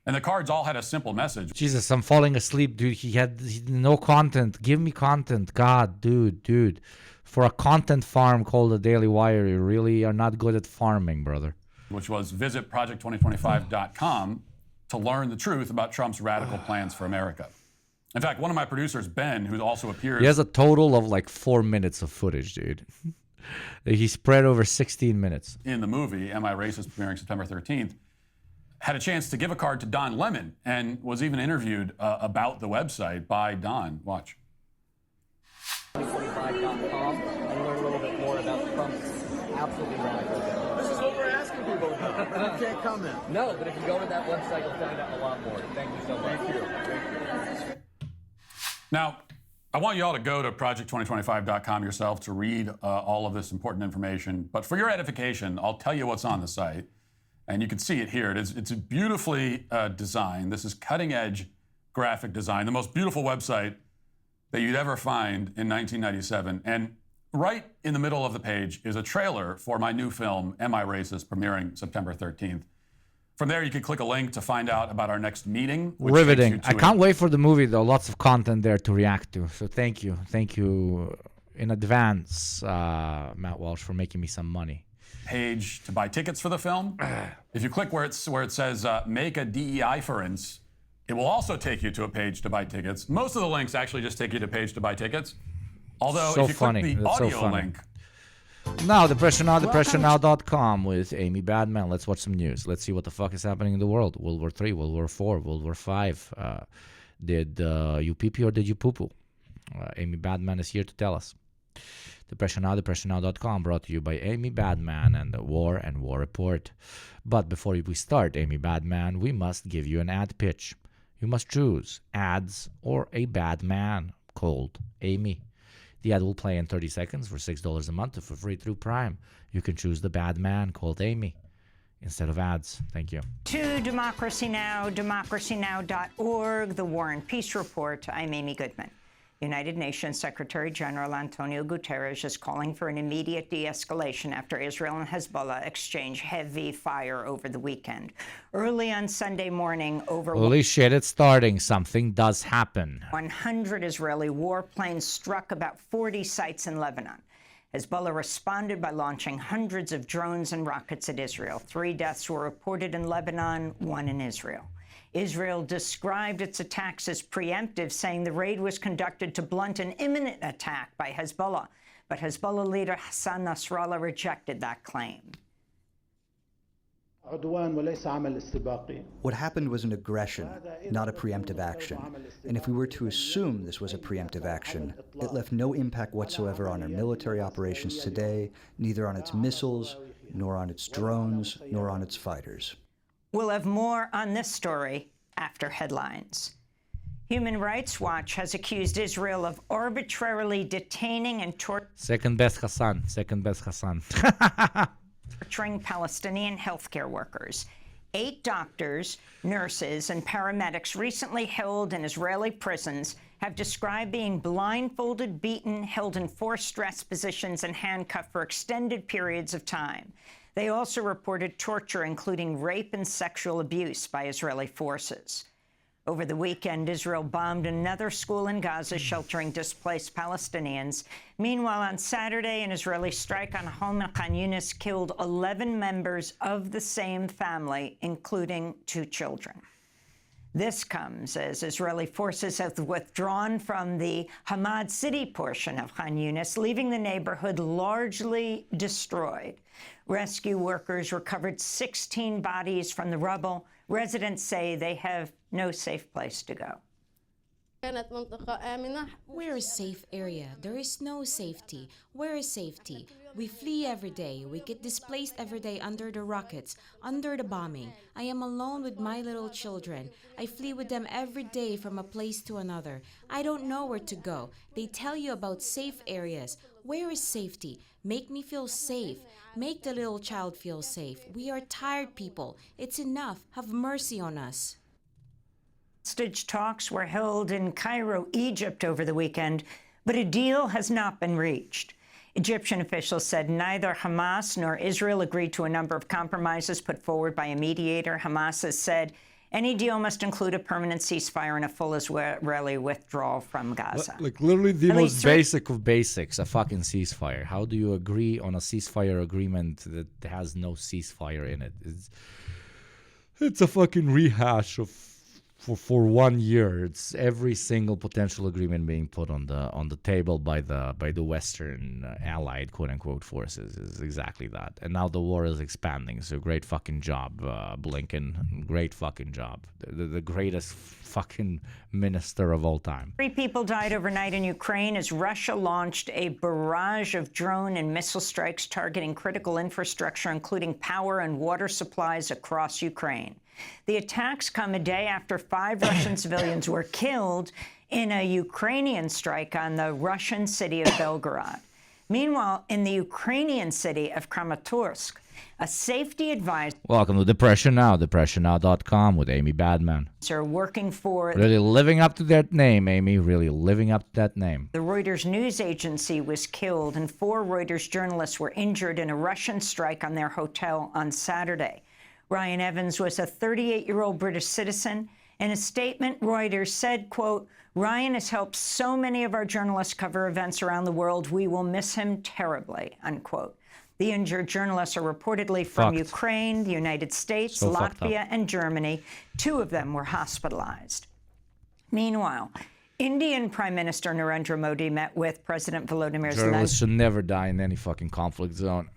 And the cards all had a simple message. Jesus, I'm falling asleep, dude. He had no content. Give me content. God, dude. For a content farm called the Daily Wire, you really are not good at farming, brother. Which was visit project2025.com to learn the truth about Trump's radical plans for America. In fact, one of my producers, Ben, who also appears... He has a total of like 4 minutes of footage, dude. He spread over 16 minutes. In the movie, Am I Racist, premiering September 13th, had a chance to give a card to Don Lemon and was even interviewed about the website by Don. Watch. 2025.com and learn a little bit more about Trump's absolutely radical. This is what we're asking people about. You can't come in. No, but if you go to that website, you'll find out a lot more. Thank you so much. Thank you. Now, I want you all to go to project2025.com yourself to read all of this important information. But for your edification, I'll tell you what's on the site. And you can see it here. It's beautifully designed. This is cutting-edge graphic design, the most beautiful website that you'd ever find in 1997. And right in the middle of the page is a trailer for my new film, Am I Racist?, premiering September 13th. From there, you can click a link to find out about our next meeting. Riveting. I can't wait for the movie, though. Lots of content there to react to. So thank you. Thank you in advance, Matt Walsh, for making me some money. Page to buy tickets for the film. If you click where it says make a DEI-ference, it will also take you to a page to buy tickets. Most of the links actually just take you to a page to buy tickets. Although So if you funny. click the That's so audio funny. link, Now, depressionnow.com with Amy Badman. Let's watch some news. Let's see what the fuck is happening in the world. World War III, World War IV, World War V. Did you pee-pee or did you poo-poo? Amy Badman is here to tell us. depressionnow.com, brought to you by Amy Badman and the War and War Report. But before we start, Amy Badman, we must give you an ad pitch. You must choose ads or a bad man called Amy. The ad will play in 30 seconds for $6 a month for free through Prime. You can choose the bad man called Amy instead of ads. Thank you. To Democracy Now!, democracynow.org, the War and Peace Report. I'm Amy Goodman. United Nations Secretary General Antonio Guterres is calling for an immediate de-escalation after Israel and Hezbollah exchange heavy fire over the weekend. Early on Sunday morning, Holy shit, it's starting. Something does happen. 100 Israeli warplanes struck about 40 sites in Lebanon. Hezbollah responded by launching hundreds of drones and rockets at Israel. 3 deaths were reported in Lebanon, 1 in Israel. Israel described its attacks as preemptive, saying the raid was conducted to blunt an imminent attack by Hezbollah. But Hezbollah leader Hassan Nasrallah rejected that claim. What happened was an aggression, not a preemptive action. And if we were to assume this was a preemptive action, it left no impact whatsoever on our military operations today, neither on its missiles nor on its drones, nor on its fighters. We'll have more on this story after headlines. Human Rights Watch has accused Israel of arbitrarily detaining and Second best Hassan. Second best Hassan. torturing Palestinian healthcare workers. 8 doctors, nurses, and paramedics recently held in Israeli prisons have described being blindfolded, beaten, held in forced stress positions, and handcuffed for extended periods of time. They also reported torture, including rape and sexual abuse by Israeli forces. Over the weekend, Israel bombed another school in Gaza, sheltering displaced Palestinians. Meanwhile, on Saturday, an Israeli strike on home in Khan Yunis killed 11 members of the same family, including 2 children. This comes as Israeli forces have withdrawn from the Hamad City portion of Khan Yunis, leaving the neighborhood largely destroyed. Rescue workers recovered 16 bodies from the rubble. Residents say they have no safe place to go. We're a safe area. There is no safety. Where is safety? We flee every day. We get displaced every day under the rockets, under the bombing. I am alone with my little children. I flee with them every day from a place to another. I don't know where to go. They tell you about safe areas. Where is safety? Make me feel safe. Make the little child feel safe. We are tired people. It's enough. Have mercy on us. Hostage talks were held in Cairo, Egypt over the weekend, but a deal has not been reached. Egyptian officials said neither Hamas nor Israel agreed to a number of compromises put forward by a mediator. Hamas has said any deal must include a permanent ceasefire and a full Israeli withdrawal from Gaza. Like literally the most basic of basics, a fucking ceasefire. How do you agree on a ceasefire agreement that has no ceasefire in it? It's a fucking rehash of for 1 year. It's every single potential agreement being put on the table by the Western allied quote unquote forces is exactly that. And now the war is expanding. So great fucking job, Blinken. Great fucking job. The greatest fucking minister of all time. 3 people died overnight in Ukraine as Russia launched a barrage of drone and missile strikes targeting critical infrastructure, including power and water supplies across Ukraine. The attacks come a day after 5 Russian civilians were killed in a Ukrainian strike on the Russian city of Belgorod. Meanwhile, in the Ukrainian city of Kramatorsk, a safety advisor Welcome to Depression Now, depressionnow.com with Amy Badman. Working for Really living up to that name, Amy. Really living up to that name. the Reuters news agency was killed, and 4 Reuters journalists were injured in a Russian strike on their hotel on Saturday. Ryan Evans was a 38-year-old British citizen. In a statement, Reuters said, quote, Ryan has helped so many of our journalists cover events around the world. We will miss him terribly, unquote. The injured journalists are reportedly from Ukraine, the United States, Latvia, and Germany. 2 of them were hospitalized. Meanwhile, Indian Prime Minister Narendra Modi met with President Volodymyr Journalists Zelensky should never die in any fucking conflict zone.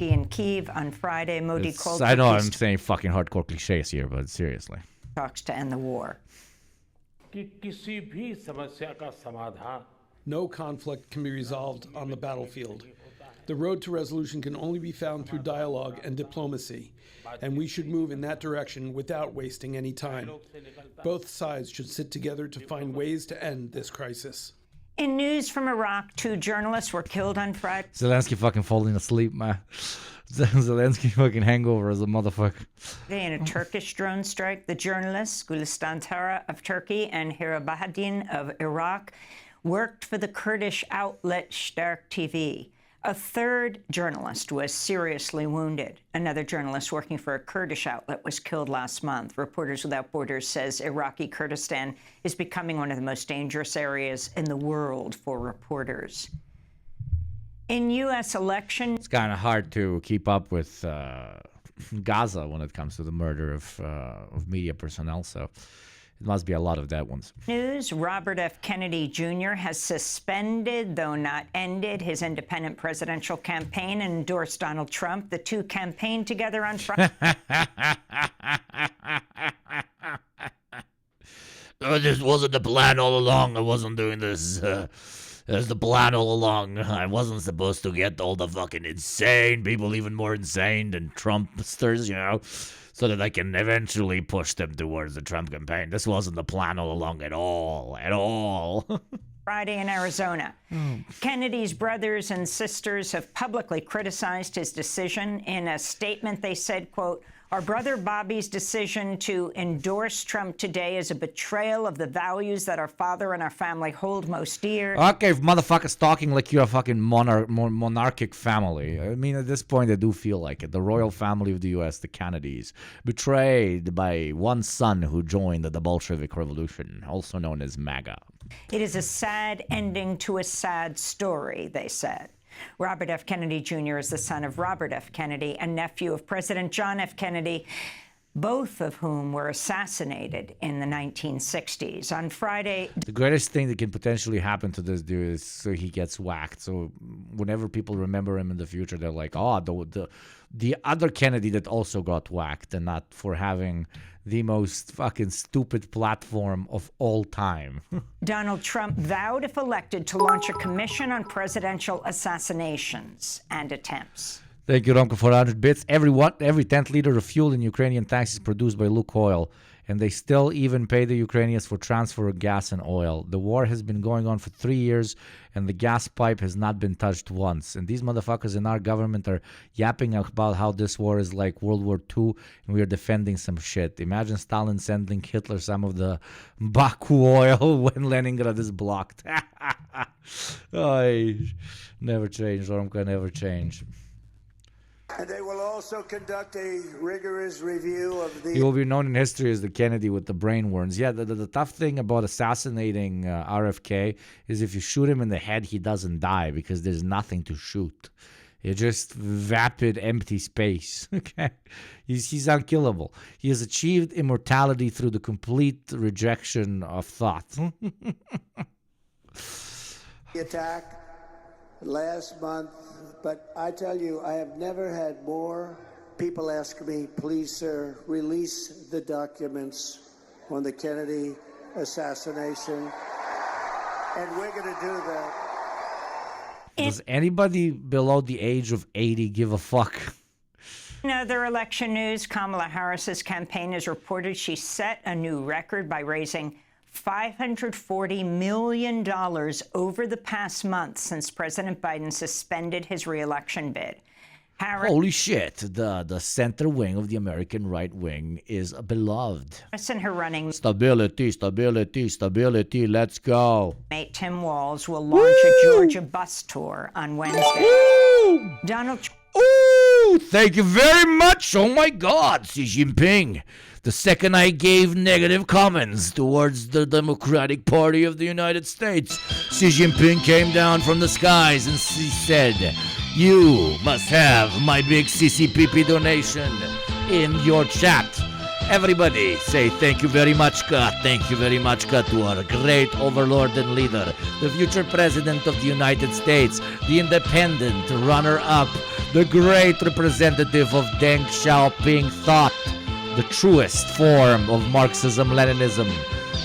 in Kyiv on Friday. Modi called I know for I'm peace saying fucking hardcore cliches here, but seriously. talks to end the war. No conflict can be resolved on the battlefield. The road to resolution can only be found through dialogue and diplomacy, and we should move in that direction without wasting any time. Both sides should sit together to find ways to end this crisis. In news from Iraq, 2 journalists were killed on Friday. Zelensky fucking falling asleep, man. Zelensky fucking hangover as a motherfucker. In a Turkish drone strike, the journalists Gülistan Tara of Turkey and Hira Bahadin of Iraq worked for the Kurdish outlet Shtark TV. A 3rd journalist was seriously wounded. Another journalist working for a Kurdish outlet was killed last month. Reporters Without Borders says Iraqi Kurdistan is becoming one of the most dangerous areas in the world for reporters. In U.S. election... It's kind of hard to keep up with Gaza when it comes to the murder of media personnel, so it must be a lot of dead ones. News, Robert F. Kennedy Jr. has suspended, though not ended, his independent presidential campaign and endorsed Donald Trump. The 2 campaigned together on Friday. This wasn't the plan all along. I wasn't doing this. There's the plan all along. I wasn't supposed to get all the fucking insane people, even more insane than Trumpsters, so that I can eventually push them towards the Trump campaign. This wasn't the plan all along at all. At all. Friday in Arizona. Kennedy's brothers and sisters have publicly criticized his decision. In a statement, they said, quote, "Our brother Bobby's decision to endorse Trump today is a betrayal of the values that our father and our family hold most dear." Okay, if motherfuckers talking like you're a fucking monarchic family. I mean, at this point, I do feel like it. The royal family of the U.S., the Kennedys, betrayed by one son who joined the Bolshevik Revolution, also known as MAGA. It is a sad ending to a sad story, they said. Robert F. Kennedy Jr. is the son of Robert F. Kennedy, a nephew of President John F. Kennedy, both of whom were assassinated in the 1960s. On Friday, the greatest thing that can potentially happen to this dude is so he gets whacked. So whenever people remember him in the future, they're like, oh, the other Kennedy that also got whacked, and not for having the most fucking stupid platform of all time. Donald Trump vowed, if elected, to launch a commission on presidential assassinations and attempts. Thank you, Romka, for 100 bits. Every 10th liter of fuel in Ukrainian tanks is produced by Lukoil, and they still even pay the Ukrainians for transfer of gas and oil. The war has been going on for 3 years, and the gas pipe has not been touched once. And these motherfuckers in our government are yapping about how this war is like World War II, and we are defending some shit. Imagine Stalin sending Hitler some of the Baku oil when Leningrad is blocked. Never change, Romka, never change. And they will also conduct a rigorous review of the... He will be known in history as the Kennedy with the brain worms. Yeah, the tough thing about assassinating RFK is if you shoot him in the head, he doesn't die because there's nothing to shoot. It's just vapid, empty space. Okay, he's unkillable. He has achieved immortality through the complete rejection of thought. The attack last month, but I tell you, I have never had more people ask me, please, sir, release the documents on the Kennedy assassination, and we're going to do that. Does anybody below the age of 80 give a fuck? In other election news, Kamala Harris's campaign has reported she set a new record by raising $540 million over the past month since President Biden suspended his re-election bid. Holy shit, the center wing of the American right wing is beloved. Harris and her running Stability, stability, stability, let's go. mate Tim Walz will launch a Georgia bus tour on Wednesday. Donald Ooh, thank you very much. Oh my God, Xi Jinping. The second I gave negative comments towards the Democratic Party of the United States, Xi Jinping came down from the skies and he said, you must have my big CCPP donation in your chat. Everybody say thank you very much, God. Thank you very much, God, to our great overlord and leader, the future president of the United States, the independent runner-up, the great representative of Deng Xiaoping thought, the truest form of Marxism-Leninism.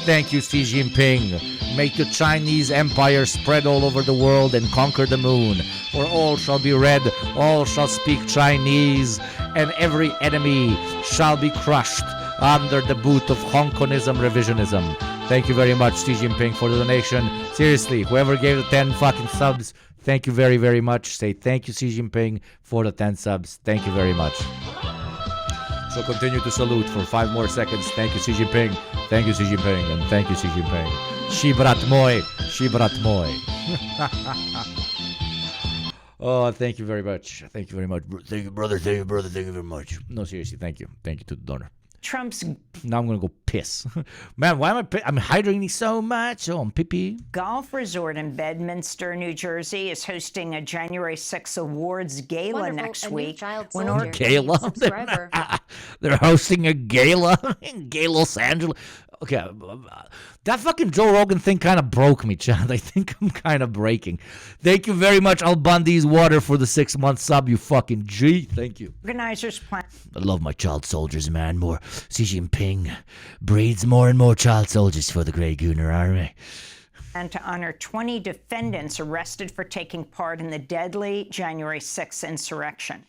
Thank you, Xi Jinping. Make the Chinese empire spread all over the world and conquer the moon. For all shall be red, all shall speak Chinese, and every enemy shall be crushed under the boot of Hong Konism revisionism. Thank you very much, Xi Jinping, for the donation. Seriously, whoever gave the 10 fucking subs, thank you very, very much. Say thank you, Xi Jinping, for the 10 subs. Thank you very much. So continue to salute for 5 more seconds. Thank you, Xi Jinping. Thank you, Xi Jinping. And thank you, Xi Jinping. Xi brat moi. Xi brat moi. Oh, thank you very much. Thank you very much. Thank you, brother. Thank you, brother. Thank you very much. No, seriously, thank you. Thank you to the donor. Trump's Now I'm going to go piss. Man, why am I'm hydrating so much? Oh, I'm pee-pee. Golf resort in Bedminster, New Jersey is hosting a January 6th awards gala Wonderful. next A new week. child when soldier. Gala? Subscriber. They're hosting a gala in Gay Los Angeles. Okay, that fucking Joe Rogan thing kind of broke me, Chad. I think I'm kind of breaking. Thank you very much, Albundi's Water, for the 6-month sub, you fucking G. Thank you. Organizers plan. I love my child soldiers, man. More Xi Jinping breeds more and more child soldiers for the Grey Gooner Army. and to honor 20 defendants arrested for taking part in the deadly January 6th insurrection.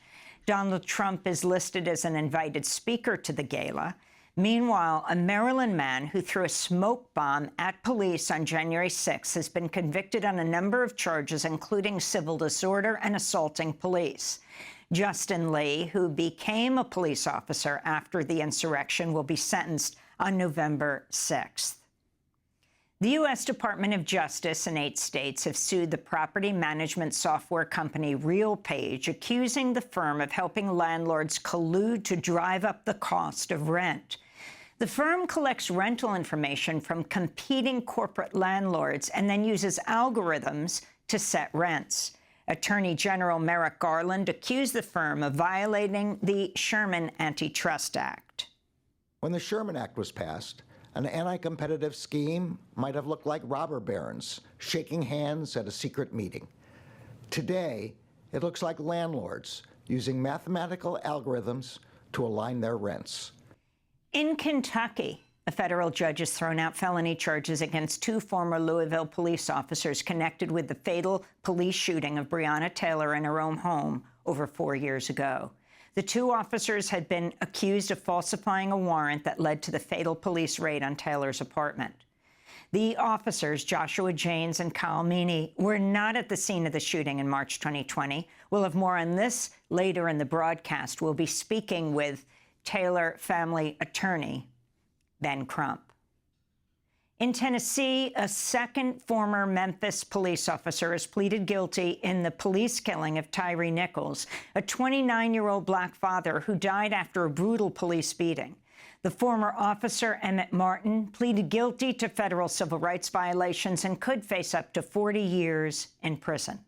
Donald Trump is listed as an invited speaker to the gala. Meanwhile, a Maryland man who threw a smoke bomb at police on January 6th has been convicted on a number of charges, including civil disorder and assaulting police. Justin Lee, who became a police officer after the insurrection, will be sentenced on November 6th. The U.S. Department of Justice and 8 states have sued the property management software company RealPage, accusing the firm of helping landlords collude to drive up the cost of rent. The firm collects rental information from competing corporate landlords and then uses algorithms to set rents. Attorney General Merrick Garland accused the firm of violating the Sherman Antitrust Act. When the Sherman Act was passed, an anti-competitive scheme might have looked like robber barons shaking hands at a secret meeting. Today, it looks like landlords using mathematical algorithms to align their rents. In Kentucky, a federal judge has thrown out felony charges against 2 former Louisville police officers connected with the fatal police shooting of Breonna Taylor in her own home over 4 years ago. The 2 officers had been accused of falsifying a warrant that led to the fatal police raid on Taylor's apartment. The officers, Joshua Janes and Kyle Meany, were not at the scene of the shooting in March 2020. We'll have more on this later in the broadcast. We'll be speaking with Taylor family attorney Ben Crump. In Tennessee, a second former Memphis police officer has pleaded guilty in the police killing of Tyree Nichols, a 29-year-old black father who died after a brutal police beating. The former officer, Emmett Martin, pleaded guilty to federal civil rights violations and could face up to 40 years in prison.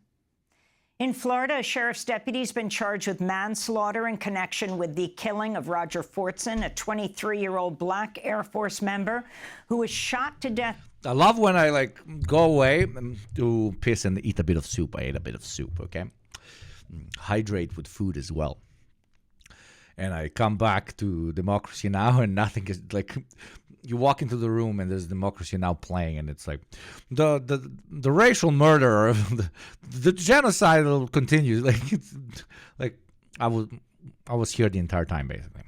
In Florida, a sheriff's deputy has been charged with manslaughter in connection with the killing of Roger Fortson, a 23-year-old black Air Force member who was shot to death. I love when I go away to piss and eat a bit of soup. I ate a bit of soup, okay? Hydrate with food as well. And I come back to Democracy Now! And nothing is like, you walk into the room and there's Democracy Now! Playing, and it's like the racial murder of the genocide will continue. Like I was here the entire time basically.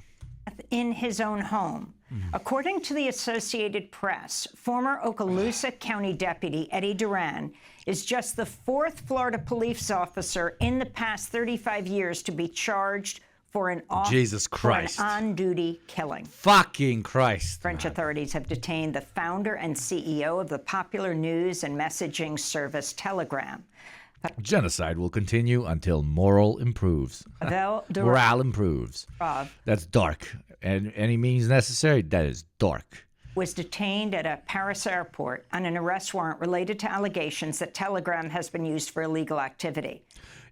In his own home. According to the Associated Press, former Okaloosa County Deputy Eddie Duran is just the 4th Florida police officer in the past 35 years to be charged for an on-duty killing. Fucking Christ. French authorities have detained the founder and CEO of the popular news and messaging service Telegram. Genocide will continue until morale improves. Morale improves. That's dark. And any means necessary, that is dark. Was detained at a Paris airport on an arrest warrant related to allegations that Telegram has been used for illegal activity.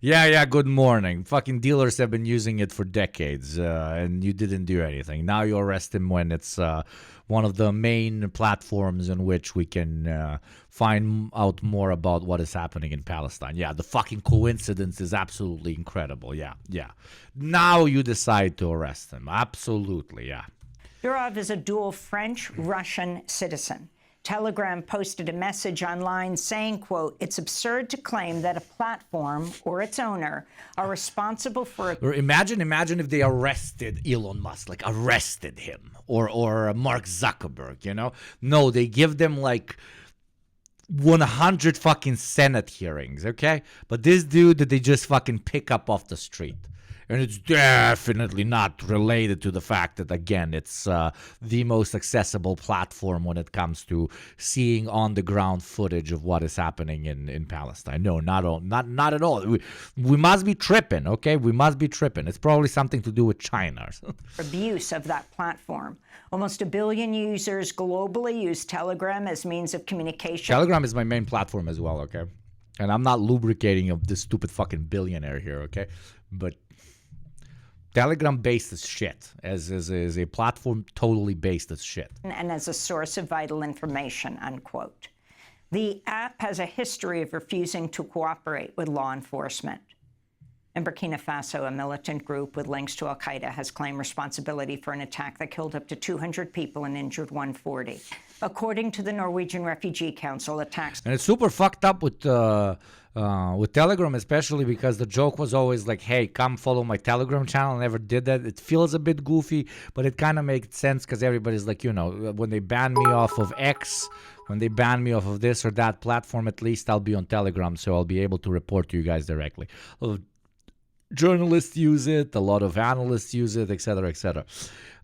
Yeah, good morning. Fucking dealers have been using it for decades, and you didn't do anything. Now you arrest him when it's one of the main platforms on which we can find out more about what is happening in Palestine. Yeah, the fucking coincidence is absolutely incredible. Yeah. Now you decide to arrest him. Absolutely, yeah. Durov is a dual French-Russian citizen. Telegram posted a message online saying, quote, "It's absurd to claim that a platform or its owner are responsible for..." Imagine if they arrested Elon Musk, like arrested him, or Mark Zuckerberg, you know? No, they give them like 100 fucking Senate hearings, okay? But this dude that they just fucking pick up off the street. And it's definitely not related to the fact that, again, it's the most accessible platform when it comes to seeing on-the-ground footage of what is happening in Palestine. No, not at all. We must be tripping, okay? We must be tripping. It's probably something to do with China. Abuse of that platform. Almost 1 billion users globally use Telegram as means of communication. Telegram is my main platform as well, okay? And I'm not lubricating of this stupid fucking billionaire here, okay? But Telegram based as shit, as a platform totally based as shit. And as a source of vital information, unquote. The app has a history of refusing to cooperate with law enforcement. In Burkina Faso, a militant group with links to al-Qaeda has claimed responsibility for an attack that killed up to 200 people and injured 140. According to the Norwegian Refugee Council, attacks... And it's super fucked up with Telegram, especially because the joke was always like, hey, come follow my Telegram channel. I never did that. It feels a bit goofy, but it kind of makes sense because everybody's like, you know, when they ban me off of X, when they ban me off of this or that platform, at least I'll be on Telegram, so I'll be able to report to you guys directly. Journalists use it, a lot of analysts use it, etc., etc.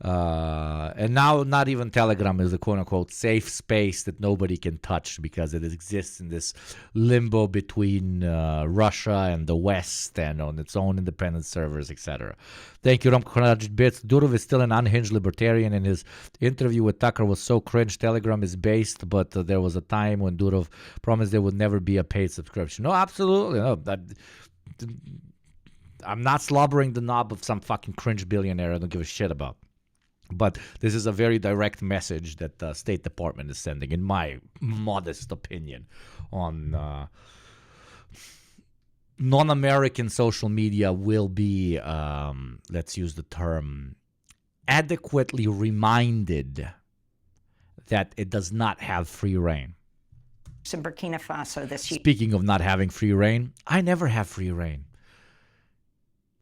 And now not even Telegram is a quote-unquote safe space that nobody can touch because it exists in this limbo between Russia and the West and on its own independent servers, etc. Thank you, Rom100 Bits. Durov is still an unhinged libertarian, and his interview with Tucker was so cringe. Telegram is based, but there was a time when Durov promised there would never be a paid subscription. No, absolutely. No, I'm not slobbering the knob of some fucking cringe billionaire I don't give a shit about. But this is a very direct message that the State Department is sending, in my modest opinion, on non-American social media will be, let's use the term, adequately reminded that it does not have free reign. In Burkina Faso this year. Speaking of not having free reign, I never have free reign.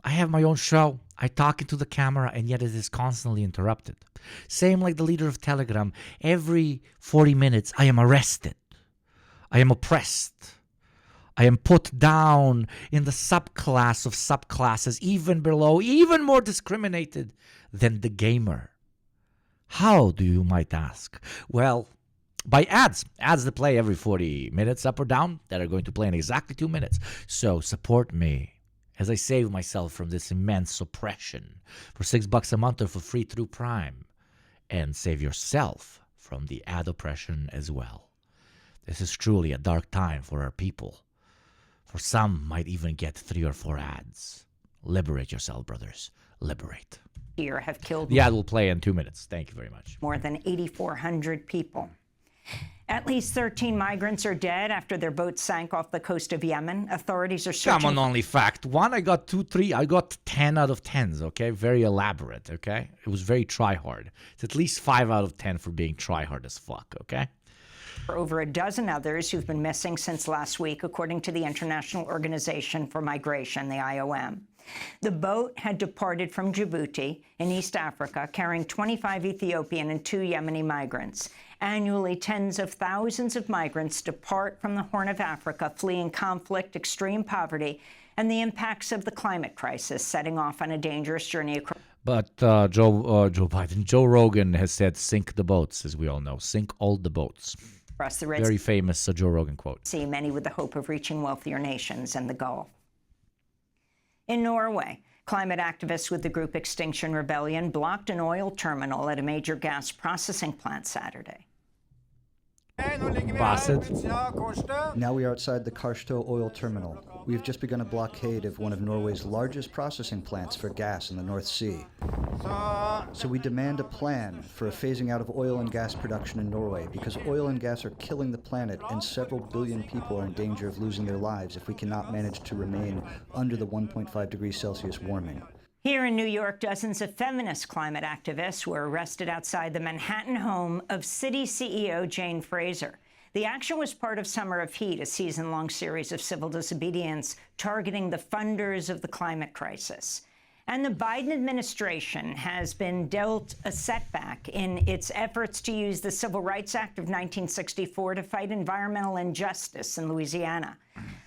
I have my own show. I talk into the camera, and yet it is constantly interrupted. Same like the leader of Telegram. Every 40 minutes, I am arrested. I am oppressed. I am put down in the subclass of subclasses, even below, even more discriminated than the gamer. How, do you might ask? Well, by ads that play every 40 minutes up or down, that are going to play in exactly 2 minutes. So support me as I save myself from this immense oppression for $6 a month or for free through Prime, and save yourself from the ad oppression as well. This is truly a dark time for our people. For some might even get 3 or 4 ads. Liberate yourself, brothers. Liberate. Here have killed... The ad will play in 2 minutes. Thank you very much. More than 8,400 people. At least 13 migrants are dead after their boat sank off the coast of Yemen. Authorities are searching... Come on, only fact. 1, I got 2, 3. I got 10 out of 10s, okay? Very elaborate, okay? It was very try-hard. It's at least 5 out of 10 for being try-hard as fuck, okay? For over a dozen others who've been missing since last week, according to the International Organization for Migration, the IOM. The boat had departed from Djibouti in East Africa, carrying 25 Ethiopian and 2 Yemeni migrants. Annually, tens of thousands of migrants depart from the Horn of Africa, fleeing conflict, extreme poverty, and the impacts of the climate crisis, setting off on a dangerous journey across... But Joe Rogan has said, sink the boats, as we all know. Sink all the boats. Across the Red Very famous Joe Rogan quote. Sea, many with the hope of reaching wealthier nations and the Gulf. In Norway, climate activists with the group Extinction Rebellion blocked an oil terminal at a major gas processing plant Saturday. Now we are outside the Karsto oil terminal. We have just begun a blockade of one of Norway's largest processing plants for gas in the North Sea. So we demand a plan for a phasing out of oil and gas production in Norway, because oil and gas are killing the planet and several billion people are in danger of losing their lives if we cannot manage to remain under the 1.5 degrees Celsius warming. Here in New York, dozens of feminist climate activists were arrested outside the Manhattan home of city CEO Jane Fraser. The action was part of Summer of Heat, a season-long series of civil disobedience targeting the funders of the climate crisis. And the Biden administration has been dealt a setback in its efforts to use the Civil Rights Act of 1964 to fight environmental injustice in Louisiana.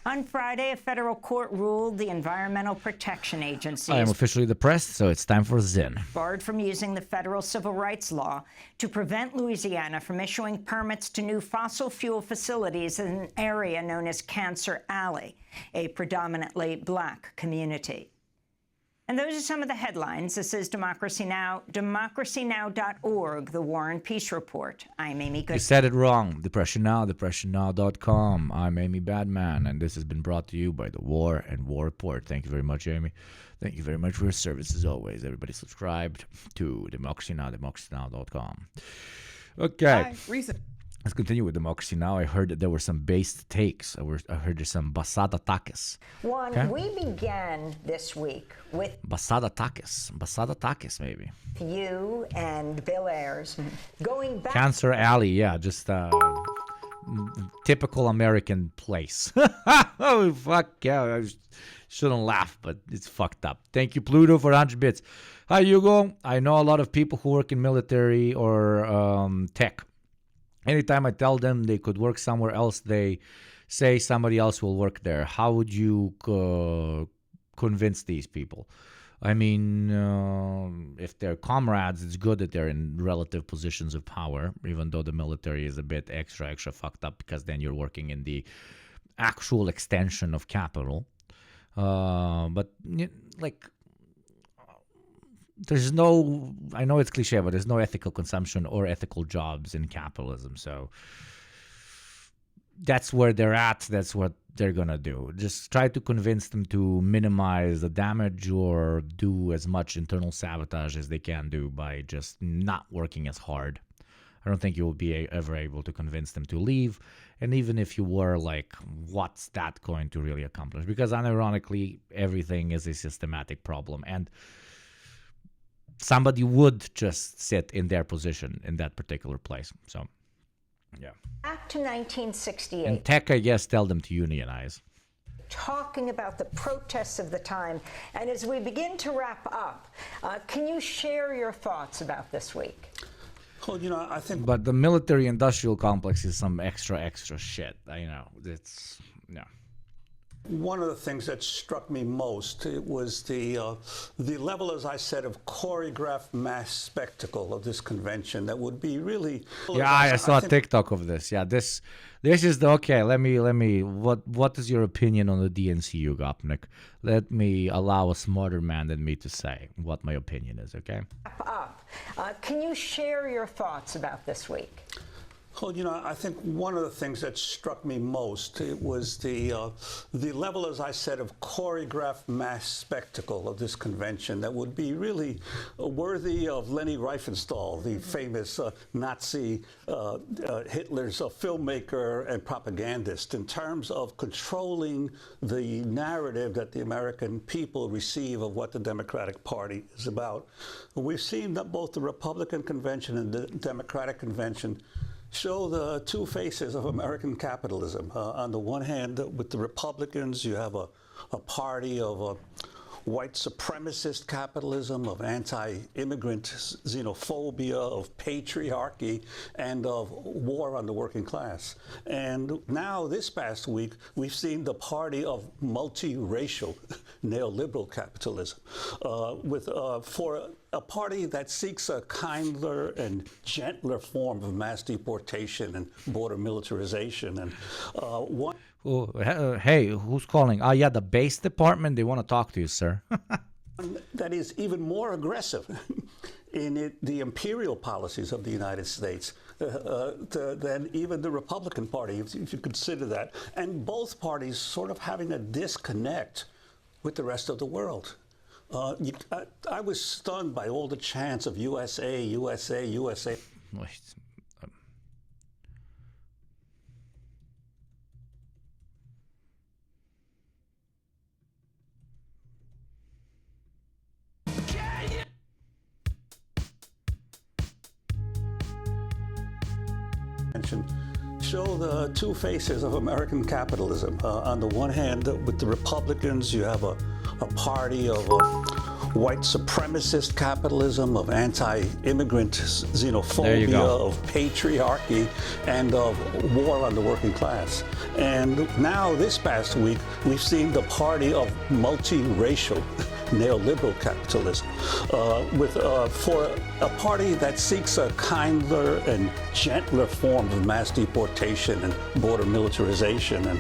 On Friday, a federal court ruled the Environmental Protection Agency I am officially depressed, so it's time for Zen. barred from using the federal civil rights law to prevent Louisiana from issuing permits to new fossil fuel facilities in an area known as Cancer Alley, a predominantly black community. And those are some of the headlines. This is Democracy Now!, democracynow.org, the War and Peace Report. I'm Amy Good. You said it wrong. Depression Now, depressionnow.com. I'm Amy Badman, and this has been brought to you by the War and War Report. Thank you very much, Amy. Thank you very much for your service, as always. Everybody subscribed to Democracy Now, democracynow.com. Okay. Let's continue with democracy now. I heard that there were some based takes. I heard there's some basada takes. We began this week with basada takes maybe. You and Bill Ayers going back. Cancer Alley, yeah, just typical American place. Oh fuck yeah! I shouldn't laugh, but it's fucked up. Thank you, Pluto, for 100 bits. Hi, Hugo. I know a lot of people who work in military or tech. Anytime I tell them they could work somewhere else, they say somebody else will work there. How would you convince these people? I mean, if they're comrades, it's good that they're in relative positions of power, even though the military is a bit extra fucked up, because then you're working in the actual extension of capital. But, like, there's no, I know it's cliche, but there's no ethical consumption or ethical jobs in capitalism. So that's where they're at. That's what they're going to do. Just try to convince them to minimize the damage or do as much internal sabotage as they can do by just not working as hard. I don't think you will be ever able to convince them to leave. And even if you were, like, what's that going to really accomplish? Because unironically, everything is a systematic problem. And somebody would just sit in their position in that particular place. So, yeah. Back to 1968. In tech, I guess, tell them to unionize. Talking about the protests of the time. And as we begin to wrap up, can you share your thoughts about this week? Well, you know, I think... But the military-industrial complex is some extra shit. I know. It's... yeah. One of the things that struck me most, it was the level, as I said, of choreographed mass spectacle of this convention that would be really... Yeah, I saw a TikTok of this. Yeah, this is the... Okay, let me... What is your opinion on the DNC, Yugopnik? Let me allow a smarter man than me to say what my opinion is, okay? Can you share your thoughts about this week? Well, you know, I think one of the things that struck me most, it was the level, as I said, of choreographed mass spectacle of this convention that would be really worthy of Leni Riefenstahl, the famous Nazi Hitler's filmmaker and propagandist, in terms of controlling the narrative that the American people receive of what the Democratic Party is about. We've seen that both the Republican convention and the Democratic convention show the two faces of American capitalism. On the one hand, with the Republicans, you have a party of white supremacist capitalism, of anti-immigrant xenophobia, of patriarchy, and of war on the working class. And now, this past week, we've seen the party of multiracial neoliberal capitalism, for a party that seeks a kinder and gentler form of mass deportation and border militarization. And one. Oh, hey, who's calling? Oh, yeah, the base department. They want to talk to you, sir. That is even more aggressive in the imperial policies of the United States than even the Republican Party, if you consider that. And both parties sort of having a disconnect with the rest of the world. I was stunned by all the chants of USA, USA, USA. Wait. Show the two faces of American capitalism. On the one hand, with the Republicans, you have a party of white supremacist capitalism, of anti-immigrant xenophobia, of patriarchy, and of war on the working class. And now, this past week, we've seen the party of multiracial neoliberal capitalism, for a party that seeks a kinder and gentler form of mass deportation and border militarization, and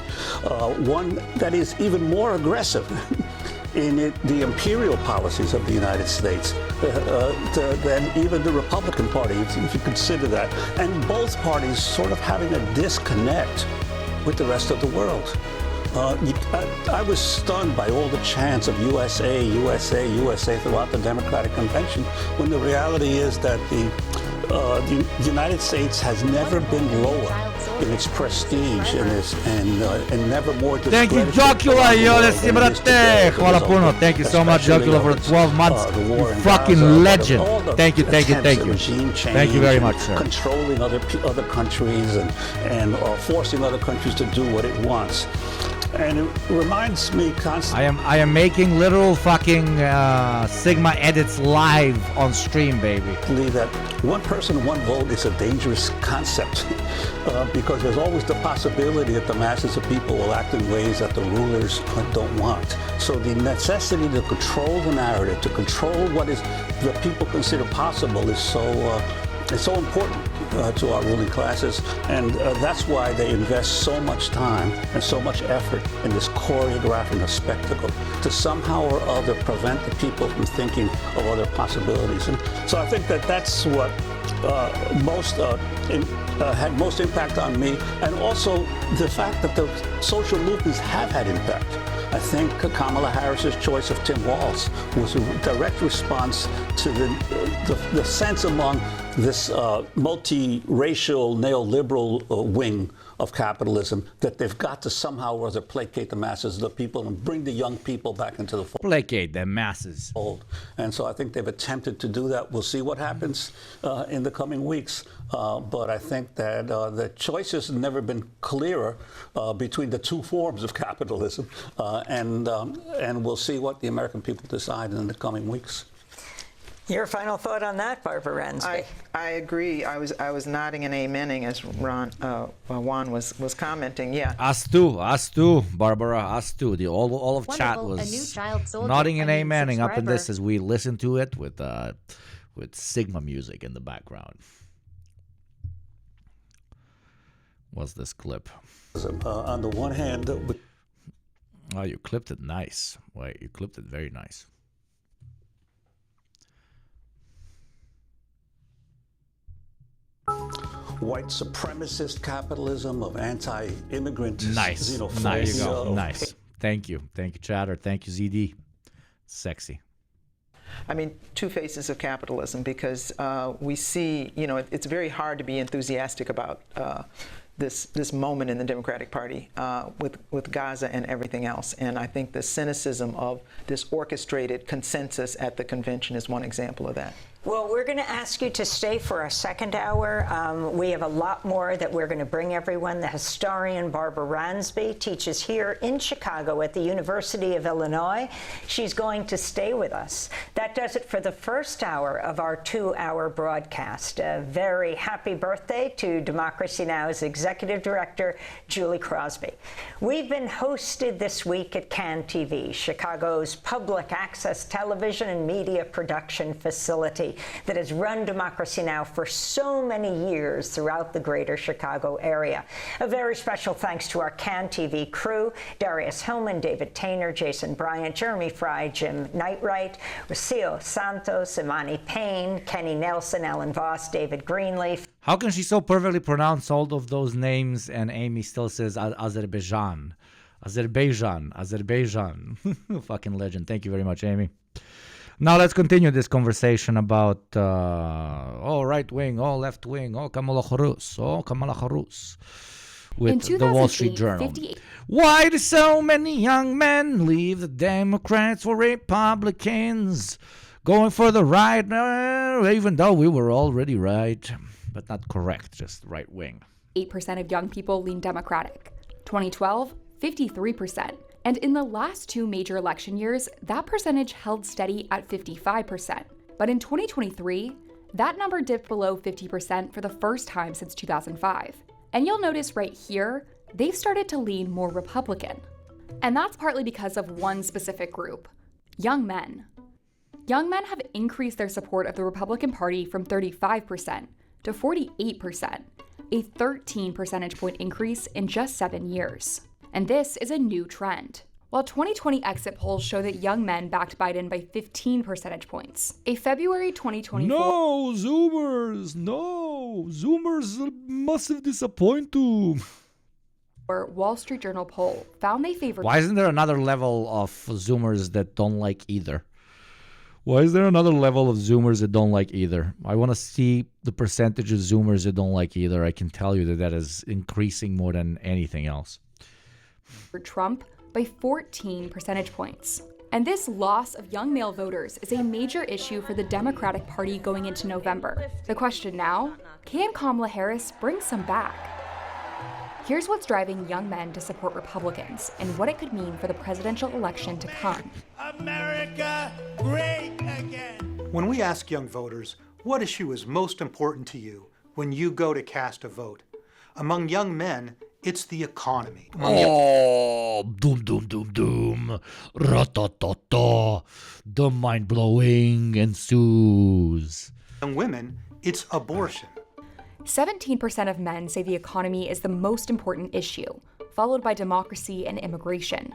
one that is even more aggressive in the imperial policies of the United States than even the Republican Party, if you consider that. And both parties sort of having a disconnect with the rest of the world. I was stunned by all the chants of USA, USA, USA throughout the Democratic Convention, when the reality is that the the United States has never been lower in its prestige and never more Thank you, discredited Jocula, around the yo, world let's see than it about is today that. as a Hvala result puno. of Thank you so much, especially Jocula, for of the 12 months. the war You in fucking Gaza, legend. all the Thank you. attempts at Regime change Thank you very and much, sir. Controlling other countries and forcing other countries to do what it wants. And it reminds me constantly. I am making literal fucking Sigma edits live on stream, baby. That one person, one vote is a dangerous concept because there's always the possibility that the masses of people will act in ways that the rulers don't want. So the necessity to control the narrative, to control what is the people consider possible is so important to our ruling classes, and that's why they invest so much time and so much effort in this choreographing a spectacle to somehow or other prevent the people from thinking of other possibilities. And so I think that that's what had most impact on me, and also the fact that the social movements have had impact. I think Kamala Harris's choice of Tim Walz was a direct response to the sense among this multiracial neoliberal wing of capitalism that they've got to somehow or other placate the masses of the people and bring the young people back into the fold. Placate the masses. And so I think they've attempted to do that. We'll see what happens in the coming weeks. But I think that the choice has never been clearer between the two forms of capitalism. And we'll see what the American people decide in the coming weeks. Your final thought on that, Barbara Ransby? I agree. I was nodding and amening as Juan was commenting. Yeah. Us too, Barbara. Us too. All of chat Wonderful. was A new child soldier. nodding and I mean, amening up in this subscriber. as we listen to it with Sigma music in the background. What's this clip? On the one hand, oh, you clipped it nice. Wait, you clipped it very nice. white supremacist capitalism, of anti-immigrant xenophobia. There you go. Nice. Thank you, Chatter. Thank you, ZD. Sexy. I mean, two faces of capitalism, because we see, it's very hard to be enthusiastic about this moment in the Democratic Party with Gaza and everything else. And I think the cynicism of this orchestrated consensus at the convention is one example of that. Well, we're going to ask you to stay for our second hour. We have a lot more that we're going to bring everyone. The historian Barbara Ransby teaches here in Chicago at the University of Illinois. She's going to stay with us. That does it for the first hour of our 2-hour broadcast. A very happy birthday to Democracy Now!'s Executive Director, Julie Crosby. We've been hosted this week at CAN TV, Chicago's public access television and media production facility that has run Democracy Now! For so many years throughout the greater Chicago area. A very special thanks to our CAN TV crew, Darius Hillman, David Tainer, Jason Bryant, Jeremy Fry, Jim Knightright, Rocio Santos, Imani Payne, Kenny Nelson, Alan Voss, David Greenleaf. How can she so perfectly pronounce all of those names and Amy still says Azerbaijan? Fucking legend. Thank you very much, Amy. Now let's continue this conversation about right wing, left wing, Kamala Harris, with the Wall Street Journal. Why do so many young men leave the Democrats for Republicans, going for the right, even though we were already right, but not correct, just right wing. 8% of young people lean Democratic. 2012, 53%. And in the last two major election years, that percentage held steady at 55%. But in 2023, that number dipped below 50% for the first time since 2005. And you'll notice right here, they've started to lean more Republican. And that's partly because of one specific group, young men. Young men have increased their support of the Republican Party from 35% to 48%, a 13 percentage point increase in just 7 years. And this is a new trend. While 2020 exit polls show that young men backed Biden by 15 percentage points, a February 2024... No, Zoomers massive disappointed. Wall Street Journal poll found they favored... Why isn't there another level of Zoomers that don't like either? Why is there another level of Zoomers that don't like either? I want to see the percentage of Zoomers that don't like either. I can tell you that is increasing more than anything else. For Trump by 14 percentage points. And this loss of young male voters is a major issue for the Democratic Party going into November. The question now, can Kamala Harris bring some back? Here's what's driving young men to support Republicans and what it could mean for the presidential election to come. America great again. When we ask young voters, what issue is most important to you when you go to cast a vote? Among young men, it's the economy. Oh, doom, doom, doom, doom. Ra-ta-ta-ta. The mind-blowing ensues. Young women, it's abortion. 17% of men say the economy is the most important issue, followed by democracy and immigration.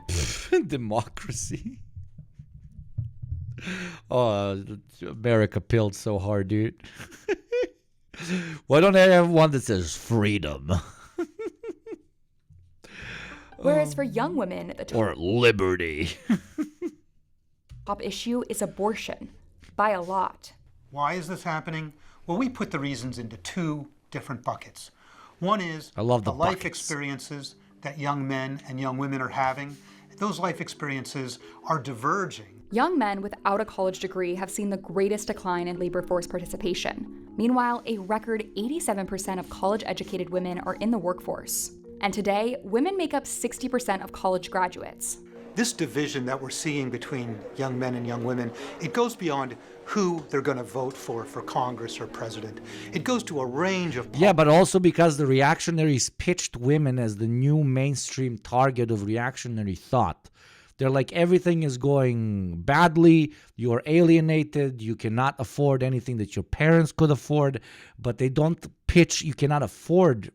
Democracy? Oh, America pilled so hard, dude. Why don't I have one that says freedom? Whereas for young women, the or liberty. top issue is abortion, by a lot. Why is this happening? Well, we put the reasons into two different buckets. One is I love the life buckets. experiences that young men and young women are having. Those life experiences are diverging. Young men without a college degree have seen the greatest decline in labor force participation. Meanwhile, a record 87% of college-educated women are in the workforce. And today, women make up 60% of college graduates. This division that we're seeing between young men and young women, it goes beyond who they're going to vote for Congress or president. It goes to a range of... Yeah, but also because the reactionaries pitched women as the new mainstream target of reactionary thought. They're like, everything is going badly, you're alienated, you cannot afford anything that your parents could afford, but they don't pitch, you cannot afford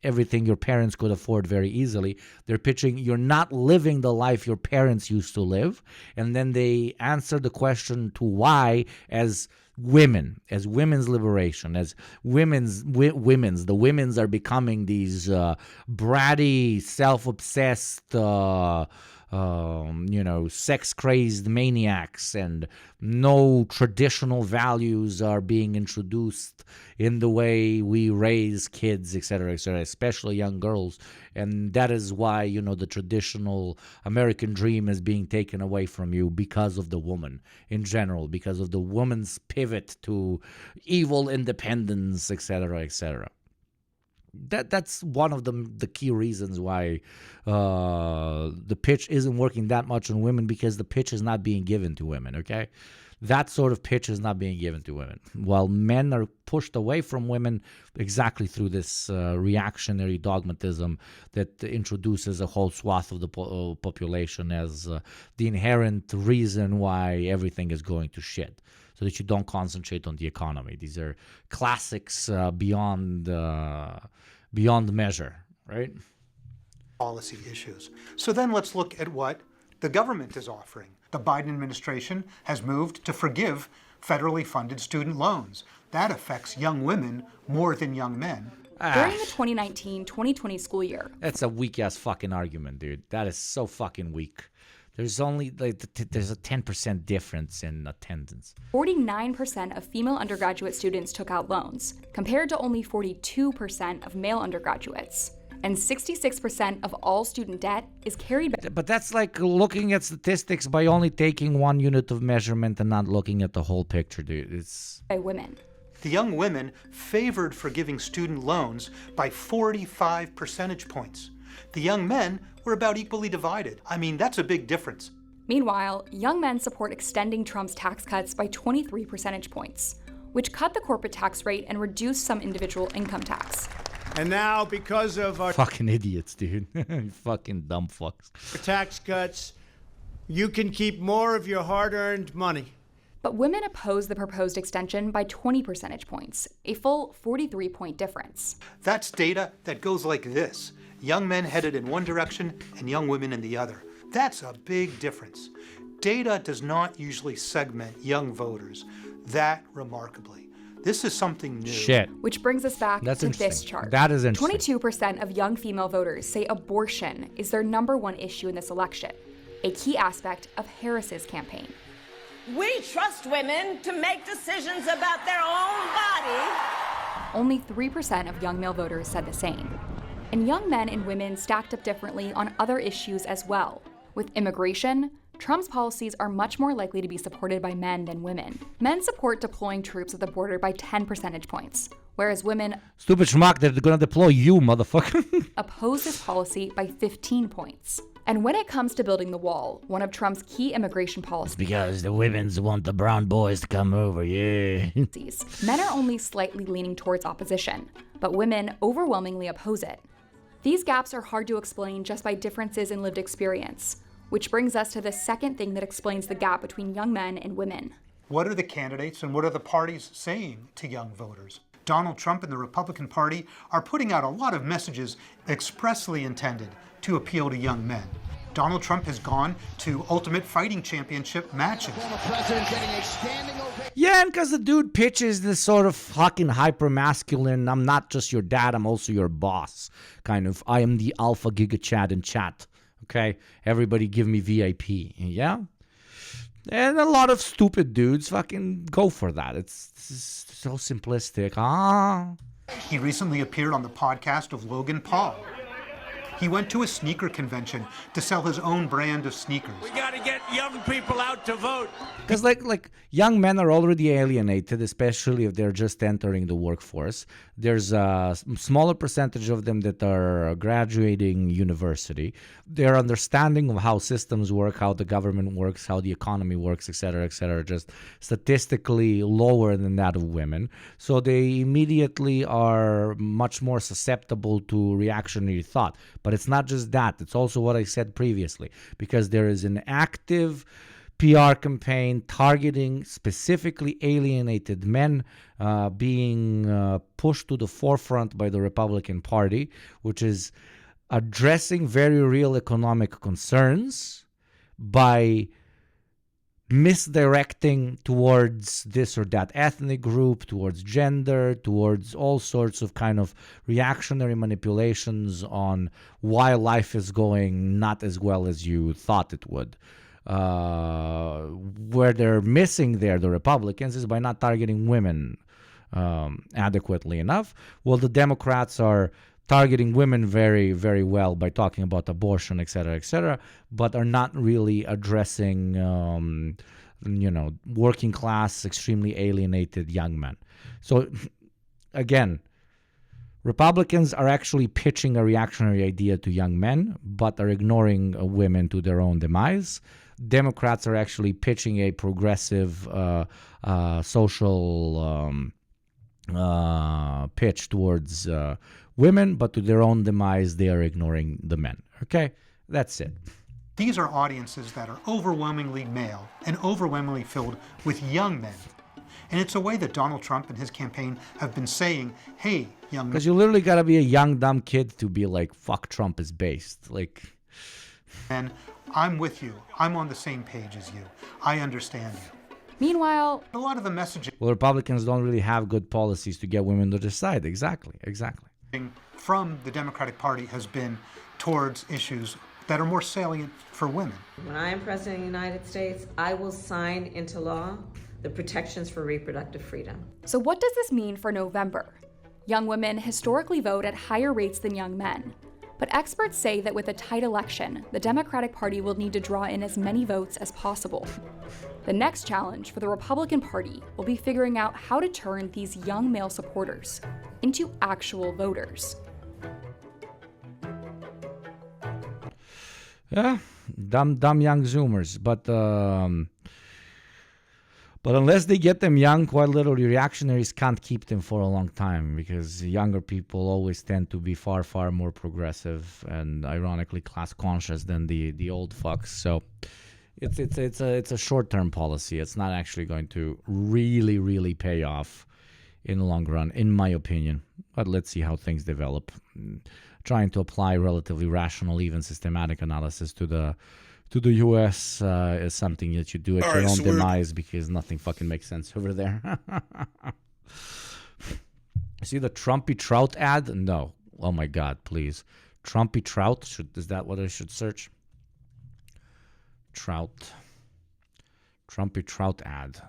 everything your parents could afford very easily. They're pitching, you're not living the life your parents used to live. And then they answer the question to why as women, as women's liberation, as the women's are becoming these bratty, self-obsessed, sex-crazed maniacs, and no traditional values are being introduced in the way we raise kids, etc., especially young girls. And that is why, the traditional American dream is being taken away from you because of the woman in general, because of the woman's pivot to evil independence, etc., etc. That's one of the key reasons why the pitch isn't working that much on women, because the pitch is not being given to women, okay? That sort of pitch is not being given to women, while men are pushed away from women exactly through this reactionary dogmatism that introduces a whole swath of the population as the inherent reason why everything is going to shit, so that you don't concentrate on the economy. These are classics beyond measure, right? Policy issues. So then let's look at what the government is offering. The Biden administration has moved to forgive federally funded student loans. That affects young women more than young men. During the 2019-2020 school year. That's a weak-ass fucking argument, dude. That is so fucking weak. There's only there's a 10% difference in attendance. 49% of female undergraduate students took out loans, compared to only 42% of male undergraduates. And 66% of all student debt is carried by... But that's like looking at statistics by only taking one unit of measurement and not looking at the whole picture, dude. It's... by women. The young women favored forgiving student loans by 45 percentage points. The young men were about equally divided. I mean, that's a big difference. Meanwhile, young men support extending Trump's tax cuts by 23 percentage points, which cut the corporate tax rate and reduced some individual income tax. And now, because of our fucking idiots, dude. Fucking dumb fucks. tax cuts, you can keep more of your hard-earned money. But women oppose the proposed extension by 20 percentage points, a full 43-point difference. That's data that goes like this. Young men headed in one direction and young women in the other. That's a big difference. Data does not usually segment young voters that remarkably. This is something new. Shit. Which brings us back That's to interesting. this chart. That is interesting. 22% of young female voters say abortion is their #1 issue in this election, a key aspect of Harris's campaign. We trust women to make decisions about their own body. Only 3% of young male voters said the same. And young men and women stacked up differently on other issues as well. With immigration, Trump's policies are much more likely to be supported by men than women. Men support deploying troops at the border by 10 percentage points, whereas women Stupid schmuck, they're gonna deploy you, motherfucker. oppose this policy by 15 points. And when it comes to building the wall, one of Trump's key immigration policies, Because the women's want the brown boys to come over, yeah. men are only slightly leaning towards opposition, but women overwhelmingly oppose it. These gaps are hard to explain just by differences in lived experience, which brings us to the second thing that explains the gap between young men and women. What are the candidates and what are the parties saying to young voters? Donald Trump and the Republican Party are putting out a lot of messages expressly intended to appeal to young men. Donald Trump has gone to Ultimate Fighting Championship matches. Yeah, and because the dude pitches this sort of fucking hyper-masculine, I'm not just your dad, I'm also your boss, kind of, I am the alpha giga chad in chat, okay? Everybody give me VIP, yeah? And a lot of stupid dudes fucking go for that. It's so simplistic. He recently appeared on the podcast of Logan Paul. He went to a sneaker convention to sell his own brand of sneakers. We got to get young people out to vote. Because like young men are already alienated, especially if they're just entering the workforce. There's a smaller percentage of them that are graduating university. Their understanding of how systems work, how the government works, how the economy works, et cetera, just statistically lower than that of women. So they immediately are much more susceptible to reactionary thought. But it's not just that. It's also what I said previously, because there is an active PR campaign targeting specifically alienated men being pushed to the forefront by the Republican Party, which is addressing very real economic concerns by misdirecting towards this or that ethnic group, towards gender, towards all sorts of kind of reactionary manipulations on why life is going not as well as you thought it would. Where they're missing there, the Republicans, is by not targeting women adequately enough. Well, the Democrats are targeting women very, very well by talking about abortion, et cetera, but are not really addressing, working class, extremely alienated young men. So, again, Republicans are actually pitching a reactionary idea to young men, but are ignoring women to their own demise. Democrats are actually pitching a progressive social pitch towards women, but to their own demise, they are ignoring the men. Okay? That's it. These are audiences that are overwhelmingly male and overwhelmingly filled with young men. And it's a way that Donald Trump and his campaign have been saying, hey, young men. Because you literally got to be a young, dumb kid to be like, fuck, Trump is based. Like, and I'm with you. I'm on the same page as you. I understand you. Meanwhile, a lot of the messaging Republicans don't really have good policies to get women to their side. Exactly. From the Democratic Party has been towards issues that are more salient for women. When I am President of the United States, I will sign into law the protections for reproductive freedom. So what does this mean for November? Young women historically vote at higher rates than young men. But experts say that with a tight election, the Democratic Party will need to draw in as many votes as possible. The next challenge for the Republican Party will be figuring out how to turn these young male supporters into actual voters. Yeah, dumb young Zoomers. But unless they get them young, quite literally, reactionaries can't keep them for a long time, because younger people always tend to be far, far more progressive and ironically class conscious than the old fucks. So it's a short-term policy. It's not actually going to really, really pay off in the long run, in my opinion. But let's see how things develop. Trying to apply relatively rational, even systematic analysis to the U.S. Is something that you do at your own demise, because nothing fucking makes sense over there. See the Trumpy Trout ad? No. Oh my God, please. Trumpy Trout? Is that what I should search? Trout. Trumpy Trout ad.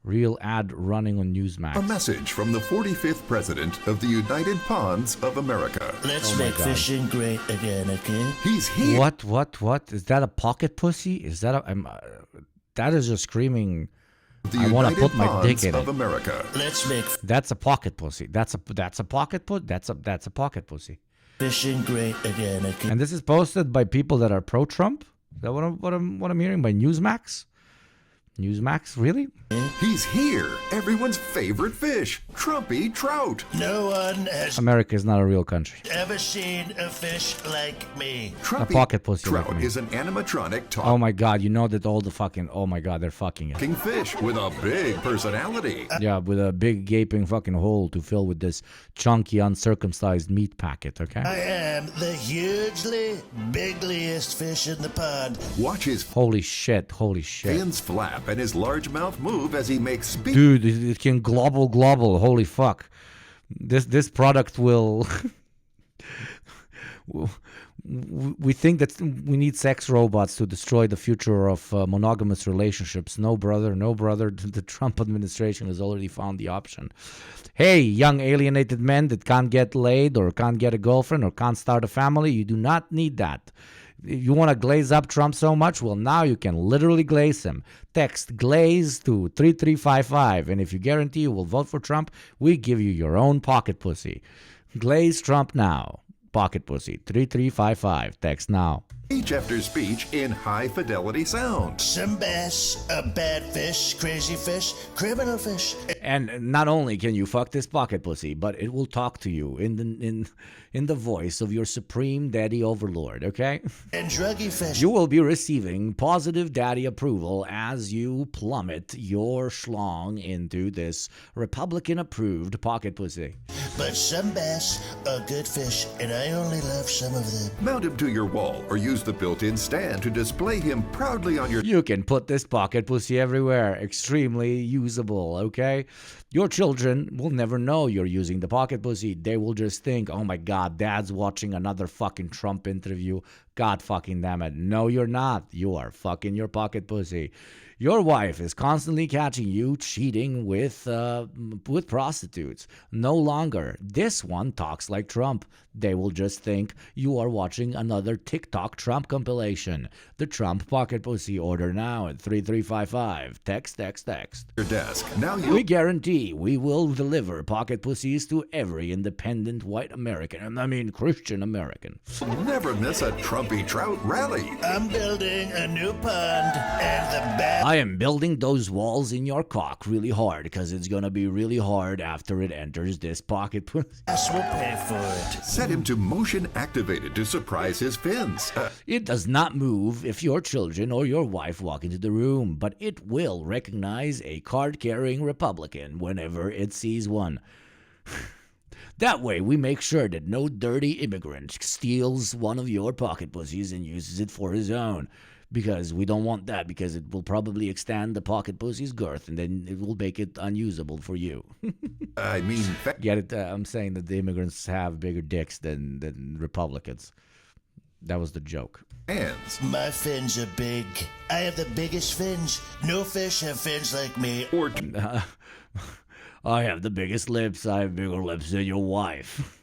Real ad running on Newsmax. A message from the 45th President of the United Ponds of America. Let's make fishing great again, okay? He's here. What? Is that a pocket pussy? Is that that is just screaming, The I want to United put my dick Ponds in of it. America. Let's make That's a pocket pussy. That's a pocket put. That's a pocket pussy. fishing great again, okay? And this is posted by people that are pro-Trump. Is that what I'm hearing by Newsmax? Newsmax, really? He's here. Everyone's favorite fish, Trumpy Trout. No one has America is not a real country. ever seen a fish like me. Trumpy pocket pussy like Trout me. is an animatronic Oh my God! You know that all the fucking. Oh my God! They're fucking it. talking fish with a big personality. Yeah, with a big gaping fucking hole to fill with this chunky uncircumcised meat packet. Okay. I am the hugely bigliest fish in the pond. Watch his Holy shit! Holy shit! fins flap and his large mouth move as he makes speed. Dude, it can globble. Holy fuck! This product will. We think that we need sex robots to destroy the future of monogamous relationships. No, brother. The Trump administration has already found the option. Hey, young alienated men that can't get laid or can't get a girlfriend or can't start a family, you do not need that. You want to glaze up Trump so much? Well, now you can literally glaze him. Text glaze to 3355, and if you guarantee you will vote for Trump, we give you your own pocket pussy. Glaze Trump now. Pocket pussy 3355. Text now. Speech after speech in high fidelity sound. Some bass, a bad fish, crazy fish, criminal fish. And not only can you fuck this pocket pussy, but it will talk to you in the voice of your supreme daddy overlord, okay? And druggy fish. You will be receiving positive daddy approval as you plummet your schlong into this Republican-approved pocket pussy. But some bass are good fish, and I only love some of them. Mount him to your wall or use the built-in stand to display him proudly on your... You can put this pocket pussy everywhere. Extremely usable, okay? Your children will never know you're using the pocket pussy. They will just think, oh my God, dad's watching another fucking Trump interview. God fucking damn it. No, you're not. You are fucking your pocket pussy. Your wife is constantly catching you cheating with prostitutes. No longer. This one talks like Trump. They will just think you are watching another TikTok Trump compilation. The Trump pocket pussy, order now at 3355. Text. Your desk. Now you... We guarantee we will deliver pocket pussies to every independent white American. I mean Christian American. Never miss a Trumpy Trout rally. I'm building a new pond, and the bad... I am building those walls in your cock really hard because it's going to be really hard after it enters this pocket pussy. Yes, we'll pay for it. Set him to motion activated to surprise his fins. It does not move if your children or your wife walk into the room, but it will recognize a card-carrying Republican whenever it sees one. That way, we make sure that no dirty immigrant steals one of your pocket pussies and uses it for his own. Because we don't want that, because it will probably extend the pocket pussy's girth, and then it will make it unusable for you. I mean... Get it? I'm saying that the immigrants have bigger dicks than Republicans. That was the joke. Hands. My fins are big. I have the biggest fins. No fish have fins like me. Or... I have the biggest lips. I have bigger lips than your wife.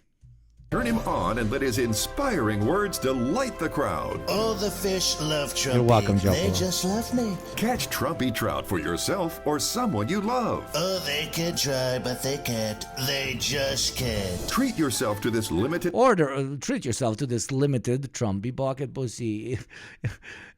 Turn him on and let his inspiring words delight the crowd. All the fish love Trumpy. You're welcome, Joe. They just love me. Catch Trumpy Trout for yourself or someone you love. Oh, they can try, but they can't. They just can't. Treat yourself to this limited... Treat yourself to this limited Trumpy pocket pussy.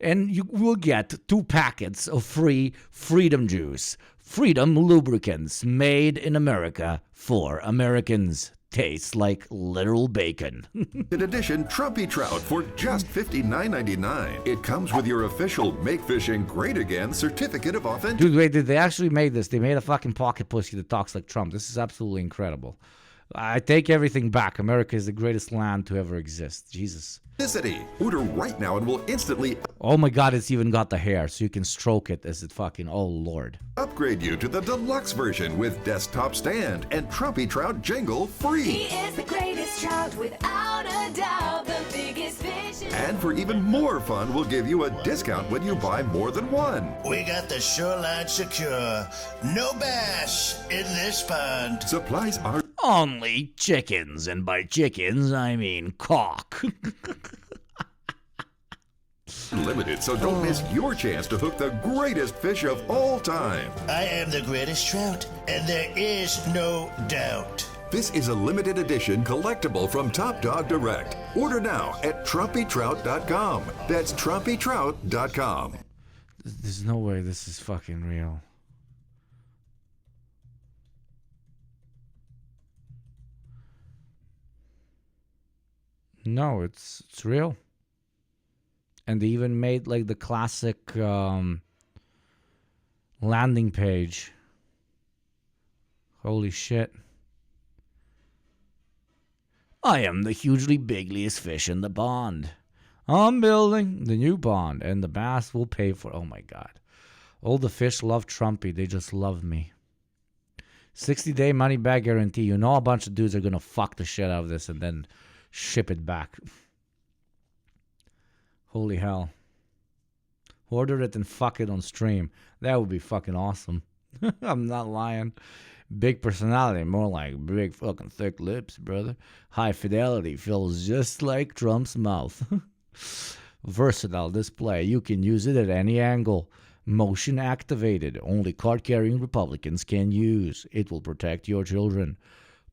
And you will get 2 packets of free Freedom Juice. Freedom lubricants made in America for Americans. Tastes like literal bacon. In addition, Trumpy Trout for just $59.99. It comes with your official Make Fishing Great Again certificate of authenticity. Dude, wait, they actually made this. They made a fucking pocket pussy that talks like Trump. This is absolutely incredible. I take everything back. America is the greatest land to ever exist. Jesus. Order right now and we'll instantly... Oh my God, it's even got the hair, so you can stroke it as it fucking... Oh, Lord. Upgrade you to the deluxe version with desktop stand and Trumpy Trout jingle free. He is the greatest trout without a doubt, the biggest fish in And for even more fun, we'll give you a discount when you buy more than one. We got the shoreline secure. No bass in this pond. Supplies are only chickens, and by chickens, I mean cock. limited, so don't miss your chance to hook the greatest fish of all time. I am the greatest trout, and there is no doubt. This is a limited edition collectible from Top Dog Direct. Order now at TrumpyTrout.com. That's TrumpyTrout.com. There's no way this is fucking real. No, it's real. And they even made like the classic landing page. Holy shit. I am the hugely bigliest fish in the pond. I'm building the new pond, and the bass will pay for. Oh my god. All the fish love Trumpy. They just love me. 60-day money back guarantee. You know a bunch of dudes are going to fuck the shit out of this and then ship it back. Holy hell. Order it and fuck it on stream. That would be fucking awesome. I'm not lying. Big personality, more like big fucking thick lips, brother. High fidelity, feels just like Trump's mouth. Versatile display, you can use it at any angle. Motion activated, only card-carrying Republicans can use. It will protect your children.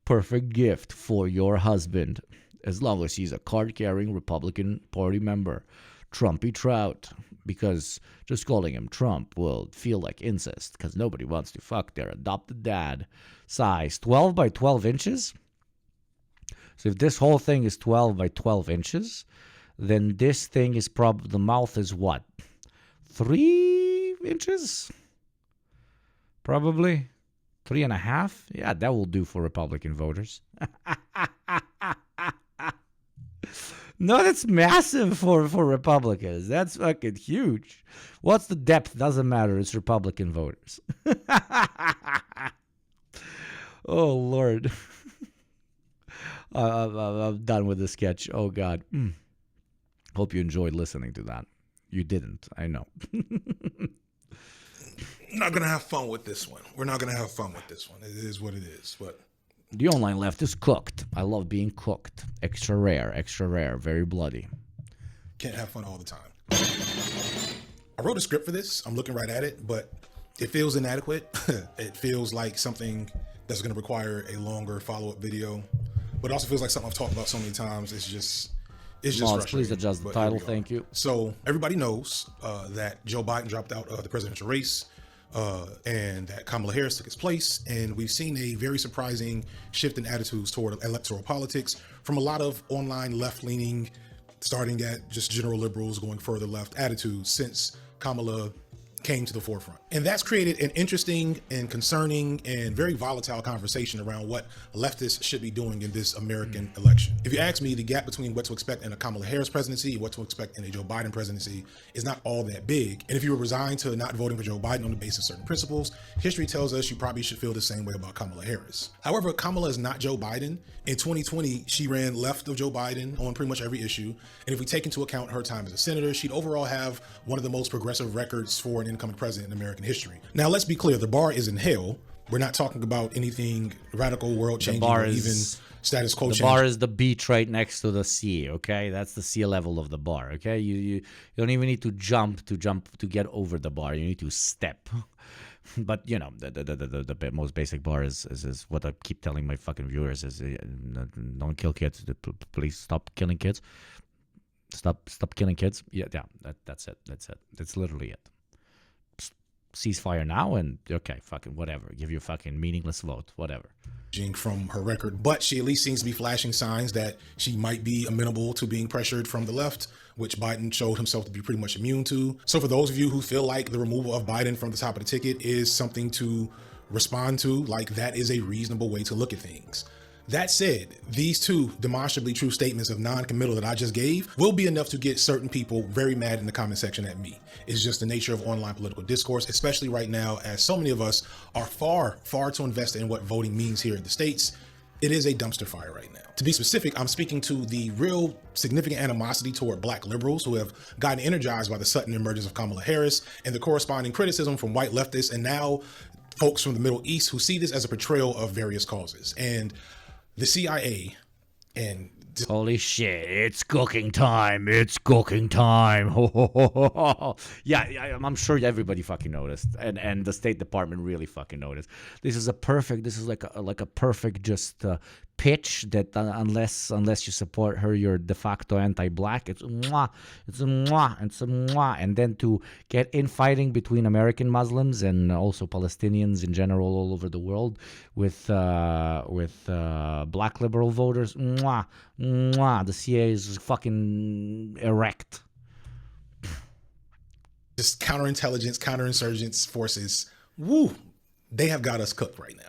Perfect gift for your husband, as long as he's a card-carrying Republican Party member. Trumpy Trout, because just calling him Trump will feel like incest, because nobody wants to fuck their adopted dad. Size 12 by 12 inches. So if this whole thing is 12 by 12 inches, then this thing is probably, the mouth is what? 3 inches? Probably 3.5. Yeah, that will do for Republican voters. No, that's massive for Republicans. That's fucking huge. What's the depth? Doesn't matter. It's Republican voters. Oh, Lord. I'm done with the sketch. Oh, God. Hope you enjoyed listening to that. You didn't. I know. Not going to have fun with this one. We're not going to have fun with this one. It is what it is. But the online left is cooked. I love being cooked. Extra rare, very bloody. Can't have fun all the time. I wrote a script for this. I'm looking right at it, but it feels inadequate. It feels like something that's going to require a longer follow-up video, but it also feels like something I've talked about so many times. It's just frustrating. Please adjust the title. Thank you. So everybody knows that Joe Biden dropped out of the presidential race. And that Kamala Harris took his place, and we've seen a very surprising shift in attitudes toward electoral politics from a lot of online left-leaning, starting at just general liberals going further left attitudes since Kamala came to the forefront. And that's created an interesting and concerning and very volatile conversation around what leftists should be doing in this American election. If you ask me, the gap between what to expect in a Kamala Harris presidency and what to expect in a Joe Biden presidency is not all that big. And if you were resigned to not voting for Joe Biden on the basis of certain principles, history tells us you probably should feel the same way about Kamala Harris. However, Kamala is not Joe Biden. In 2020, she ran left of Joe Biden on pretty much every issue. And if we take into account her time as a senator, she'd overall have one of the most progressive records for an incoming president in American history. Now, let's be clear, the bar is in hell. We're not talking about anything radical, world-changing, or even status quo changing. The bar is the beach right next to the sea, okay? That's the sea level of the bar, okay? You don't even need to jump to get over the bar. You need to step. But, you know, the most basic bar is what I keep telling my fucking viewers is don't kill kids. Please stop killing kids. Stop killing kids. Yeah, that's it. That's literally it. Ceasefire now and okay, fucking whatever. Give you a fucking meaningless vote, whatever. From her record, but she at least seems to be flashing signs that she might be amenable to being pressured from the left, which Biden showed himself to be pretty much immune to. So for those of you who feel like the removal of Biden from the top of the ticket is something to respond to, like that is a reasonable way to look at things. That said, these two demonstrably true statements of non-committal that I just gave will be enough to get certain people very mad in the comment section at me. It's just the nature of online political discourse, especially right now, as so many of us are far too invested in what voting means here in the States. It is a dumpster fire right now. To be specific, I'm speaking to the real significant animosity toward black liberals who have gotten energized by the sudden emergence of Kamala Harris and the corresponding criticism from white leftists and now folks from the Middle East who see this as a portrayal of various causes. And the CIA and holy shit, it's cooking time. It's cooking time. Yeah, I'm sure everybody fucking noticed. And the State Department really fucking noticed. This is like a perfect just pitch that unless you support her, you're de facto anti-black. It's mwah, it's a mwah, it's a mwah. And then to get infighting between American Muslims and also Palestinians in general all over the world with black liberal voters, mwah, mwah. The CIA is fucking erect. Just counterintelligence, counterinsurgents forces, woo, they have got us cooked right now.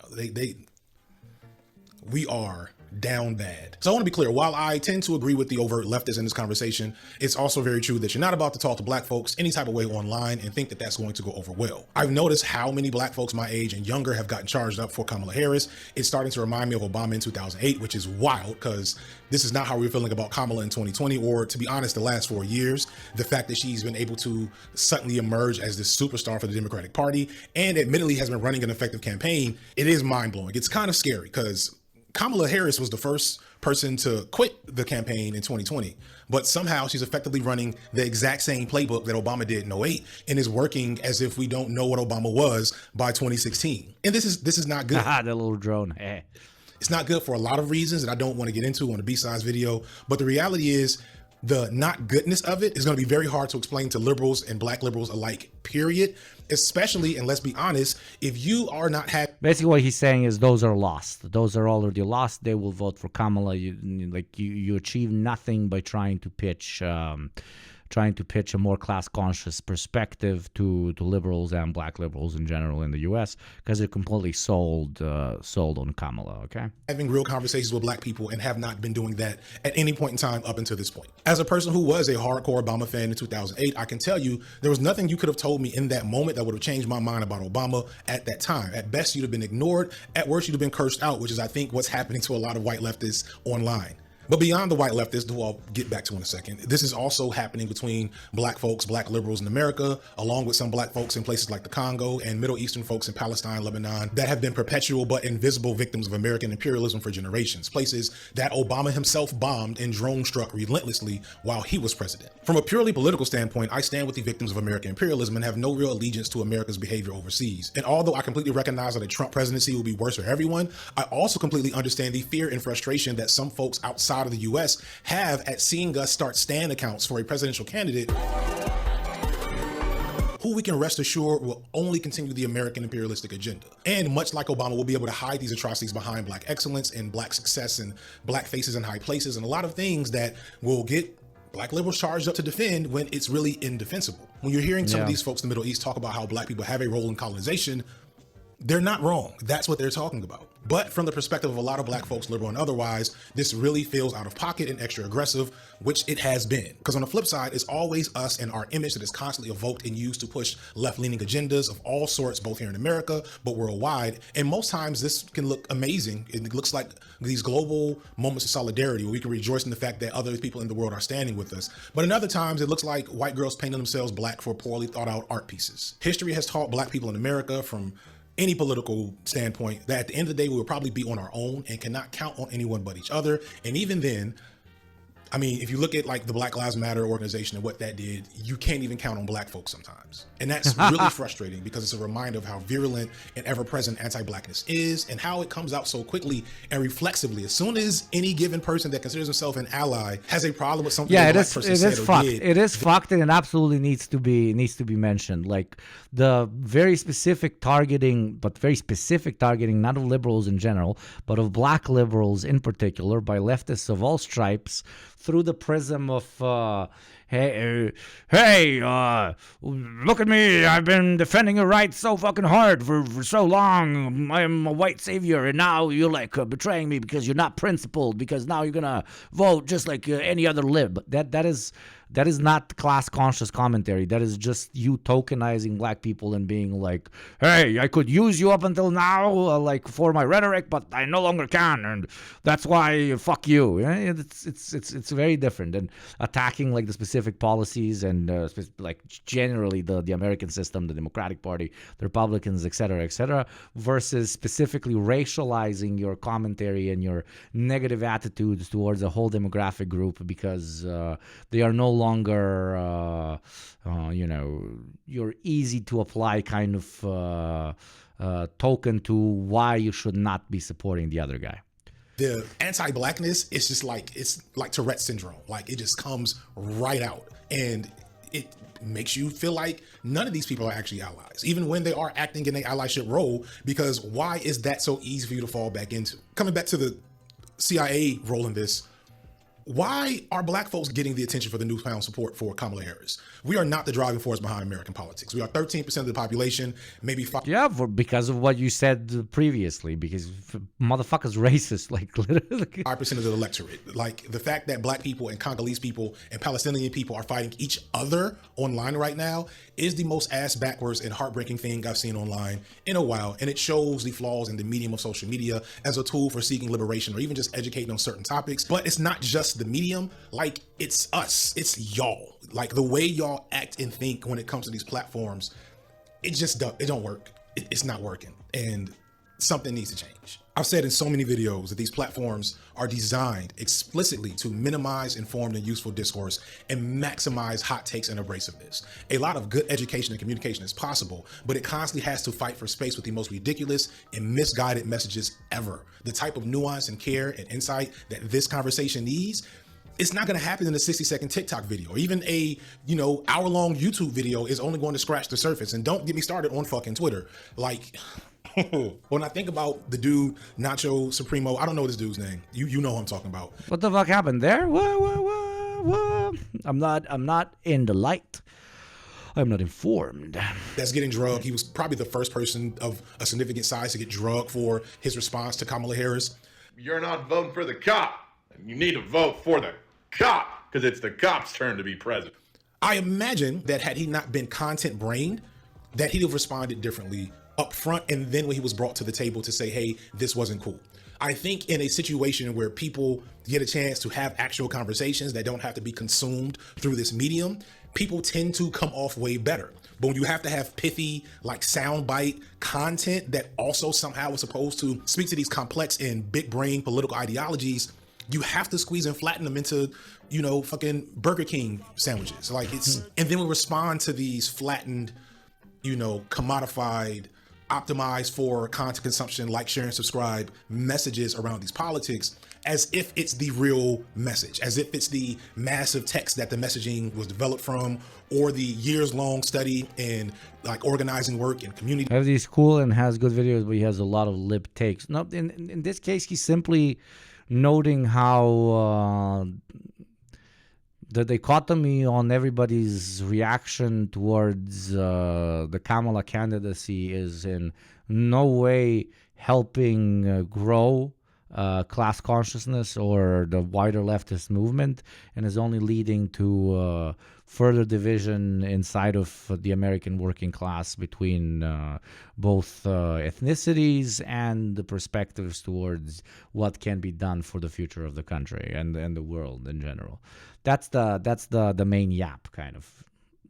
We are down bad. So I want to be clear, while I tend to agree with the overt leftists in this conversation, it's also very true that you're not about to talk to black folks any type of way online and think that that's going to go over well. I've noticed how many black folks my age and younger have gotten charged up for Kamala Harris. It's starting to remind me of Obama in 2008, which is wild because this is not how we're feeling about Kamala in 2020, or to be honest, the last 4 years. The fact that she's been able to suddenly emerge as this superstar for the Democratic Party and admittedly has been running an effective campaign, it is mind-blowing. It's kind of scary because Kamala Harris was the first person to quit the campaign in 2020, but somehow she's effectively running the exact same playbook that Obama did in 2008 and is working as if we don't know what Obama was by 2016. And this is not good. That little drone. It's not good for a lot of reasons that I don't want to get into on the B-Sides video, but the reality is the not goodness of it is going to be very hard to explain to liberals and black liberals alike, period. Especially, and let's be honest, if you are not happy. Basically, what he's saying is those are lost. Those are already lost. They will vote for Kamala. You achieve nothing by trying to pitch a more class-conscious perspective to liberals and black liberals in general in the U.S. because they're completely sold on Kamala, okay? Having real conversations with black people and have not been doing that at any point in time up until this point. As a person who was a hardcore Obama fan in 2008, I can tell you there was nothing you could have told me in that moment that would have changed my mind about Obama at that time. At best, you'd have been ignored. At worst, you'd have been cursed out, which is, I think, what's happening to a lot of white leftists online. But beyond the white leftists, who I'll get back to in a second, this is also happening between black folks, black liberals in America, along with some black folks in places like the Congo and Middle Eastern folks in Palestine, Lebanon, that have been perpetual but invisible victims of American imperialism for generations, places that Obama himself bombed and drone struck relentlessly while he was president. From a purely political standpoint, I stand with the victims of American imperialism and have no real allegiance to America's behavior overseas. And although I completely recognize that a Trump presidency will be worse for everyone, I also completely understand the fear and frustration that some folks outside of the U.S. have at seeing us start stand accounts for a presidential candidate who we can rest assured will only continue the American imperialistic agenda. And much like Obama, we'll be able to hide these atrocities behind black excellence and black success and black faces in high places and a lot of things that will get black liberals charged up to defend when it's really indefensible. When you're hearing some of these folks in the Middle East talk about how black people have a role in colonization, they're not wrong. That's what they're talking about. But from the perspective of a lot of black folks, liberal and otherwise, this really feels out of pocket and extra aggressive, which it has been. Because on the flip side, it's always us and our image that is constantly evoked and used to push left-leaning agendas of all sorts, both here in America, but worldwide. And most times this can look amazing. It looks like these global moments of solidarity where we can rejoice in the fact that other people in the world are standing with us. But in other times, it looks like white girls painting themselves black for poorly thought out art pieces. History has taught black people in America from any political standpoint that at the end of the day, we will probably be on our own and cannot count on anyone but each other. And even then, I mean, if you look at like the Black Lives Matter organization and what that did, you can't even count on black folks sometimes. And that's really frustrating because it's a reminder of how virulent and ever-present anti-blackness is and how it comes out so quickly and reflexively. As soon as any given person that considers himself an ally has a problem with something a black person said or did. It is fucked and it absolutely needs to be mentioned. Like the very specific targeting, not of liberals in general, but of black liberals in particular by leftists of all stripes through the prism of hey, look at me. I've been defending your rights so fucking hard for so long. I'm a white savior, and now you're like betraying me because you're not principled, because now you're gonna vote just like any other lib. That is not class conscious commentary. That is just you tokenizing black people and being like, hey, I could use you up until now, like for my rhetoric, but I no longer can, and that's why fuck you. It's very different. And attacking like the specific policies and like generally the American system, the Democratic Party, the Republicans, etc., versus specifically racializing your commentary and your negative attitudes towards a whole demographic group because they are no longer, your easy to apply kind of token to why you should not be supporting the other guy. The anti-blackness is just like, it's like Tourette syndrome. Like, it just comes right out, and it makes you feel like none of these people are actually allies, even when they are acting in an allyship role, because why is that so easy for you to fall back into? Coming back to the CIA role in this, why are black folks getting the attention for the newfound support for Kamala Harris? We are not the driving force behind American politics. We are 13% of the population, maybe 5. Yeah, because of what you said previously, because motherfuckers racist, like literally 5% of the electorate. Like, the fact that black people and Congolese people and Palestinian people are fighting each other online right now is the most ass backwards and heartbreaking thing I've seen online in a while. And it shows the flaws in the medium of social media as a tool for seeking liberation or even just educating on certain topics. But it's not just the medium, like, it's us, it's y'all. Like, the way y'all act and think when it comes to these platforms, it don't work. It's not working, and something needs to change. I've said in so many videos that these platforms are designed explicitly to minimize informed and useful discourse and maximize hot takes and abrasiveness. A lot of good education and communication is possible, but it constantly has to fight for space with the most ridiculous and misguided messages ever. The type of nuance and care and insight that this conversation needs, it's not going to happen in a 60-second TikTok video, or even a, hour-long YouTube video is only going to scratch the surface. And don't get me started on fucking Twitter. Like, when I think about the dude, Nacho Supremo, I don't know this dude's name. You know who I'm talking about. What the fuck happened there? Whoa. I'm not in the light. I'm not informed. That's getting drugged. He was probably the first person of a significant size to get drugged for his response to Kamala Harris. You're not voting for the cop. You need to vote for the cop, because it's the cop's turn to be president. I imagine that had he not been content brained, that he'd have responded differently up front, and then when he was brought to the table to say, hey, this wasn't cool. I think in a situation where people get a chance to have actual conversations that don't have to be consumed through this medium, people tend to come off way better. But when you have to have pithy, like soundbite content that also somehow is supposed to speak to these complex and big brain political ideologies, you have to squeeze and flatten them into, fucking Burger King sandwiches. Like, it's, and then we respond to these flattened, commodified, optimized for content consumption, like, share, and subscribe messages around these politics as if it's the real message, as if it's the massive text that the messaging was developed from, or the years-long study and like organizing work and community. He's cool and has good videos, but he has a lot of lip takes. No, in this case, he's simply noting how the dichotomy on everybody's reaction towards the Kamala candidacy is in no way helping grow class consciousness or the wider leftist movement, and is only leading to further division inside of the American working class between both ethnicities and the perspectives towards what can be done for the future of the country and the world in general. That's the main yap, kind of,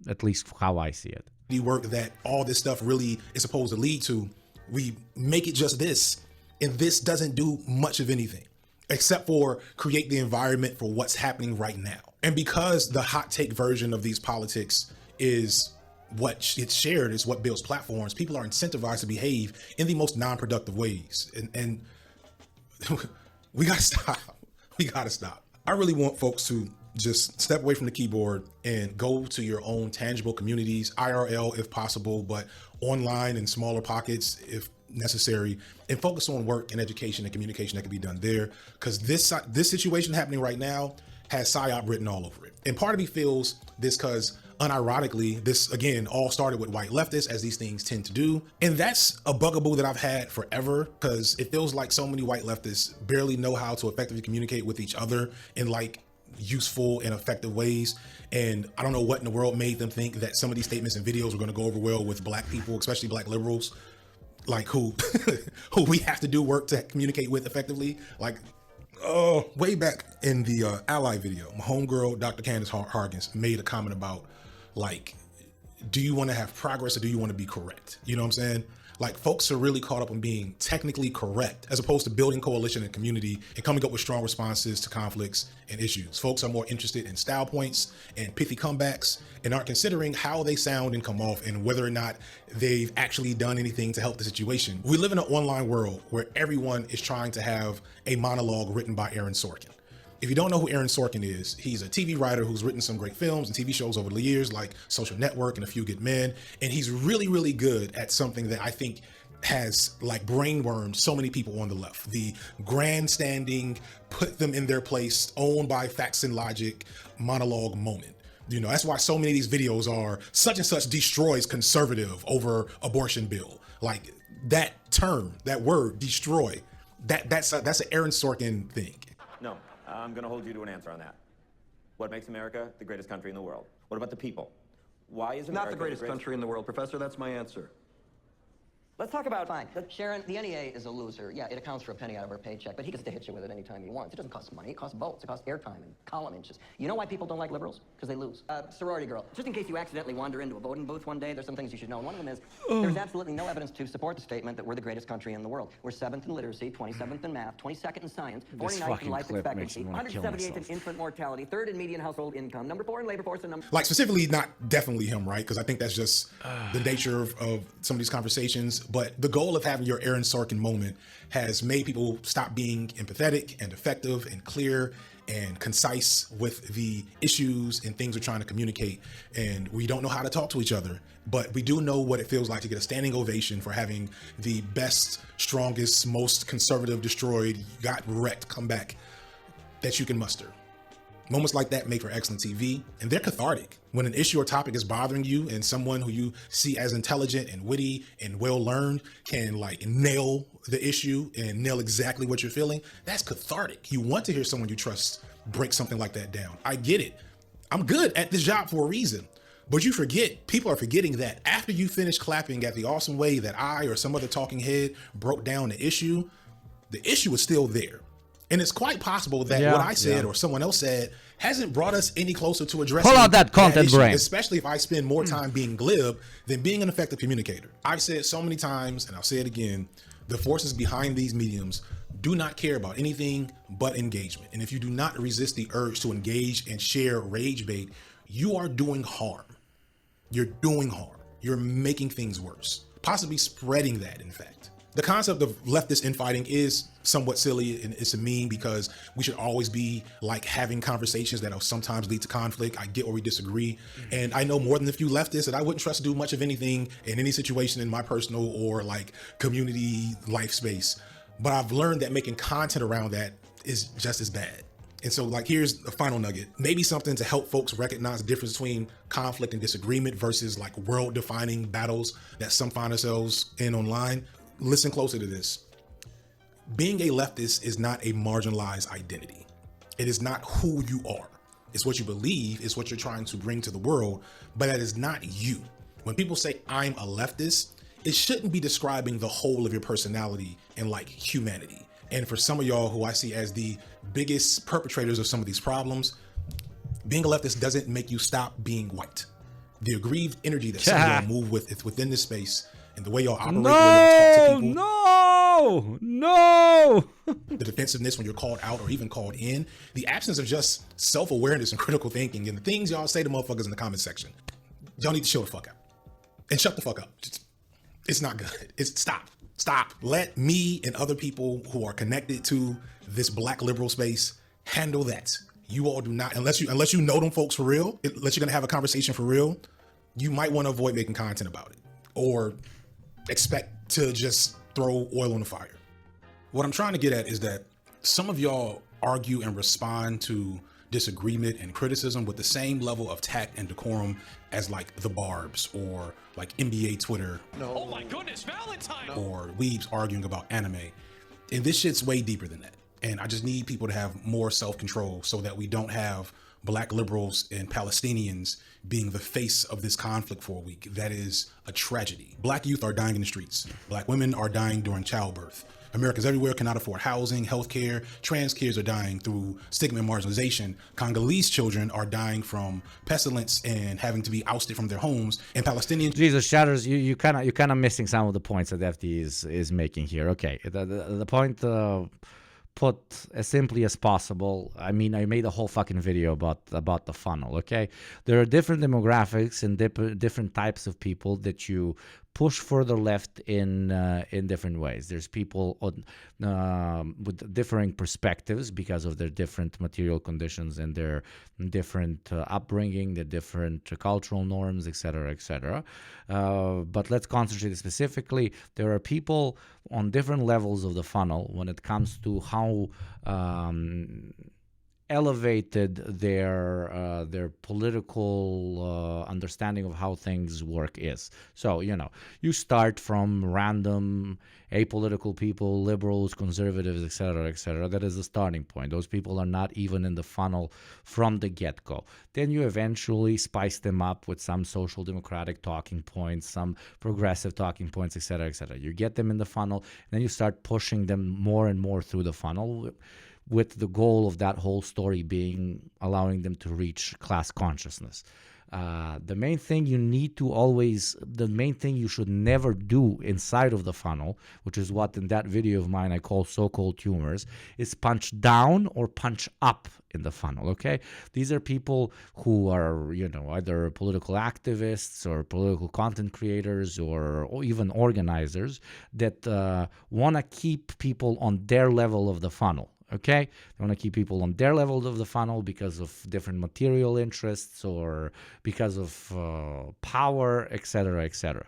at least how I see it. The work that all this stuff really is supposed to lead to, we make it just this, and this doesn't do much of anything except for create the environment for what's happening right now. And because the hot take version of these politics is what it's shared, is what builds platforms, people are incentivized to behave in the most non-productive ways. And we gotta stop. We gotta stop. I really want folks to just step away from the keyboard and go to your own tangible communities, IRL if possible, but online in smaller pockets if necessary, and focus on work and education and communication that can be done there. Because this situation happening right now has PSYOP written all over it. And part of me feels this because unironically, this again all started with white leftists, as these things tend to do. And that's a bugaboo that I've had forever, because it feels like so many white leftists barely know how to effectively communicate with each other in like useful and effective ways. And I don't know what in the world made them think that some of these statements and videos were going to go over well with black people, especially black liberals, like who we have to do work to communicate with effectively. Like, oh, way back in the Ally video, my homegirl, Dr. Candace Hargins, made a comment about, like, do you want to have progress or do you want to be correct? You know what I'm saying? Like, folks are really caught up on being technically correct as opposed to building coalition and community and coming up with strong responses to conflicts and issues. Folks are more interested in style points and pithy comebacks and aren't considering how they sound and come off and whether or not they've actually done anything to help the situation. We live in an online world where everyone is trying to have a monologue written by Aaron Sorkin. If you don't know who Aaron Sorkin is, he's a TV writer who's written some great films and TV shows over the years, like Social Network and A Few Good Men. And he's really, really good at something that I think has like brainwormed so many people on the left. The grandstanding, put them in their place, owned by facts and logic monologue moment. You know, that's why so many of these videos are such and such destroys conservative over abortion bill. Like that term, that word, destroy, that's an Aaron Sorkin thing. No, I'm going to hold you to an answer on that. What makes America the greatest country in the world? What about the people? Why is America not the greatest country in the world, Professor? That's my answer. Let's talk about... Fine. Sharon, the NEA is a loser. Yeah, it accounts for a penny out of her paycheck, but he gets to hit you with it anytime he wants. It doesn't cost money. It costs votes. It costs airtime and column inches. You know why people don't like liberals? Because they lose. Sorority girl, just in case you accidentally wander into a voting booth one day, there's some things you should know. And one of them is there's absolutely no evidence to support the statement that we're the greatest country in the world. We're 7th in literacy, 27th in math, 22nd in science, 49th in life expectancy, 178th in infant mortality, 3rd in median household income, number 4 in labor force, and number... Like, specifically, not definitely him, right? Because I think that's just the nature of some of these conversations. But the goal of having your Aaron Sorkin moment has made people stop being empathetic and effective and clear and concise with the issues and things we're trying to communicate. And we don't know how to talk to each other, but we do know what it feels like to get a standing ovation for having the best, strongest, most conservative, destroyed, got wrecked comeback that you can muster. Moments like that make for excellent TV, and they're cathartic. When an issue or topic is bothering you and someone who you see as intelligent and witty and well-learned can like nail the issue and nail exactly what you're feeling, that's cathartic. You want to hear someone you trust break something like that down. I get it. I'm good at this job for a reason. But you forget, people are forgetting that after you finish clapping at the awesome way that I or some other talking head broke down the issue is still there. And it's quite possible that what I said or someone else said hasn't brought us any closer to addressing Pull out that content issue, brain. especially if I spend more time being glib than being an effective communicator. I've said so many times, and I'll say it again, the forces behind these mediums do not care about anything but engagement. And if you do not resist the urge to engage and share rage bait, you are doing harm. You're doing harm. You're making things worse, possibly spreading that, in fact. The concept of leftist infighting is somewhat silly, and it's a meme because we should always be like having conversations that will sometimes lead to conflict. I get where we disagree. And I know more than a few leftists that I wouldn't trust to do much of anything in any situation in my personal or like community life space. But I've learned that making content around that is just as bad. And so like, here's a final nugget, maybe something to help folks recognize the difference between conflict and disagreement versus like world defining battles that some find themselves in online. Listen closer to this. Being a leftist is not a marginalized identity. It is not who you are. It's what you believe, it's what you're trying to bring to the world, but that is not you. When people say I'm a leftist, it shouldn't be describing the whole of your personality and like humanity. And for some of y'all who I see as the biggest perpetrators of some of these problems, being a leftist doesn't make you stop being white. The aggrieved energy that some of y'all move with is within this space, and the way y'all operate, the way y'all talk to people. No! The defensiveness when you're called out or even called in. The absence of just self-awareness and critical thinking and the things y'all say to motherfuckers in the comment section. Y'all need to chill the fuck out. And shut the fuck up. It's not good. Stop. Let me and other people who are connected to this black liberal space handle that. You all do not, unless you know them folks for real, unless you're gonna have a conversation for real, you might want to avoid making content about it or expect to just throw oil on the fire. What I'm trying to get at is that some of y'all argue and respond to disagreement and criticism with the same level of tact and decorum as like the Barbs or like NBA Twitter. No. Oh my goodness, Valentine! Or weebs arguing about anime. And this shit's way deeper than that. And I just need people to have more self-control so that we don't have black liberals and Palestinians being the face of this conflict for a week. That is a tragedy. Black youth are dying in the streets. Black women are dying during childbirth. Americans everywhere cannot afford housing, healthcare. Trans kids are dying through stigma and marginalization. Congolese children are dying from pestilence and having to be ousted from their homes. And Palestinians. Jesus, Shatters, you're kind of missing some of the points that FD is making here. Okay, the point. Put as simply as possible. I mean, I made a whole fucking video about the funnel. Okay, there are different demographics and different types of people that you push further left in different ways. There's people with differing perspectives because of their different material conditions and their different upbringing, their different cultural norms, etc., etc. But let's concentrate specifically. There are people on different levels of the funnel when it comes to how elevated their political understanding of how things work is. So, you start from random apolitical people, liberals, conservatives, etc. That is the starting point. Those people are not even in the funnel from the get-go. Then you eventually spice them up with some social democratic talking points, some progressive talking points, etc. You get them in the funnel, and then you start pushing them more and more through the funnel, with the goal of that whole story being allowing them to reach class consciousness. The main thing you should never do inside of the funnel, which is what in that video of mine I call so-called tumors, is punch down or punch up in the funnel, okay? These are people who are, either political activists or political content creators or even organizers that want to keep people on their level of the funnel. Okay, they want to keep people on their level of the funnel because of different material interests or because of power, etc.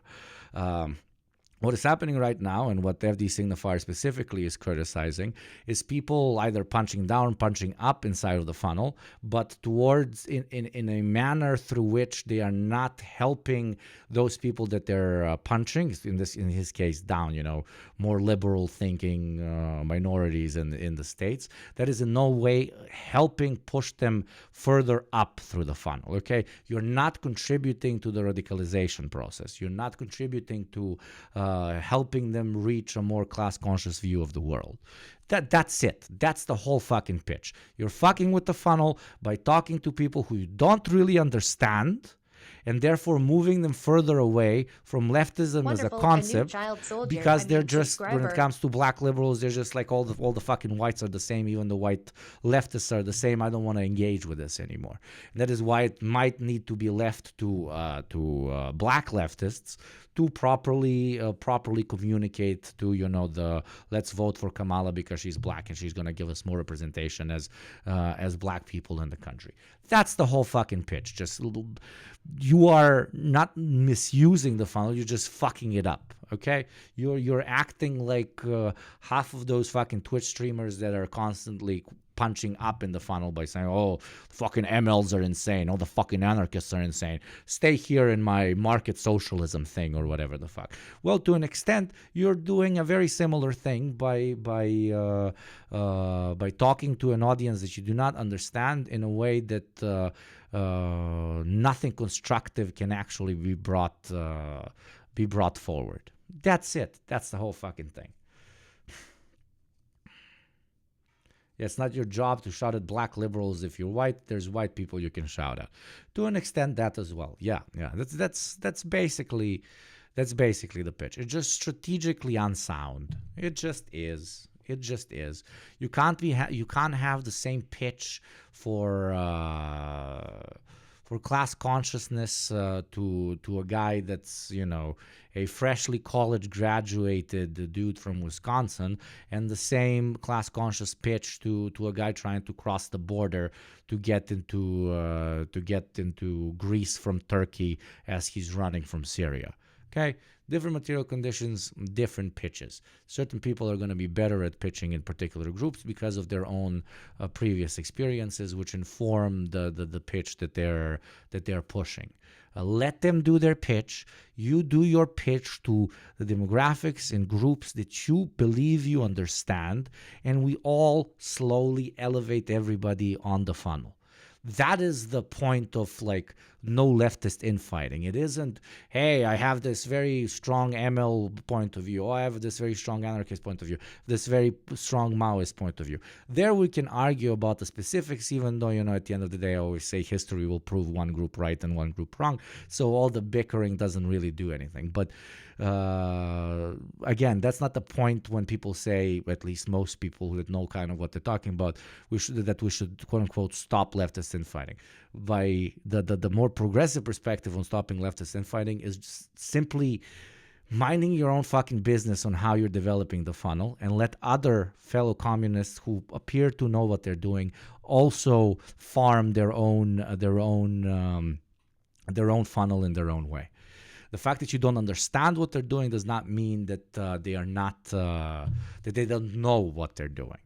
What is happening right now, and what FD Signifier specifically is criticizing, is people either punching down, punching up inside of the funnel, but towards in a manner through which they are not helping those people that they're punching. In his case, down. More liberal thinking minorities in the states. That is in no way helping push them further up through the funnel. Okay, you're not contributing to the radicalization process. You're not contributing to helping them reach a more class-conscious view of the world. That's it. That's the whole fucking pitch. You're fucking with the funnel by talking to people who you don't really understand, and therefore moving them further away from leftism as a concept, because they're just, when it comes to black liberals, they're just like all the fucking whites are the same, even the white leftists are the same. I don't want to engage with this anymore. And that is why it might need to be left to black leftists to properly communicate to the let's vote for Kamala because she's black and she's going to give us more representation as black people in the country. That's the whole fucking pitch. Just you are not misusing the funnel, you're just fucking it up. Okay, you're acting like half of those fucking Twitch streamers that are constantly punching up in the funnel by saying, oh, the fucking MLs are insane, oh, the fucking anarchists are insane, stay here in my market socialism thing or whatever the fuck. Well, to an extent, you're doing a very similar thing by talking to an audience that you do not understand in a way that nothing constructive can actually be brought forward. That's it. That's the whole fucking thing. It's not your job to shout at black liberals. If you're white, there's white people you can shout at. To an extent, that as well. Yeah. That's basically the pitch. It's just strategically unsound. It just is. You can't have the same pitch for class consciousness to a guy that's a freshly college graduated dude from Wisconsin, and the same class conscious pitch to a guy trying to cross the border to get into Greece from Turkey as he's running from Syria. Okay? Different material conditions, different pitches. Certain people are going to be better at pitching in particular groups because of their own previous experiences, which inform the pitch that they're pushing. Let them do their pitch. You do your pitch to the demographics and groups that you believe you understand, and we all slowly elevate everybody on the funnel. That is the point of like no leftist infighting. It isn't, hey, I have this very strong ML point of view, or I have this very strong anarchist point of view, this very strong Maoist point of view. There we can argue about the specifics, even though, at the end of the day, I always say history will prove one group right and one group wrong. So all the bickering doesn't really do anything. But again, that's not the point when people say, at least most people that know kind of what they're talking about, we should quote unquote stop leftist infighting. By the more progressive perspective on stopping leftist infighting is just simply minding your own fucking business on how you're developing the funnel, and let other fellow communists who appear to know what they're doing also farm their own funnel in their own way. The fact that you don't understand what they're doing does not mean that they are not that they don't know what they're doing.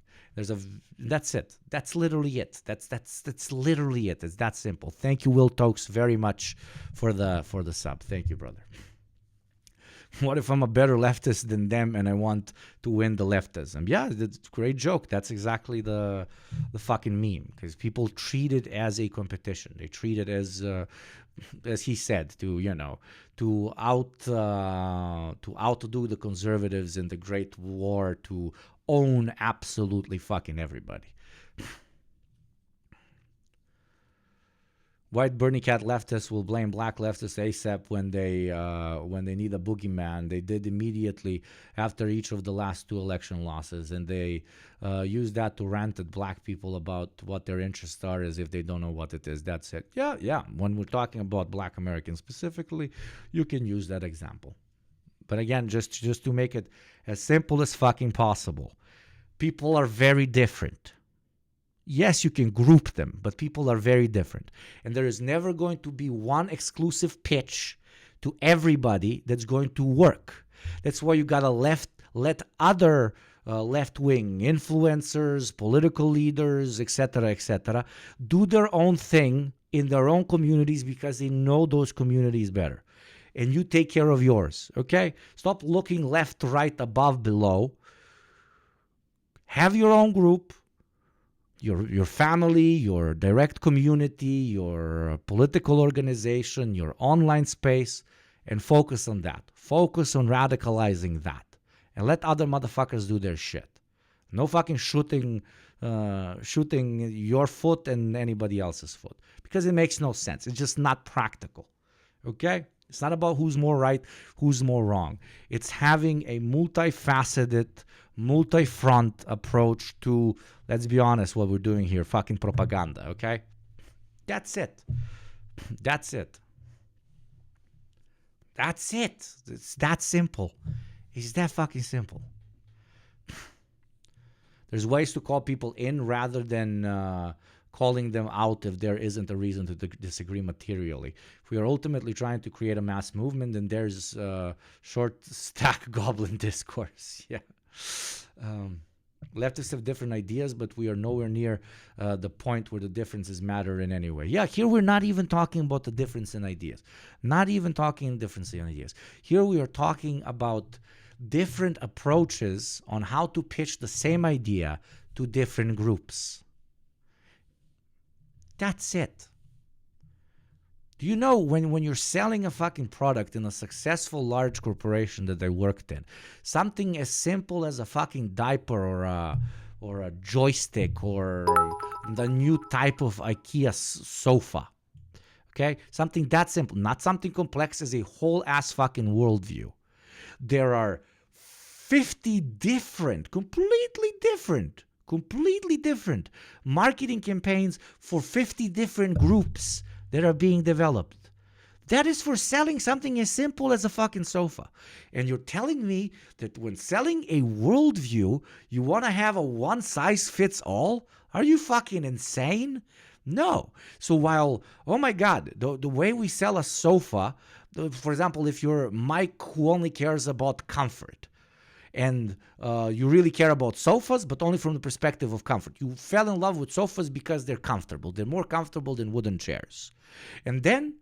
That's it. That's literally it. That's literally it. It's that simple. Thank you, Will Tokes, very much for the sub. Thank you, brother. What if I'm a better leftist than them and I want to win the leftism? Yeah, that's a great joke. That's exactly the fucking meme, because people treat it as a competition. They treat it as he said, to outdo the conservatives in the Great War, to own absolutely fucking everybody. White Bernie Cat leftists will blame black leftists ASAP when they need a boogeyman. They did immediately after each of the last two election losses, and they use that to rant at black people about what their interests are as if they don't know what it is. That's it. Yeah. When we're talking about black Americans specifically, you can use that example. But again, just to make it as simple as fucking possible, people are very different. Yes, you can group them, but people are very different. And there is never going to be one exclusive pitch to everybody that's going to work. That's why you gotta let other left-wing influencers, political leaders, etc., do their own thing in their own communities because they know those communities better. And you take care of yours, okay? Stop looking left, right, above, below. Have your own group. Your family, your direct community, your political organization, your online space, and focus on that. Focus on radicalizing that. And let other motherfuckers do their shit. No fucking shooting your foot and anybody else's foot. Because it makes no sense. It's just not practical. Okay? It's not about who's more right, who's more wrong. It's having a multifaceted, multi-front approach to, let's be honest, what we're doing here, fucking propaganda, okay? That's it. That's it. That's it. It's that simple. It's that fucking simple. There's ways to call people in rather than calling them out if there isn't a reason to disagree materially. If we are ultimately trying to create a mass movement, then there's short stack goblin discourse. Yeah. Leftists have different ideas, but we are nowhere near the point where the differences matter in any way. Yeah, here we're not even talking about the difference in ideas. Not even talking difference in ideas. Here we are talking about different approaches on how to pitch the same idea to different groups. That's it. Do you know when you're selling a fucking product in a successful large corporation that I worked in, something as simple as a fucking diaper or a joystick or the new type of IKEA sofa, okay? Something that simple, not something complex as a whole ass fucking worldview. There are 50 different, completely different marketing campaigns for 50 different groups that are being developed. That is for selling something as simple as a fucking sofa. And you're telling me that when selling a worldview, you want to have a one-size-fits-all? Are you fucking insane? No. So while, oh my God, the way we sell a sofa, for example, if you're Mike who only cares about comfort, and you really care about sofas, but only from the perspective of comfort. You fell in love with sofas because they're comfortable. They're more comfortable than wooden chairs. And then,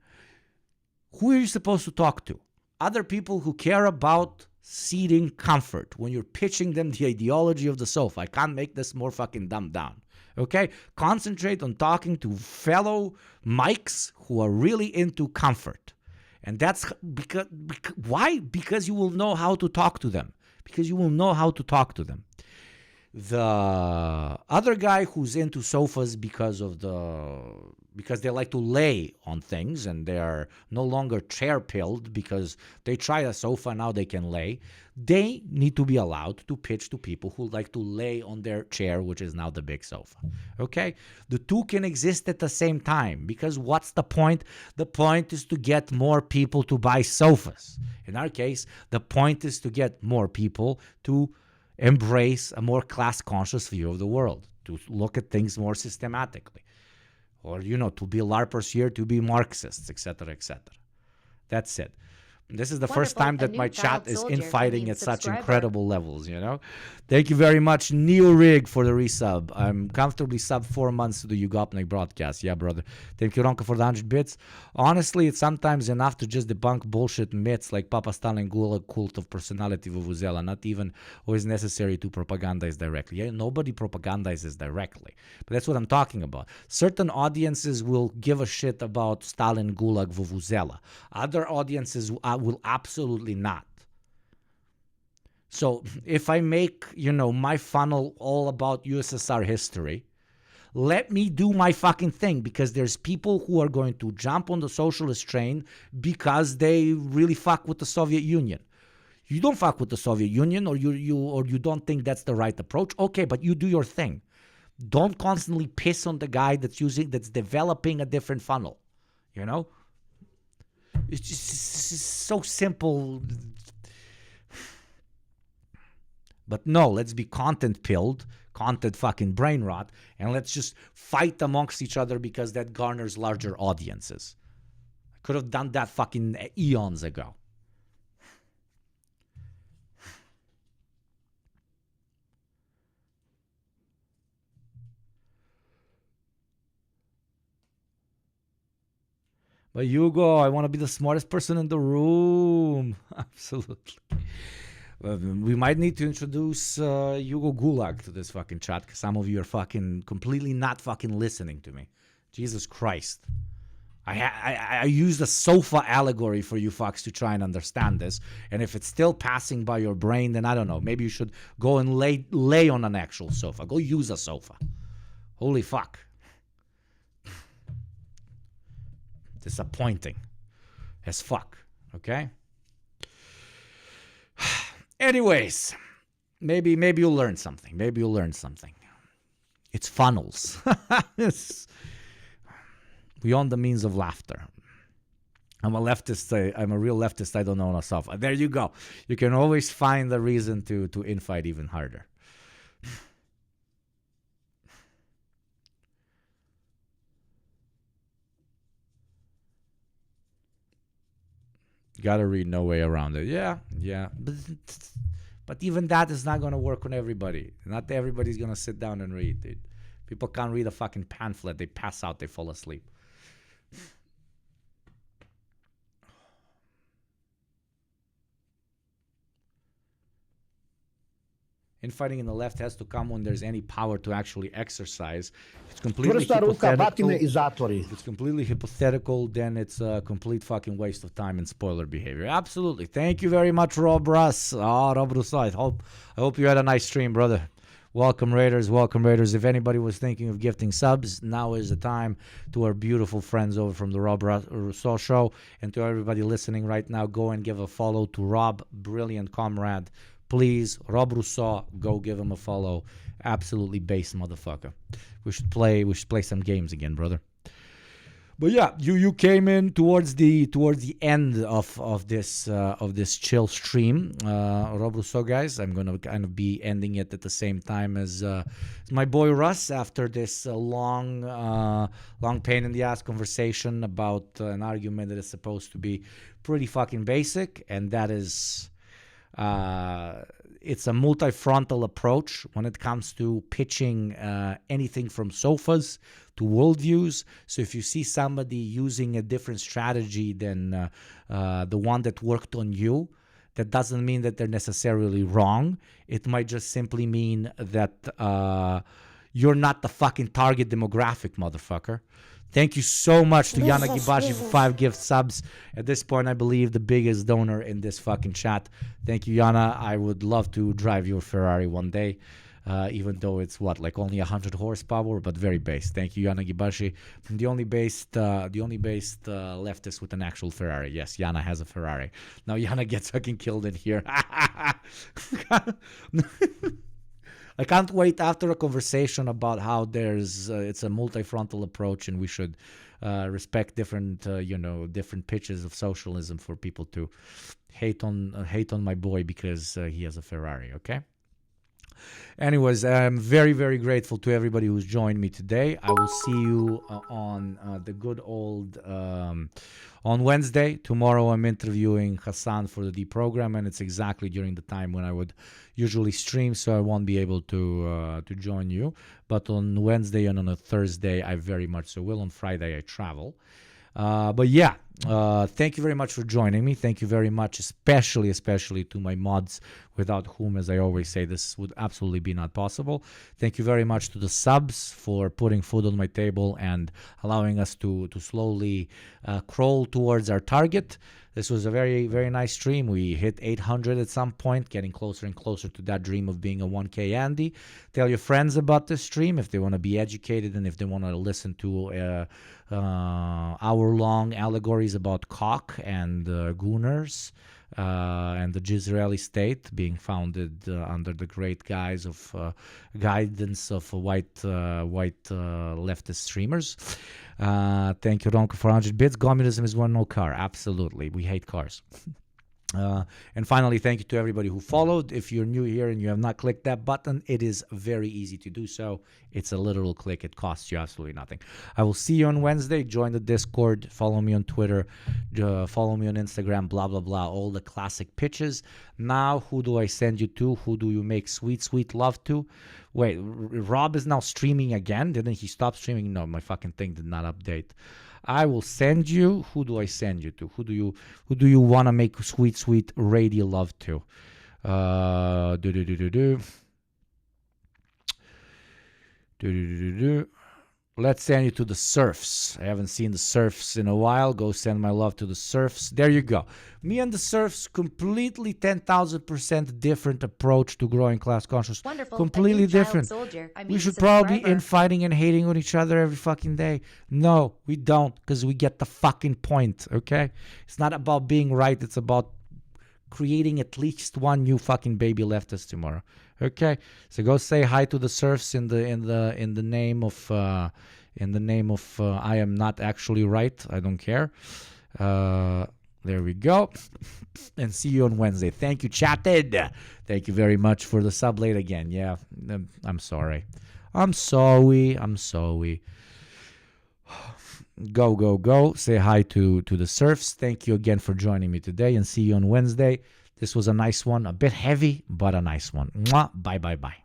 who are you supposed to talk to? Other people who care about seating comfort when you're pitching them the ideology of the sofa. I can't make this more fucking dumbed down. Okay? Concentrate on talking to fellow Mikes who are really into comfort. And that's because why? Because you will know how to talk to them. Because you will know how to talk to them. The other guy who's into sofas because they like to lay on things and they are no longer chair pilled because they tried a sofa, now they can lay. They need to be allowed to pitch to people who like to lay on their chair, which is now the big sofa. Okay? The two can exist at the same time because what's the point? The point is to get more people to buy sofas. In our case, the point is to get more people to embrace a more class-conscious view of the world, to look at things more systematically. Or, to be LARPers here, to be Marxists, etc., etc. That's it. This is the first time that my chat is infighting at such incredible levels, Thank you very much, NeoRig, for the resub. I'm comfortably sub 4 months to the Yugopnik broadcast. Yeah, brother. Thank you, Ronka, for the 100 bits. Honestly, it's sometimes enough to just debunk bullshit myths like Papa Stalin Gulag cult of personality Vuvuzela. Not even always necessary to propagandize directly. Yeah, nobody propagandizes directly. But that's what I'm talking about. Certain audiences will give a shit about Stalin Gulag Vuvuzela. Other audiences will absolutely not. So if I make, my funnel all about USSR history, let me do my fucking thing, because there's people who are going to jump on the socialist train because they really fuck with the Soviet Union. You don't fuck with the Soviet Union, or you don't think that's the right approach. Okay, but you do your thing. Don't constantly piss on the guy that's developing a different funnel. It's just so simple. But no, let's be content-pilled, content fucking brain rot, and let's just fight amongst each other because that garners larger audiences. I could have done that fucking eons ago. But Hugo, I want to be the smartest person in the room. Absolutely. We might need to introduce Hugo Gulag to this fucking chat, because some of you are fucking completely not fucking listening to me. Jesus Christ. I used a sofa allegory for you fucks to try and understand this. And if it's still passing by your brain, then I don't know. Maybe you should go and lay on an actual sofa. Go use a sofa. Holy fuck. Disappointing as fuck. Okay? Anyways, maybe you'll learn something. Maybe you'll learn something. It's funnels. It's beyond the means of laughter. I'm a leftist. I'm a real leftist. I don't own a sofa. There you go. You can always find a reason to infight even harder. Gotta read No Way Around It. Yeah. But even that is not gonna work on everybody. Not everybody's gonna sit down and read, dude. People can't read a fucking pamphlet. They pass out. They fall asleep. Infighting in the left has to come when there's any power to actually exercise. It's completely hypothetical. If it's completely hypothetical, then it's a complete fucking waste of time and spoiler behavior. Absolutely. Thank you very much, Rob Russ. Rob Russ. I hope you had a nice stream, brother. Welcome, Raiders. Welcome, Raiders. If anybody was thinking of gifting subs, now is the time. To our beautiful friends over from the Rob Rousseau Show, and to everybody listening right now, go and give a follow to Rob, brilliant comrade. Please, Rob Rousseau, go give him a follow. Absolutely base motherfucker. We should play some games again, brother. But yeah, you came in towards the end of this chill stream, Rob Rousseau, guys. I'm gonna kind of be ending it at the same time as my boy Russ after this long pain in the ass conversation about an argument that is supposed to be pretty fucking basic, and that is it's a multi-frontal approach when it comes to pitching anything from sofas to worldviews. So if you see somebody using a different strategy than the one that worked on you, that doesn't mean that they're necessarily wrong. It might just simply mean that you're not the fucking target demographic, motherfucker. Thank you so much to Yana Gibashi for 5 gift subs. At this point, I believe the biggest donor in this fucking chat. Thank you, Yana. I would love to drive your Ferrari one day. Even though it's like only 100 horsepower, but very based. Thank you, Yana Gibashi. The only based leftist with an actual Ferrari. Yes, Yana has a Ferrari. Now Yana gets fucking killed in here. I can't wait after a conversation about how it's a multi-frontal approach and we should respect different pitches of socialism for people to hate on my boy because he has a Ferrari. Okay. Anyways, I'm very, very grateful to everybody who's joined me today. I will see you on the good old on Wednesday. Tomorrow I'm interviewing Hassan for the D program, and it's exactly during the time when I would usually stream, so I won't be able to join you. But on Wednesday and on a Thursday, I very much so will. On Friday, I travel. But yeah, thank you very much for joining me. Thank you very much, especially to my mods, without whom, as I always say, this would absolutely be not possible. Thank you very much to the subs for putting food on my table and allowing us to slowly crawl towards our target. This was a very, very nice stream. We hit 800 at some point, getting closer and closer to that dream of being a 1K Andy. Tell your friends about this stream if they want to be educated and if they want to listen to hour-long allegories about cock and gooners and the Jizraeli state being founded under the great guise of guidance of white leftist streamers. Thank you, Ronko, for 100 bits. Communism is one no car. Absolutely. We hate cars. And finally, thank you to everybody who followed. If you're new here and you have not clicked that button, it is very easy to do so. It's a literal click. It costs you absolutely nothing. I will see you on Wednesday. Join the Discord. Follow me on Twitter. Follow me on Instagram. Blah, blah, blah. All the classic pitches. Now, who do I send you to? Who do you make sweet, sweet love to? Wait, Rob is now streaming again? Didn't he stop streaming? No, my fucking thing did not update. I will send you. Who do I send you to? Who do you want to make sweet, sweet radio love to? Let's send you to the Surfs. I haven't seen the Surfs in a while. Go send my love to the Surfs. There you go. Me and the Surfs, completely 10,000% different approach to growing class consciousness. Wonderful. Completely different. We should probably be subscriber. infighting and hating on each other every fucking day. No, we don't, because we get the fucking point, okay? It's not about being right. It's about creating at least one new fucking baby leftist tomorrow. Okay, so go say hi to the Surfs in the name of I am not actually right. I don't care. There we go, and see you on Wednesday. Thank you, chatted. Thank you very much for the sub late again. Yeah, I'm sorry. I'm sorry. Go. Say hi to the Surfs. Thank you again for joining me today, and see you on Wednesday. This was a nice one, a bit heavy, but a nice one. Mwah. Bye.